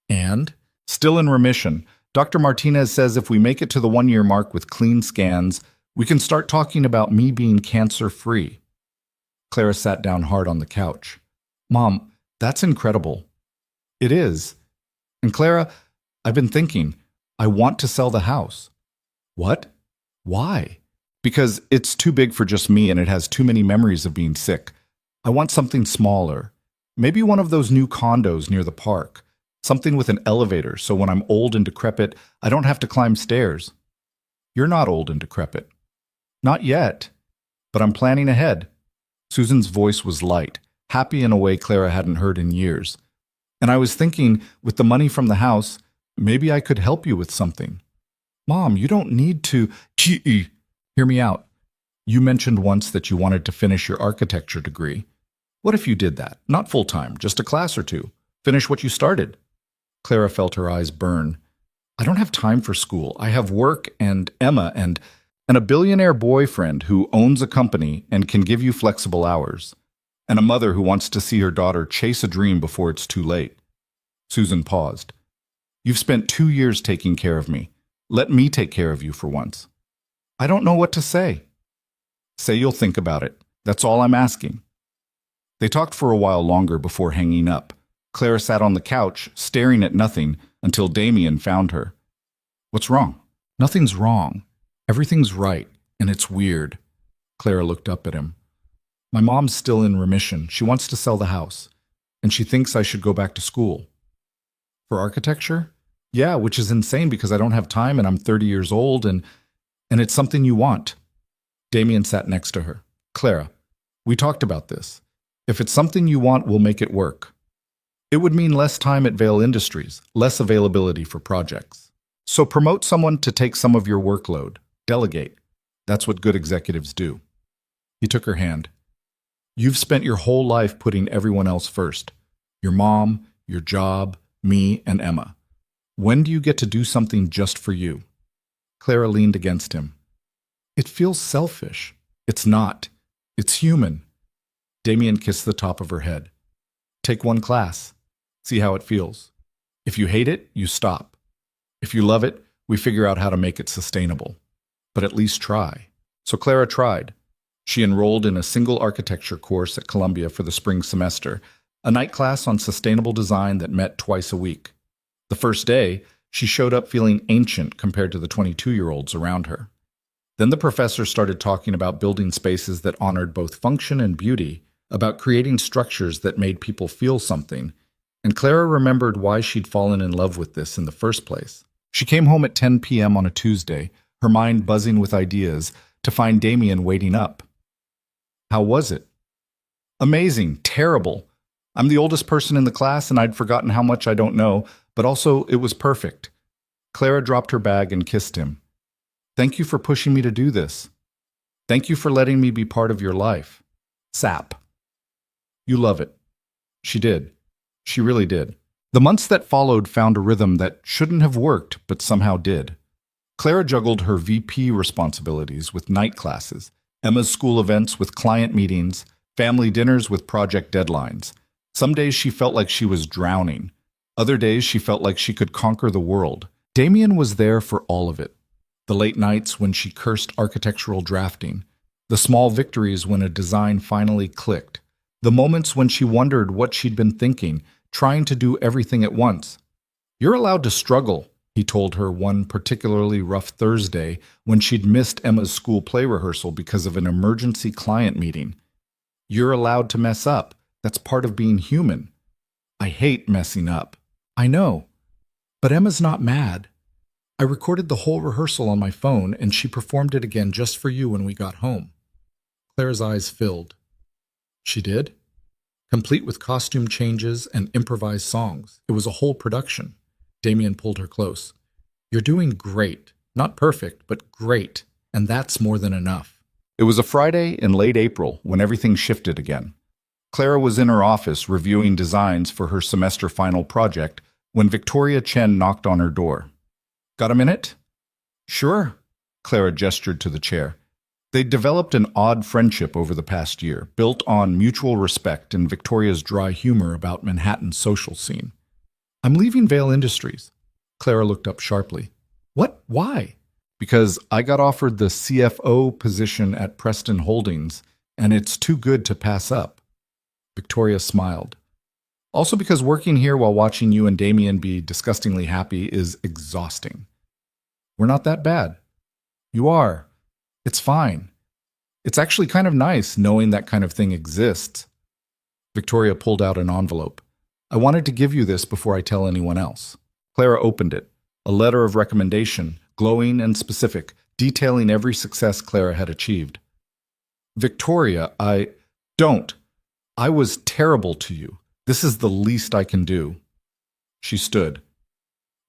And? Still in remission. Dr. Martinez says if we make it to the 1 year mark with clean scans, we can start talking about me being cancer-free. Clara sat down hard on the couch. Mom, that's incredible. It is. And Clara, I've been thinking, I want to sell the house. What? Why? Because it's too big for just me and it has too many memories of being sick. I want something smaller. Maybe one of those new condos near the park. Something with an elevator so when I'm old and decrepit, I don't have to climb stairs. You're not old and decrepit. Not yet. But I'm planning ahead. Susan's voice was light, happy in a way Clara hadn't heard in years. And I was thinking, with the money from the house, maybe I could help you with something. Mom, you don't need to... Hear me out. You mentioned once that you wanted to finish your architecture degree. What if you did that? Not full-time, just a class or two. Finish what you started. Clara felt her eyes burn. I don't have time for school. I have work and Emma and a billionaire boyfriend who owns a company and can give you flexible hours. And a mother who wants to see her daughter chase a dream before it's too late. Susan paused. You've spent 2 years taking care of me. Let me take care of you for once. I don't know what to say. Say you'll think about it. That's all I'm asking. They talked for a while longer before hanging up. Clara sat on the couch, staring at nothing, until Damien found her. What's wrong? Nothing's wrong. Everything's right, and it's weird. Clara looked up at him. My mom's still in remission. She wants to sell the house, and she thinks I should go back to school. For architecture? Yeah, which is insane because I don't have time and I'm 30 years old and it's something you want. Damien sat next to her. Clara, we talked about this. If it's something you want, we'll make it work. It would mean less time at Vail Industries, less availability for projects. So promote someone to take some of your workload. Delegate. That's what good executives do. He took her hand. You've spent your whole life putting everyone else first. Your mom, your job, me, and Emma. When do you get to do something just for you? Clara leaned against him. It feels selfish. It's not. It's human. Damien kissed the top of her head. Take one class. See how it feels. If you hate it, you stop. If you love it, we figure out how to make it sustainable. But at least try. So Clara tried. She enrolled in a single architecture course at Columbia for the spring semester, a night class on sustainable design that met twice a week. The first day, she showed up feeling ancient compared to the 22-year-olds around her. Then the professor started talking about building spaces that honored both function and beauty, about creating structures that made people feel something, and Clara remembered why she'd fallen in love with this in the first place. She came home at 10 p.m. on a Tuesday, her mind buzzing with ideas, to find Damien waiting up. How was it? Amazing, terrible. I'm the oldest person in the class and I'd forgotten how much I don't know, but also it was perfect. Clara dropped her bag and kissed him. Thank you for pushing me to do this. Thank you for letting me be part of your life. Sap. You love it. She did. She really did. The months that followed found a rhythm that shouldn't have worked, but somehow did. Clara juggled her VP responsibilities with night classes, Emma's school events with client meetings, family dinners with project deadlines. Some days she felt like she was drowning. Other days she felt like she could conquer the world. Damien was there for all of it. The late nights when she cursed architectural drafting, the small victories when a design finally clicked, the moments when she wondered what she'd been thinking, trying to do everything at once. You're allowed to struggle, he told her one particularly rough Thursday when she'd missed Emma's school play rehearsal because of an emergency client meeting. You're allowed to mess up. That's part of being human. I hate messing up. I know. But Emma's not mad. I recorded the whole rehearsal on my phone and she performed it again just for you when we got home. Claire's eyes filled. She did? Complete with costume changes and improvised songs. It was a whole production. Damien pulled her close. You're doing great. Not perfect, but great. And that's more than enough. It was a Friday in late April when everything shifted again. Clara was in her office reviewing designs for her semester final project when Victoria Chen knocked on her door. Got a minute? Sure. Clara gestured to the chair. They'd developed an odd friendship over the past year, built on mutual respect and Victoria's dry humor about Manhattan's social scene. I'm leaving Vale Industries. Clara looked up sharply. What? Why? Because I got offered the CFO position at Preston Holdings, and it's too good to pass up. Victoria smiled. Also because working here while watching you and Damien be disgustingly happy is exhausting. We're not that bad. You are. It's fine. It's actually kind of nice knowing that kind of thing exists. Victoria pulled out an envelope. I wanted to give you this before I tell anyone else. Clara opened it. A letter of recommendation, glowing and specific, detailing every success Clara had achieved. Victoria, Don't. I was terrible to you. This is the least I can do. She stood.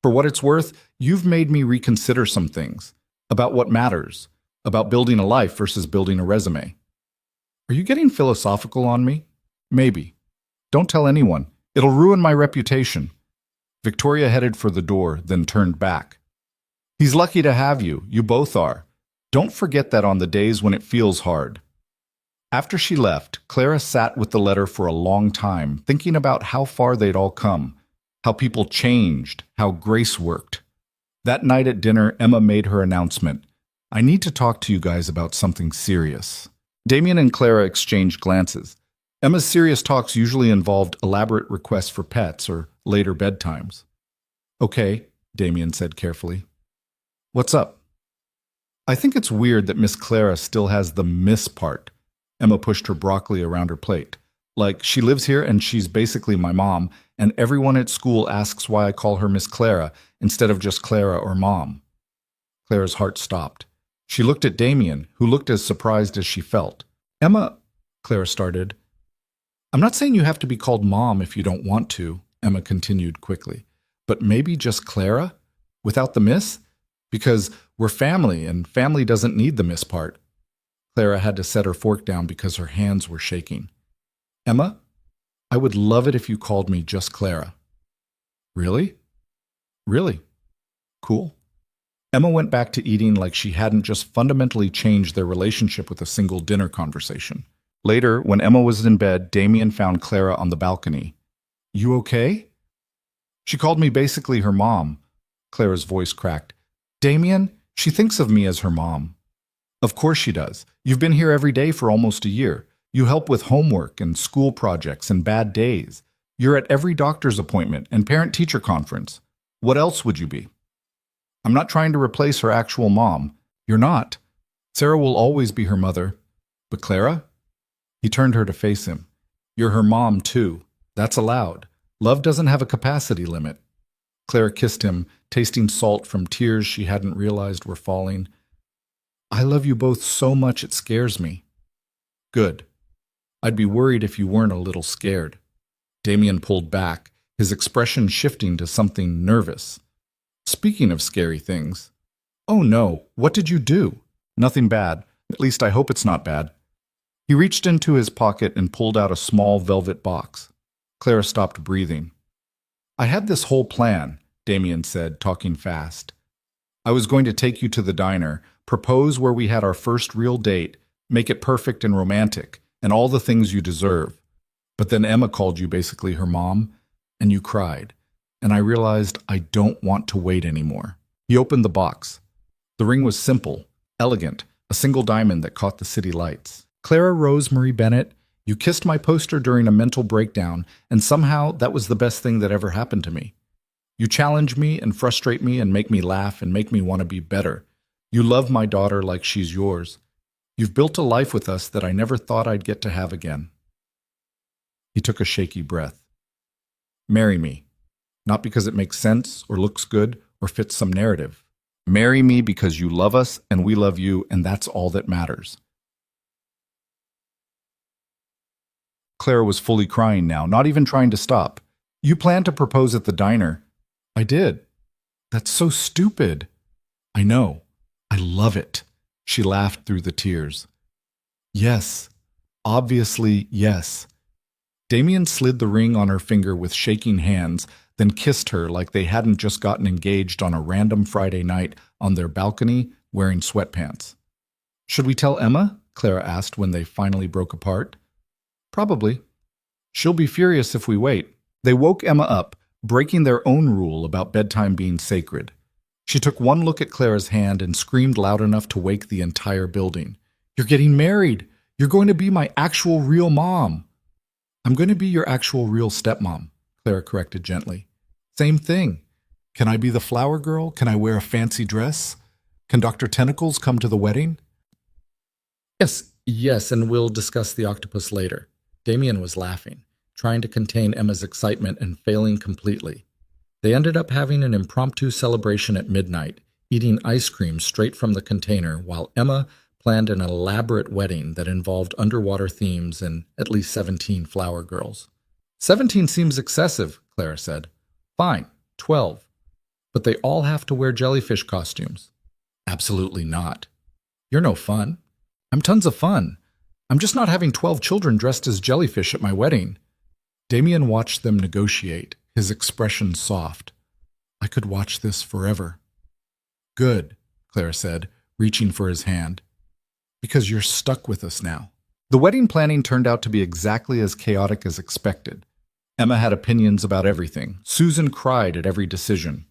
For what it's worth, you've made me reconsider some things. About what matters. About building a life versus building a resume. Are you getting philosophical on me? Maybe. Don't tell anyone. It'll ruin my reputation. Victoria headed for the door, then turned back. He's lucky to have you. You both are. Don't forget that on the days when it feels hard. After she left, Clara sat with the letter for a long time, thinking about how far they'd all come, how people changed, how Grace worked. That night at dinner, Emma made her announcement. I need to talk to you guys about something serious. Damien and Clara exchanged glances. Emma's serious talks usually involved elaborate requests for pets or later bedtimes. Okay, Damien said carefully. What's up? I think it's weird that Miss Clara still has the miss part. Emma pushed her broccoli around her plate. Like, she lives here and she's basically my mom, and everyone at school asks why I call her Miss Clara instead of just Clara or Mom. Clara's heart stopped. She looked at Damien, who looked as surprised as she felt. Emma, Clara started. I'm not saying you have to be called Mom if you don't want to, Emma continued quickly. But maybe just Clara? Without the miss? Because we're family, and family doesn't need the miss part. Clara had to set her fork down because her hands were shaking. Emma, I would love it if you called me just Clara. Really? Really? Cool. Emma went back to eating like she hadn't just fundamentally changed their relationship with a single dinner conversation. Later, when Emma was in bed, Damien found Clara on the balcony. You okay? She called me basically her mom. Clara's voice cracked. Damien, she thinks of me as her mom. Of course she does. You've been here every day for almost a year. You help with homework and school projects and bad days. You're at every doctor's appointment and parent-teacher conference. What else would you be? I'm not trying to replace her actual mom. You're not. Sarah will always be her mother. But Clara? He turned her to face him. You're her mom, too. That's allowed. Love doesn't have a capacity limit. Clara kissed him, tasting salt from tears she hadn't realized were falling. I love you both so much it scares me. Good. I'd be worried if you weren't a little scared. Damien pulled back, his expression shifting to something nervous. Speaking of scary things. Oh no, what did you do? Nothing bad. At least I hope it's not bad. He reached into his pocket and pulled out a small velvet box. Clara stopped breathing. I had this whole plan, Damien said, talking fast. I was going to take you to the diner, propose where we had our first real date, make it perfect and romantic, and all the things you deserve. But then Emma called you basically her mom, and you cried. And I realized I don't want to wait anymore. He opened the box. The ring was simple, elegant, a single diamond that caught the city lights. Clara Rosemary Bennett, you kissed my poster during a mental breakdown, and somehow that was the best thing that ever happened to me. You challenge me and frustrate me and make me laugh and make me want to be better. You love my daughter like she's yours. You've built a life with us that I never thought I'd get to have again. He took a shaky breath. Marry me. Not because it makes sense or looks good or fits some narrative. Marry me because you love us and we love you, and that's all that matters. Clara was fully crying now, not even trying to stop. You planned to propose at the diner. I did. That's so stupid. I know. I love it. She laughed through the tears. Yes. Obviously, yes. Damien slid the ring on her finger with shaking hands, then kissed her like they hadn't just gotten engaged on a random Friday night on their balcony wearing sweatpants. Should we tell Emma? Clara asked when they finally broke apart. Probably. She'll be furious if we wait. They woke Emma up, breaking their own rule about bedtime being sacred. She took one look at Clara's hand and screamed loud enough to wake the entire building. "You're getting married! You're going to be my actual real mom!" "I'm going to be your actual real stepmom," Clara corrected gently. "Same thing. Can I be the flower girl? Can I wear a fancy dress? Can Dr. Tentacles come to the wedding?" Yes, and we'll discuss the octopus later. Damien was laughing, trying to contain Emma's excitement and failing completely. They ended up having an impromptu celebration at midnight, eating ice cream straight from the container, while Emma planned an elaborate wedding that involved underwater themes and at least 17 flower girls. 17 seems excessive, Clara said. Fine, 12. But they all have to wear jellyfish costumes. Absolutely not. You're no fun. I'm tons of fun. I'm just not having 12 children dressed as jellyfish at my wedding. Damien watched them negotiate, his expression soft. I could watch this forever. Good, Clara said, reaching for his hand. Because you're stuck with us now. The wedding planning turned out to be exactly as chaotic as expected. Emma had opinions about everything. Susan cried at every decision.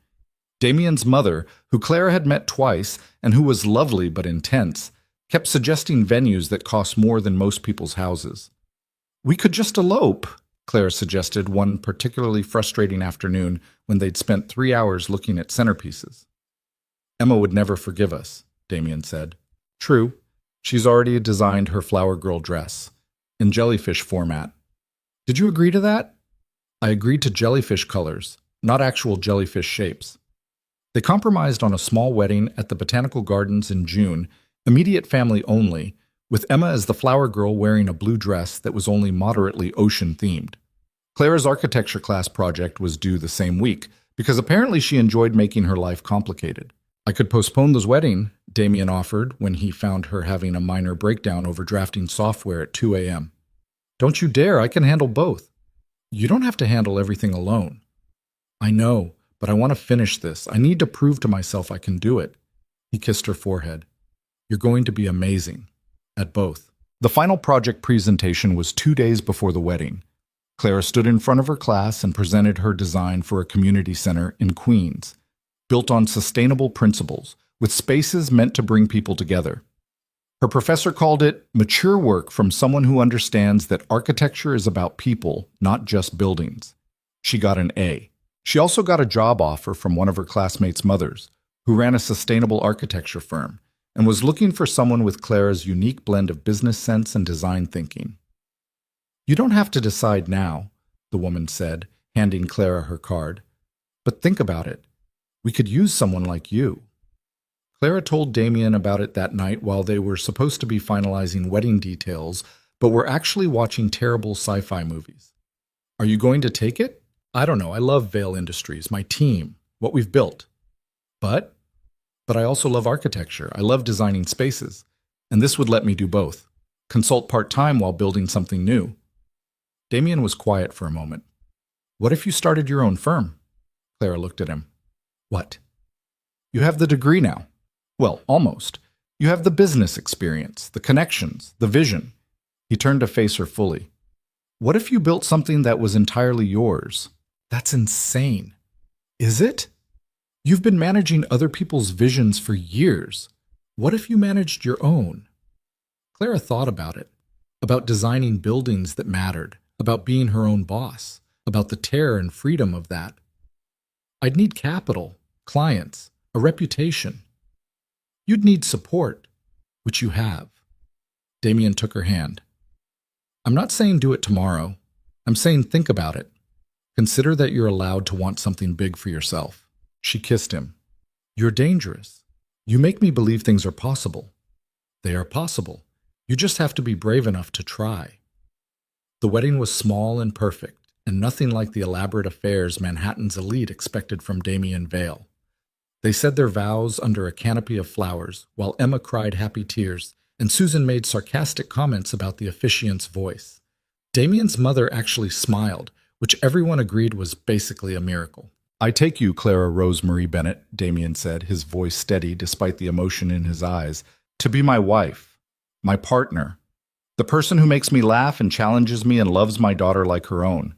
Damien's mother, who Clara had met twice and who was lovely but intense, kept suggesting venues that cost more than most people's houses. We could just elope, Clara suggested one particularly frustrating afternoon when they'd spent 3 hours looking at centerpieces. Emma would never forgive us, Damien said. True, she's already designed her flower girl dress, in jellyfish format. Did you agree to that? I agreed to jellyfish colors, not actual jellyfish shapes. They compromised on a small wedding at the Botanical Gardens in June, immediate family only, with Emma as the flower girl wearing a blue dress that was only moderately ocean-themed. Clara's architecture class project was due the same week, because apparently she enjoyed making her life complicated. I could postpone this wedding, Damien offered when he found her having a minor breakdown over drafting software at 2 a.m. Don't you dare, I can handle both. You don't have to handle everything alone. I know, but I want to finish this. I need to prove to myself I can do it. He kissed her forehead. You're going to be amazing. At both. The final project presentation was 2 days before the wedding. Clara stood in front of her class and presented her design for a community center in Queens, built on sustainable principles, with spaces meant to bring people together. Her professor called it mature work from someone who understands that architecture is about people, not just buildings. She got an A. She also got a job offer from one of her classmates' mothers, who ran a sustainable architecture firm, and was looking for someone with Clara's unique blend of business sense and design thinking. You don't have to decide now, the woman said, handing Clara her card. But think about it. We could use someone like you. Clara told Damien about it that night while they were supposed to be finalizing wedding details, but were actually watching terrible sci-fi movies. Are you going to take it? I don't know. I love Vale Industries, my team, what we've built. But I also love architecture. I love designing spaces. And this would let me do both. Consult part-time while building something new. Damien was quiet for a moment. What if you started your own firm? Clara looked at him. What? You have the degree now. Well, almost. You have the business experience, the connections, the vision. He turned to face her fully. What if you built something that was entirely yours? That's insane. Is it? You've been managing other people's visions for years. What if you managed your own? Clara thought about it, about designing buildings that mattered, about being her own boss, about the terror and freedom of that. I'd need capital, clients, a reputation. You'd need support, which you have. Damien took her hand. I'm not saying do it tomorrow. I'm saying think about it. Consider that you're allowed to want something big for yourself. She kissed him. You're dangerous. You make me believe things are possible. They are possible. You just have to be brave enough to try. The wedding was small and perfect, and nothing like the elaborate affairs Manhattan's elite expected from Damien Vale. They said their vows under a canopy of flowers, while Emma cried happy tears, and Susan made sarcastic comments about the officiant's voice. Damien's mother actually smiled, which everyone agreed was basically a miracle. I take you, Clara Rosemary Bennett, Damien said, his voice steady despite the emotion in his eyes, to be my wife, my partner, the person who makes me laugh and challenges me and loves my daughter like her own.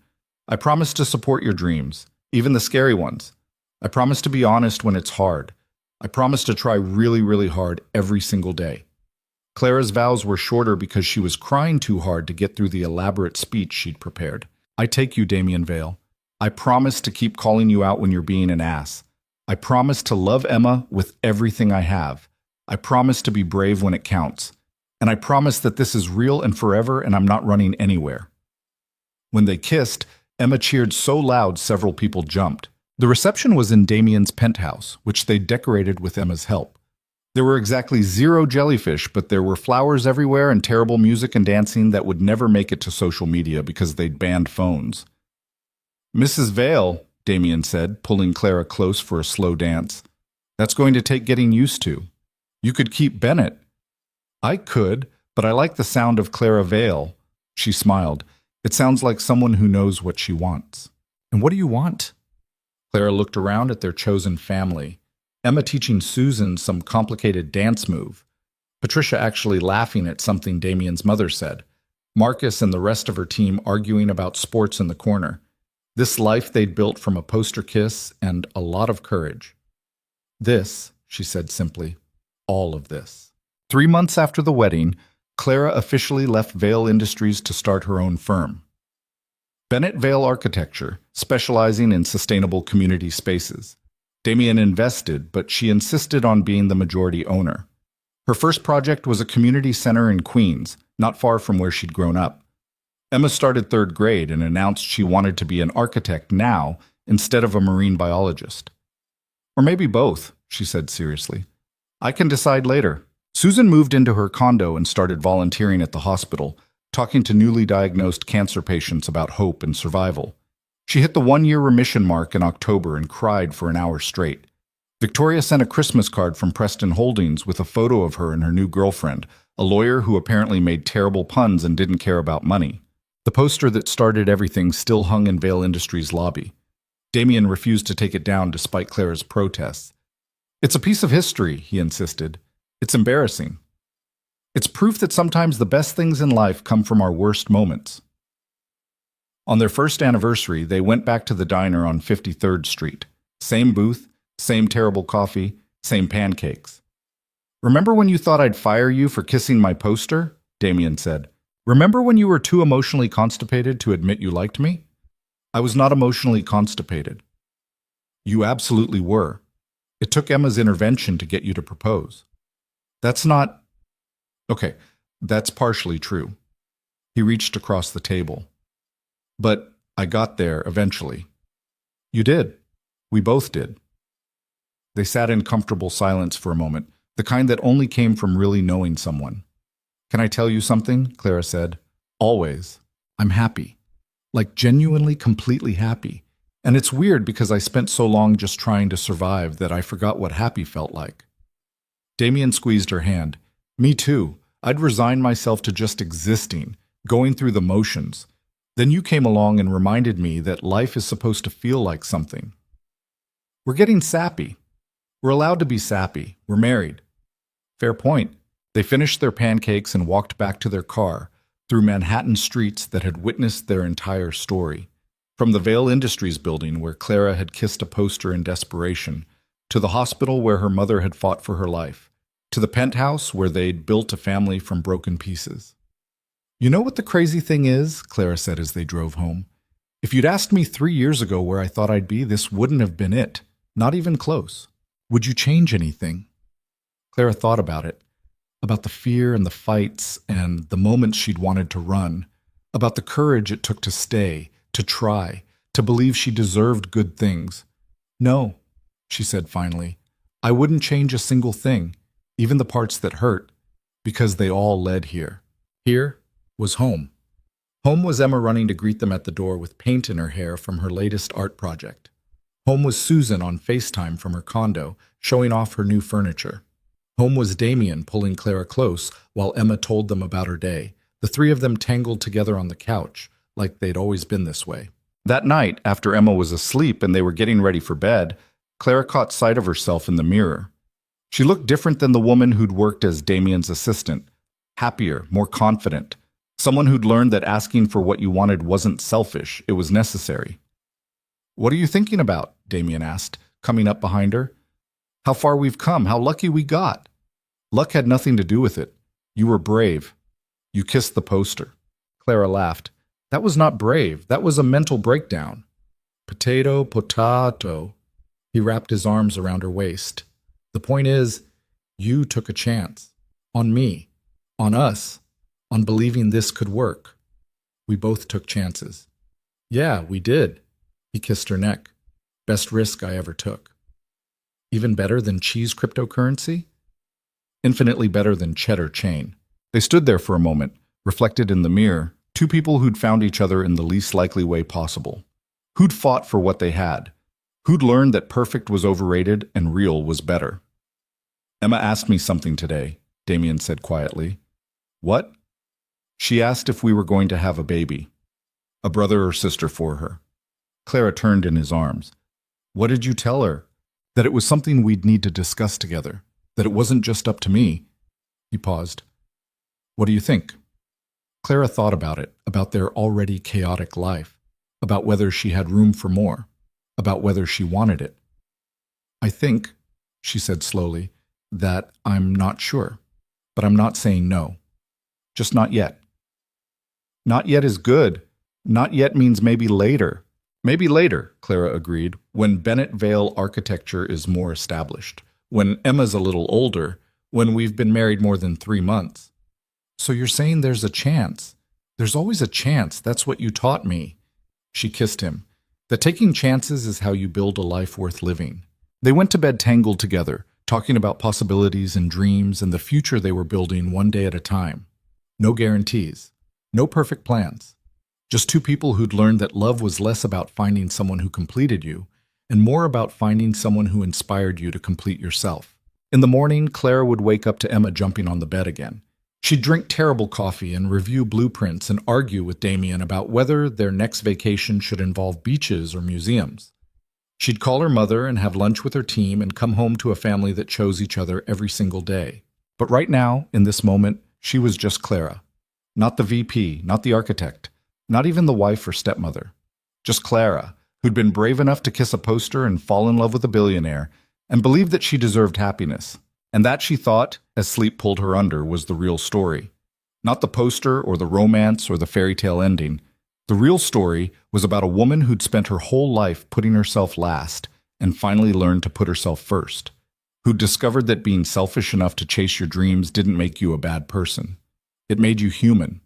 I promise to support your dreams, even the scary ones. I promise to be honest when it's hard. I promise to try really, really hard every single day. Clara's vows were shorter because she was crying too hard to get through the elaborate speech she'd prepared. I take you, Damien Vale. I promise to keep calling you out when you're being an ass. I promise to love Emma with everything I have. I promise to be brave when it counts. And I promise that this is real and forever and I'm not running anywhere. When they kissed, Emma cheered so loud several people jumped. The reception was in Damien's penthouse, which they decorated with Emma's help. There were exactly 0 jellyfish, but there were flowers everywhere and terrible music and dancing that would never make it to social media because they'd banned phones. Mrs. Vale, Damien said, pulling Clara close for a slow dance. That's going to take getting used to. You could keep Bennett. I could, but I like the sound of Clara Vale. She smiled. It sounds like someone who knows what she wants. And what do you want? Clara looked around at their chosen family. Emma teaching Susan some complicated dance move. Patricia actually laughing at something Damien's mother said. Marcus and the rest of her team arguing about sports in the corner. This life they'd built from a poster kiss and a lot of courage. This, she said simply, all of this. 3 months after the wedding, Clara officially left Vale Industries to start her own firm. Bennett Vale Architecture, specializing in sustainable community spaces. Damien invested, but she insisted on being the majority owner. Her first project was a community center in Queens, not far from where she'd grown up. Emma started 3rd grade and announced she wanted to be an architect now instead of a marine biologist. Or maybe both, she said seriously. I can decide later. Susan moved into her condo and started volunteering at the hospital, talking to newly diagnosed cancer patients about hope and survival. She hit the 1-year remission mark in October and cried for an hour straight. Victoria sent a Christmas card from Preston Holdings with a photo of her and her new girlfriend, a lawyer who apparently made terrible puns and didn't care about money. The poster that started everything still hung in Vale Industries' lobby. Damien refused to take it down despite Clara's protests. It's a piece of history, he insisted. It's embarrassing. It's proof that sometimes the best things in life come from our worst moments. On their first anniversary, they went back to the diner on 53rd Street. Same booth, same terrible coffee, same pancakes. Remember when you thought I'd fire you for kissing my poster? Damien said. Remember when you were too emotionally constipated to admit you liked me? I was not emotionally constipated. You absolutely were. It took Emma's intervention to get you to propose. That's not... Okay, that's partially true. He reached across the table. But I got there eventually. You did. We both did. They sat in comfortable silence for a moment, the kind that only came from really knowing someone. Can I tell you something? Clara said. Always. I'm happy. Like genuinely, completely happy. And it's weird because I spent so long just trying to survive that I forgot what happy felt like. Damien squeezed her hand. Me too. I'd resigned myself to just existing, going through the motions. Then you came along and reminded me that life is supposed to feel like something. We're getting sappy. We're allowed to be sappy. We're married. Fair point. They finished their pancakes and walked back to their car, through Manhattan streets that had witnessed their entire story. From the Vale Industries building where Clara had kissed a poster in desperation, to the hospital where her mother had fought for her life, to the penthouse where they'd built a family from broken pieces. You know what the crazy thing is? Clara said as they drove home. If you'd asked me 3 years ago where I thought I'd be, this wouldn't have been it. Not even close. Would you change anything? Clara thought about it. About the fear and the fights and the moments she'd wanted to run. About the courage it took to stay, to try, to believe she deserved good things. No, she said finally. I wouldn't change a single thing, even the parts that hurt, because they all led here. Here was home. Home was Emma running to greet them at the door with paint in her hair from her latest art project. Home was Susan on FaceTime from her condo, showing off her new furniture. Home was Damien pulling Clara close while Emma told them about her day, the 3 of them tangled together on the couch, like they'd always been this way. That night, after Emma was asleep and they were getting ready for bed, Clara caught sight of herself in the mirror. She looked different than the woman who'd worked as Damien's assistant. Happier, more confident. Someone who'd learned that asking for what you wanted wasn't selfish, it was necessary. What are you thinking about? Damien asked, coming up behind her. How far we've come, how lucky we got. Luck had nothing to do with it. You were brave. You kissed the poster. Clara laughed. That was not brave. That was a mental breakdown. Potato, potato. He wrapped his arms around her waist. The point is, you took a chance. On me. On us. On believing this could work. We both took chances. Yeah, we did. He kissed her neck. Best risk I ever took. Even better than cheese cryptocurrency? Infinitely better than cheddar chain. They stood there for a moment, reflected in the mirror, two people who'd found each other in the least likely way possible. Who'd fought for what they had. Who'd learned that perfect was overrated and real was better. Emma asked me something today, Damien said quietly. What? She asked if we were going to have a baby. A brother or sister for her. Clara turned in his arms. What did you tell her? That it was something we'd need to discuss together. That it wasn't just up to me. He paused. What do you think? Clara thought about it, about their already chaotic life, about whether she had room for more, about whether she wanted it. I think, she said slowly, that I'm not sure, but I'm not saying no. Just not yet. Not yet is good. Not yet means maybe later. Maybe later, Clara agreed, when Bennett Vale architecture is more established, when Emma's a little older, when we've been married more than 3 months. So you're saying there's a chance. There's always a chance. That's what you taught me. She kissed him. That taking chances is how you build a life worth living. They went to bed tangled together, talking about possibilities and dreams and the future they were building one day at a time. No guarantees. No perfect plans. Just two people who'd learned that love was less about finding someone who completed you and more about finding someone who inspired you to complete yourself. In the morning, Clara would wake up to Emma jumping on the bed again. She'd drink terrible coffee and review blueprints and argue with Damien about whether their next vacation should involve beaches or museums. She'd call her mother and have lunch with her team and come home to a family that chose each other every single day. But right now, in this moment, she was just Clara. Not the VP, not the architect, not even the wife or stepmother. Just Clara, who'd been brave enough to kiss a poster and fall in love with a billionaire, and believed that she deserved happiness. And that, she thought, as sleep pulled her under, was the real story. Not the poster or the romance or the fairy tale ending. The real story was about a woman who'd spent her whole life putting herself last and finally learned to put herself first. Who'd discovered that being selfish enough to chase your dreams didn't make you a bad person. It made you human.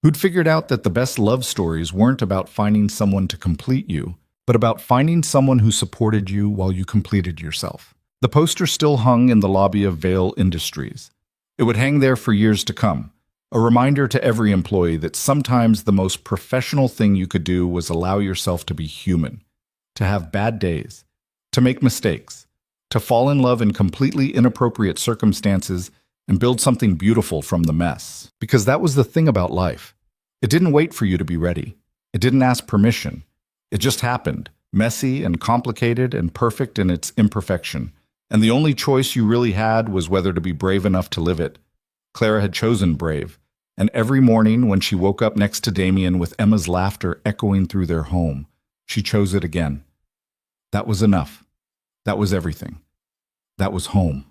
Who'd figured out that the best love stories weren't about finding someone to complete you, but about finding someone who supported you while you completed yourself. The poster still hung in the lobby of Vale Industries. It would hang there for years to come, a reminder to every employee that sometimes the most professional thing you could do was allow yourself to be human, to have bad days, to make mistakes, to fall in love in completely inappropriate circumstances and build something beautiful from the mess. Because that was the thing about life. It didn't wait for you to be ready. It didn't ask permission. It just happened, messy and complicated and perfect in its imperfection. And the only choice you really had was whether to be brave enough to live it. Clara had chosen brave, and every morning when she woke up next to Damien with Emma's laughter echoing through their home, she chose it again. That was enough. That was everything. That was home.